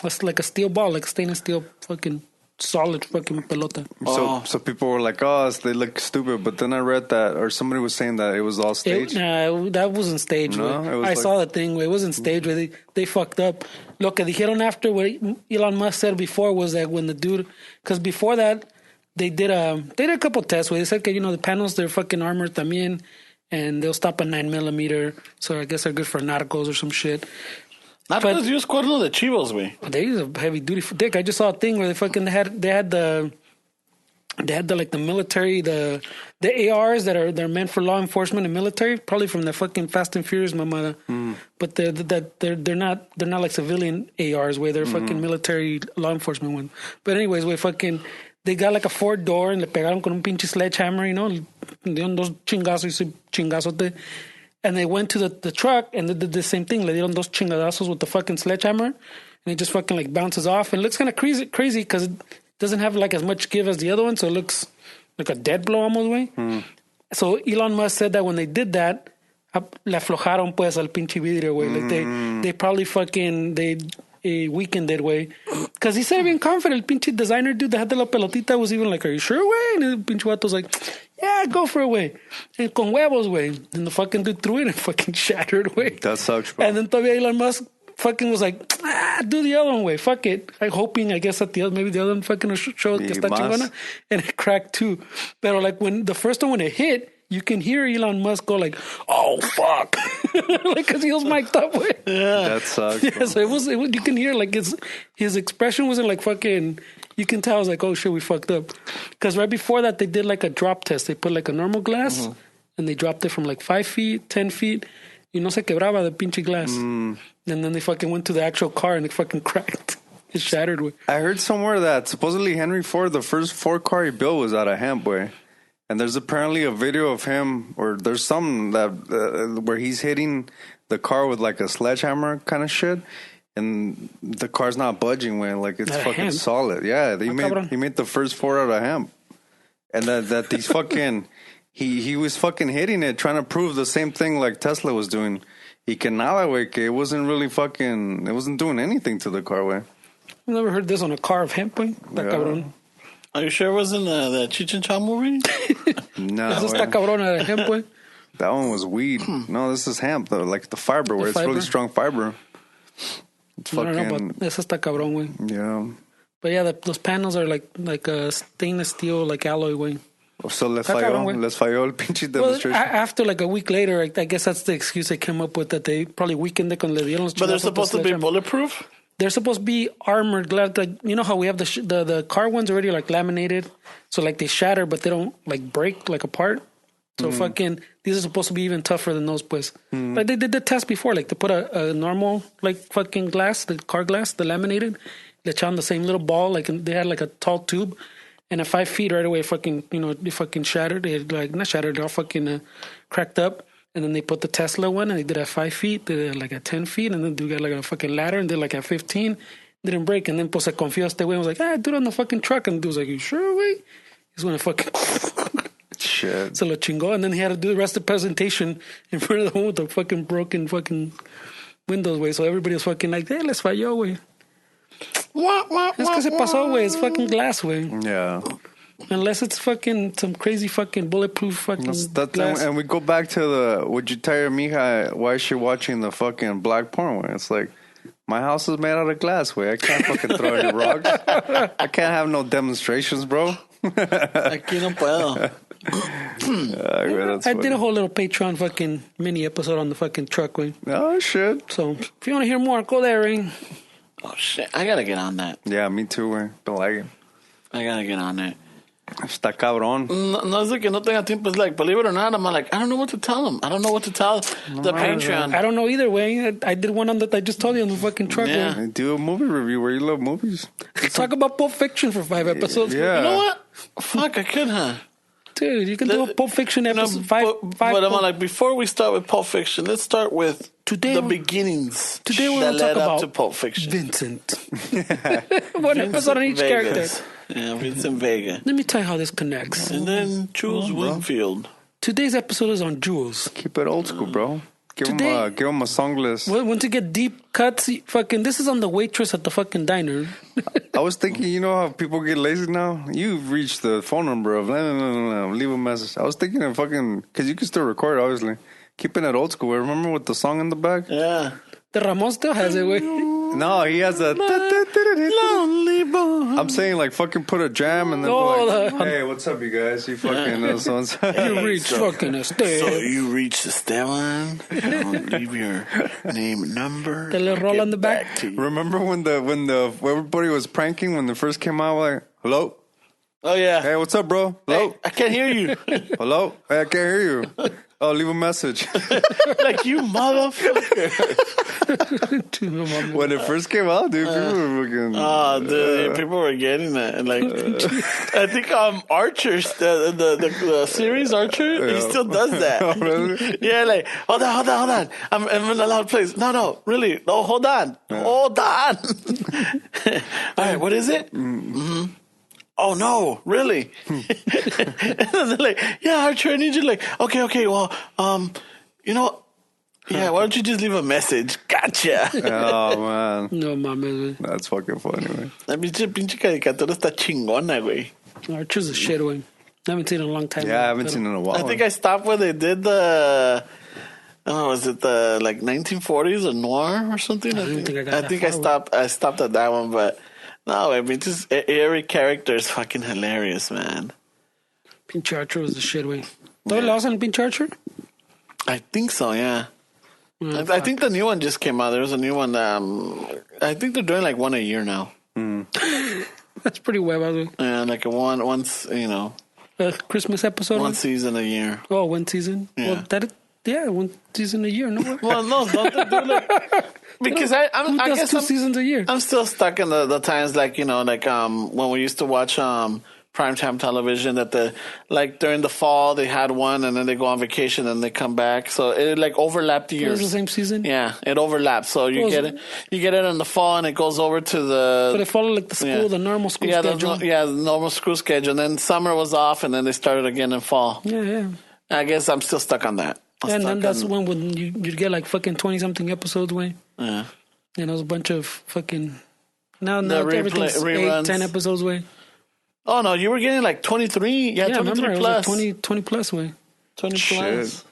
was like a steel ball, like stainless steel, fucking solid fucking pelota. So people were like, oh, they look stupid. But then I read that, or somebody was saying that it was all staged. Nah, that wasn't staged. No, güey. it was I like- saw the thing. It wasn't staged. Where they fucked up. Lo que dijeron after what Elon Musk said before was that when the dude, because before that they did a couple tests where they said, okay, the panels they're fucking armored también, and they'll stop at 9mm. So I guess they're good for narcos or some shit. Not But- because use cuerno de chivos, güey. They use a heavy duty dick. I just saw a thing where they had the they had the military, the ARs they're meant for law enforcement and military, probably from the fucking Fast and Furious mamada. But they're not like civilian ARs, way they're fucking military law enforcement ones. But anyways, way fucking they got like a 4-door and le pegaron con un pinche sledgehammer, le dieron dos chingazos y chingazote. And they went to the truck and they did the same thing. Le dieron dos chingadazos with the fucking sledgehammer, and it just fucking like bounces off and looks kind of crazy because it doesn't have like as much give as the other one, so it looks like a dead blow almost way. So Elon Musk said that when they did that, le aflojaron pues al pinche vidrio, way. Like they probably fucking weakened it, way. Because he said being confident, el pinche designer dude that had the la pelotita was even like, "Are you sure, way?" And the pinche vato was like, "Yeah, go for it, way." And con huevos, way. And the fucking dude threw it and fucking shattered, way. That sucks, bro. And then todavía Elon Musk fucking was like, do the other one, way. Fuck it. I'm hoping, I guess, that maybe the other one fucking show que está chingona. And it cracked too. But like when the first one, when it hit, you can hear Elon Musk go like, "Oh fuck," like because he was mic'd up. Way. Yeah, that sucks. Yeah, so it was. You can hear like his expression wasn't like fucking. You can tell I was like, "Oh shit, we fucked up." Because right before that, they did like a drop test. They put like a normal glass, and they dropped it from like 5 feet, 10 feet. Y no se quebraba the pinche glass. And then they fucking went to the actual car and it fucking cracked. It shattered. Way. I heard somewhere that supposedly Henry Ford, the first Ford car he built was out of hemp, way. And there's apparently a video of him, or there's some that where he's hitting the car with like a sledgehammer kind of shit, and the car's not budging, way. Like it's fucking hemp. solid. Yeah, he made the first Ford out of hemp, and that these fucking he was fucking hitting it, trying to prove the same thing like Tesla was doing. Y que nada, way, que it wasn't really fucking, it wasn't doing anything to the car, way. I've never heard this on a car of hemp, way. Está cabrón. Are you sure it wasn't the Cheech and Chong movie? No, Eso está cabrón de hemp, way. that one was weed. No, this is hemp, though, like the fiber, where it's really strong fiber. It's I fucking, don't know, but eso está cabrón, way. yeah. But yeah, those panels are like a stainless steel, like alloy, way. So les Está cabrón, falló el pinche Well, demonstration. after like a week later, I guess that's the excuse they came up with, that they probably weakened it con le dieron los But they're chingazos supposed to be sledgehammer. bulletproof? They're supposed to be armored glass. Like, you know how we have the car ones already like laminated, so like they shatter, but they don't like break like apart. So fucking these are supposed to be even tougher than those, pues. Like they did the test before, like they put a normal like fucking glass, the car glass, the laminated, they echaron the same little ball, like they had like a tall tube, and at 5 feet right away, fucking they fucking shattered. It like not shattered, they're all fucking cracked up. And then they put the Tesla one, and they did at 5 feet, they did like at 10 feet, and then they got like a fucking ladder, and did like at 15, didn't break. And then pues se confió este güey, was like, do it on the fucking truck. And the dude was like, "You sure, güey?" He's gonna fucking Shit. se lo chingó. And then he had to do the rest of the presentation in front of the home with the fucking broken fucking windows, güey. So everybody was fucking like, les falló, güey. Es que se pasó, güey. It's fucking glass, güey. Yeah. Unless it's fucking some crazy fucking bulletproof fucking glass. And we go back to the, would you tell your mija why is she watching the fucking black porn, way? It's like, my house is made out of glass, way. I can't fucking throw any rocks. I can't have no demonstrations, bro. Aquí no puedo. I did a whole little Patreon fucking mini episode on the fucking truck, way. Oh, shit. So if you want to hear more, go there, Ring. Oh, shit. I gotta get on that. Yeah, me too, way. Don't like it. I gotta get on it. Está cabrón. No es de que no tenga tiempo. It's like, believe it or not, I'm like, I don't know what to tell them. I don't know what to tell the Patreon. I don't know either, way. I did one on that I just told you on the fucking truck, Yeah. way. Do a movie review where you love movies. Talk about Pulp Fiction for 5 episodes. Yeah. You know what? Fuck, I could, huh? Dude, you can do a Pulp Fiction episode. But I'm like, before we start with Pulp Fiction, let's start with the beginnings. Today we're that going to talk led up about to Pulp Fiction. Vincent. One episode on each character. Yeah, Vincent Vega. Let me tell you how this connects. And then Jules Winfield. Today's episode is on Jules. Keep it old school, bro. Give Today- him a song list. Want to get deep cuts? Fucking, this is on the waitress at the fucking diner. I was thinking, you know how people get lazy now? You've reached the phone number of leave a message. I was thinking of fucking, because you can still record, obviously. Keeping it old school. Remember with the song in the back? Yeah. The Ramon still has it, way. No, he has a. Lonely boy. I'm saying, like, fucking put a jam and then Oh, be like, hey, what's up, you guys? You fucking know songs. You reach fucking Estelle. So you reached Esteban. Don't leave your name and number. The little roll on the back. To you. Remember when everybody was pranking when they first came out? Like, hello? Oh yeah. Hey, what's up, bro? Hello? Hey, I can't hear you. Hello? Hey, I can't hear you. Oh, leave a message. Like, you motherfucker. When it first came out, dude, people were fucking... Oh, dude, people were getting that. And like, I think Archer, the series Archer, he still does that. Oh, really? Yeah, like, hold on. I'm in a loud place. No, really. No, hold on. Hold on. All right, what is it? Mm-hmm. Oh, no, really? And then they're like, yeah, Archer, I need you. Like, okay, well, you know, yeah, why don't you just leave a message? Gotcha. Oh, man. No mames, That's fucking funny, man. La pinche caricatura está chingona, güey. güey. Archer's a shit, güey. I haven't seen it in a long time. Yeah, I haven't seen it in a while. I think I stopped where they did the... Oh, was it the like 1940s or noir or something? I don't think I got that think far, I stopped at that one, but no, I mean, just every character is fucking hilarious, man. Pinche Archer was the shit, güey. ¿Todo lo hacen Pinche Archer? I think so, yeah. Yeah, I think the new one just came out. There was a new one. I think they're doing like one a year now. That's pretty hueva, güey. Yeah, like once, you know, A Christmas episode? one güey? season a year. Oh, one season? Yeah. Well, one season a year, no way. Well, no, don't they do like... Because I Who does guess 2 seasons a year? I'm still stuck in the times like, you know, like when we used to watch primetime television that during the fall they had one and then they go on vacation and they come back. So it like overlapped It was years. the same season? Yeah, it overlaps. So you Well, get it in the fall and it goes over to the... But it followed like the school, Yeah. the normal school yeah, schedule. the normal school schedule. And then summer was off and then they started again in fall. Yeah. I guess I'm still stuck on that. And then that's when you'd get like fucking 20-something episodes, way. Yeah. And it was a bunch of fucking... Now everything's reruns. 8, 10 episodes, way. Oh, no, you were getting like 23? Yeah, Yeah, 23 remember, plus. it was like 20 plus, way. 20 Shit. plus.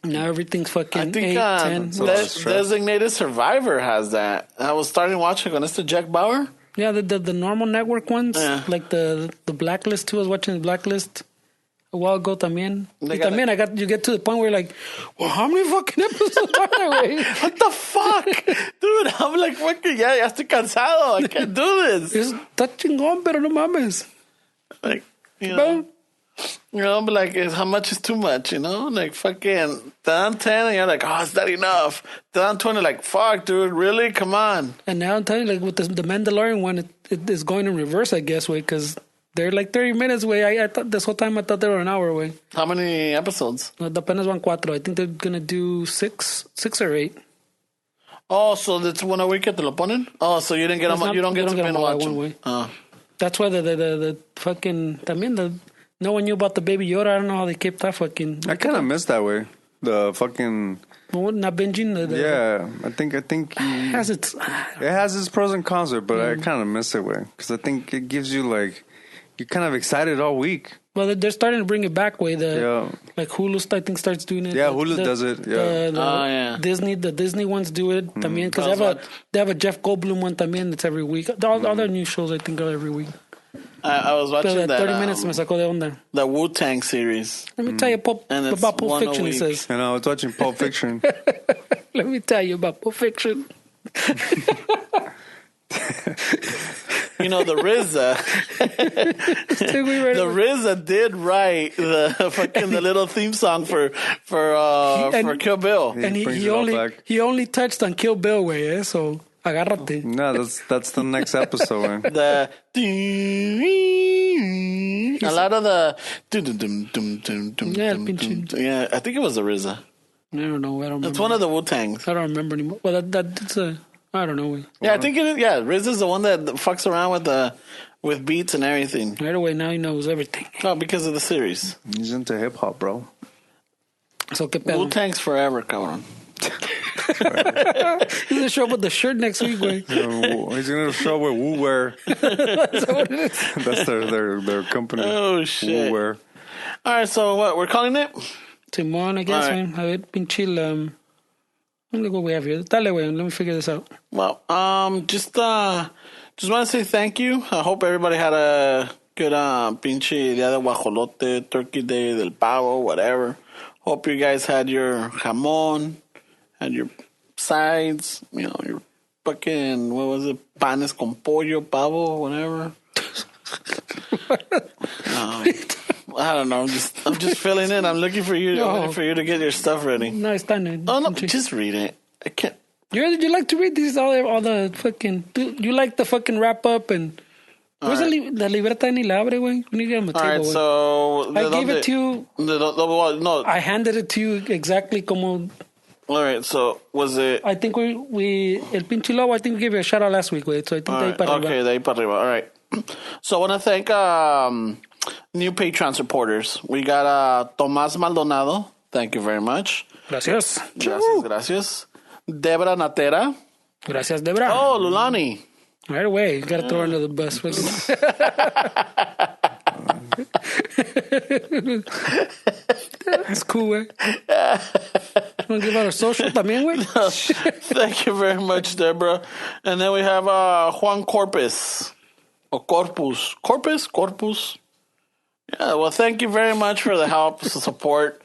Now everything's fucking I think 8, 10. a lot of stress. Designated Survivor has that. I was starting watching when it's the Jack Bauer. Yeah, the normal network ones, Yeah. like the Blacklist too. I was watching the Blacklist a while ago también. They Y got también you get to the point where you're like, well, how many fucking episodes are there, güey? What the fuck? Dude, I'm like, fucking, ya estoy cansado. I can't do this. Está chingón, pero no mames. Like, Well, but like, how much is too much, you know? Like, fucking, down 10 and you're like, oh, is that enough? Down 20, like, fuck, dude, really? Come on. and now I'm telling you, like with the Mandalorian one, it is going in reverse, I guess, way, because they're like 30 minutes away. I thought this whole time I thought they were an hour away. How many episodes? Apenas van 4. I think they're gonna do 6 or 8. Oh, so that's one a week que te lo ponen? Oh, so you didn't get them, It's not- you don't get to them binge all at watch one them. way. Oh. That's why the fucking también no one knew about the Baby Yoda. I don't know how they kept that fucking. I kind of miss that way. The fucking... Not binging. Yeah, I think Has its. it has its pros and cons, but I kind of miss it way because I think it gives you like you're kind of excited all week. Well, they're starting to bring it back. Way Yeah. like Hulu, I think, starts doing it. Yeah, Hulu does it, yeah. Yeah. The Disney ones do it. También because Those they have a Jeff Goldblum one. También that's every week. All their new shows, I think, are every week. I was watching Pero that 30 minutes me sacó de onda. the Wu-Tang series. Let me tell you And it's about Pulp one a Fiction. It week. says. And I was watching Pulp Fiction. Let me tell you about Pulp Fiction. You know, the RZA. The RZA did write the little theme song for Kill Bill. And brings he it all only back. he only touched on Kill Bill way, so agárrate. No, that's the next episode, man. The a lot of the Yeah, pinche- yeah, I think it was the RZA. I don't know. I don't remember. It's one of the Wu-Tangs. I don't remember anymore. Well, that's a. I don't know. Way. Yeah, I think it is. Yeah, RZA's the one that fucks around with beats and everything. Right away, now he knows everything. Oh, because of the series. He's into hip hop, bro. So qué pedo. Wu-Tang's forever, cabrón. He's gonna show up with the shirt next week, way. He's gonna show with Woo Wear. That's what it is. That's their company. Oh, shit. Woo Wear. All right, so what we're calling it? Simón, I guess, All right. man. A ver, pinche. Look what we have here. Dale, way. Let me figure this out. Well, just want to say thank you. I hope everybody had a good pinche Día de Guajolote, Turkey Day del Pavo, whatever. Hope you guys had your jamón, had your sides, you know, your fucking, what was it, panes con pollo, pavo, whatever. I don't know. I'm just filling in. I'm looking for you. No. I'm waiting for you to get your stuff ready. No, it's done. Oh no, just read it. I can't. You like to read these all the fucking. You like the fucking wrap up and. Where's la libreta ni la abre, güey? We need to get on the All table, right, güey. so I gave it to you. No. I handed it to you exactly como. All right, so was it? I think we el pinche lobo. I think we gave you a shout out last week, güey. So I think All de ahí right, para arriba. okay, de ahí para arriba. All right. So I want to thank new Patreon supporters. We got Tomás Maldonado. Thank you very much. Gracias. Gracias. Debra Natera. Gracias, Debra. Oh, Lulani. Right away. You got to throw her under the bus. That's cool, güey. Want to give out our social también, güey? Thank you very much, Deborah. And then we have Juan Corpus. Or Corpus. Corpus. Yeah, well, thank you very much for the help, the support.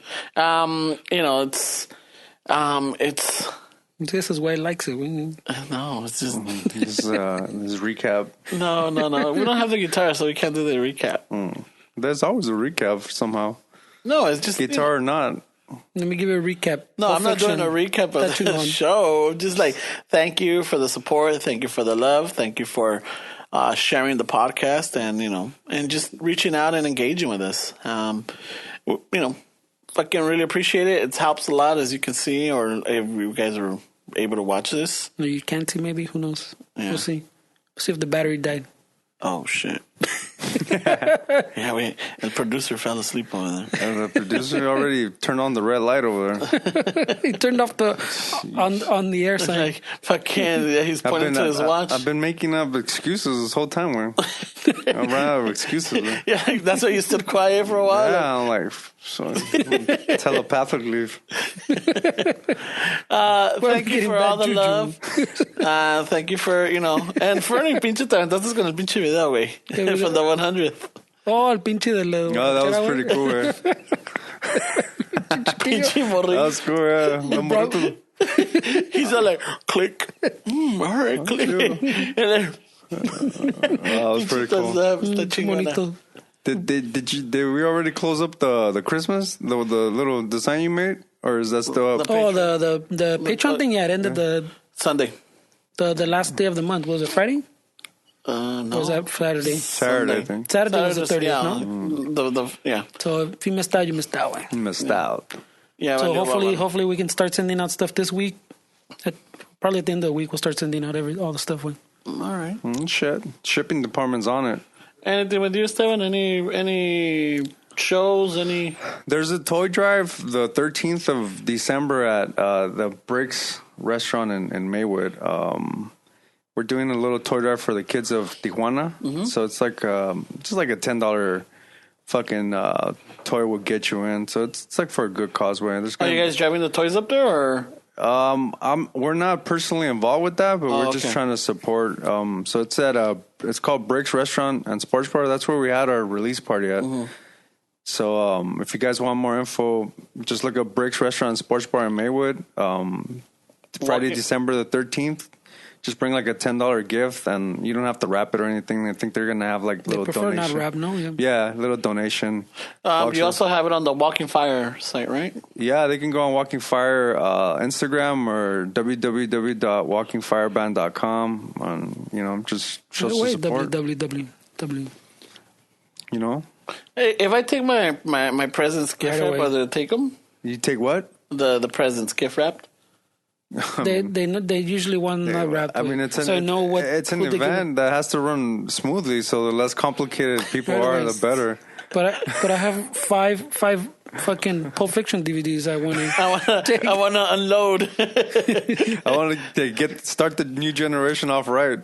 This is why he likes it. No, it's just... His recap. No. We don't have the guitar, so we can't do the recap. There's always a recap somehow. No, it's just... Guitar or not. Let me give you a recap. No, I'm not doing a recap of the show. Just like, thank you for the support. Thank you for the love. Thank you for sharing the podcast and just reaching out and engaging with us. Fucking really appreciate it. It helps a lot, as you can see, or if you guys are able to watch this. No, you can't see, maybe. Who knows? Yeah. We'll see. We'll see if the battery died. Oh, shit. Yeah, the producer fell asleep over there. And the producer already turned on the red light over there. He turned off the on the air sign. Like, fucking, he's pointing to his watch. I've been making up excuses this whole time, man. I ran out of excuses. Man. Yeah, that's why you stood quiet for a while. Yeah, I'm like, so telepathically. Thank you for all the love. Thank you for, and for any pinche talentazos con el pinche video, güey. For the 100th. Oh, el pinche del dedo. Oh, that was pretty cool, man. Pinche That morrillo. was cool, yeah. He's all like, click. All right, click. And then, That was pretty cool. Está chingona. Bonito. Did we already close up the Christmas? The little design you made? Or is that still up? Oh, the Patreon thing, yeah, it ended Sunday. the last day of the month. Was it Friday? No. Or was that Saturday? Saturday, I think. Saturday was the 30th, yeah. no? Yeah. So if you missed out, you missed out. Way. Missed out. Yeah. So hopefully we can start sending out stuff this week. Probably at the end of the week, we'll start sending out all the stuff. All right. Shit. Shipping department's on it. Anything with you, Steven? Any shows? Any? There's a toy drive the 13th of December at the Bricks restaurant in Maywood. We're doing a little toy drive for the kids of Tijuana. Mm-hmm. So it's like just like a $10 fucking toy will get you in. So it's like for a good cause. Are you guys driving the toys up there, or? We're not personally involved with that, but we're just trying to support. So it's at it's called Bricks Restaurant and Sports Bar. That's where we had our release party at. Mm-hmm. So if you guys want more info, just look up Bricks Restaurant and Sports Bar in Maywood. Friday, December the 13th. Just bring like a $10 gift, and you don't have to wrap it or anything. I think they're gonna have like little donation. Not wrap, no. Yeah, little donation. You also have it on the Walking Fire site, right? Yeah, they can go on Walking Fire Instagram or www.walkingfireband.com. And just show some support. www. Hey, if I take my presents gift wrap, are they take them? You take what? The presents gift wrapped. They usually want not wrapped. I mean, it's an event that has to run smoothly. So the less complicated people are, the better. But I have five fucking Pulp Fiction DVDs. I want to unload. I want to start the new generation off right.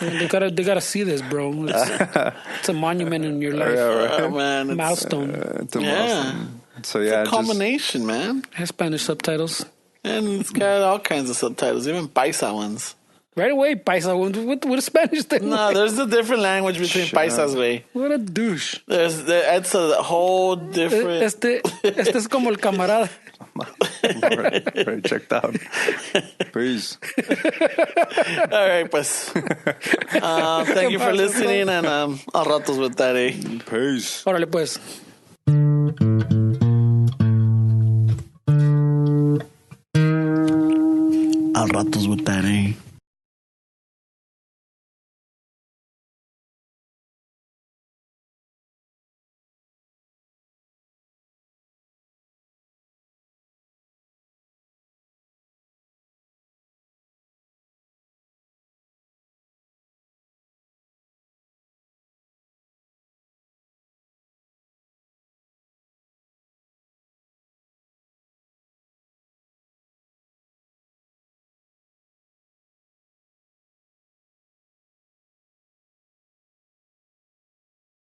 They gotta see this, bro. It's a monument in your life. Yeah, right. Oh, man, milestone. It's a milestone. So yeah, it's a combination, man. It has Spanish subtitles. And it's got all kinds of subtitles, even paisa ones. Right away, paisa ones with a Spanish thing. No, there's a different language between paisas, güey. What a douche. It's a whole different... Este es como el camarada. Right, checked out. Peace. All right, pues. Thank you for listening, and al ratos with that, eh? Peace. Órale, pues.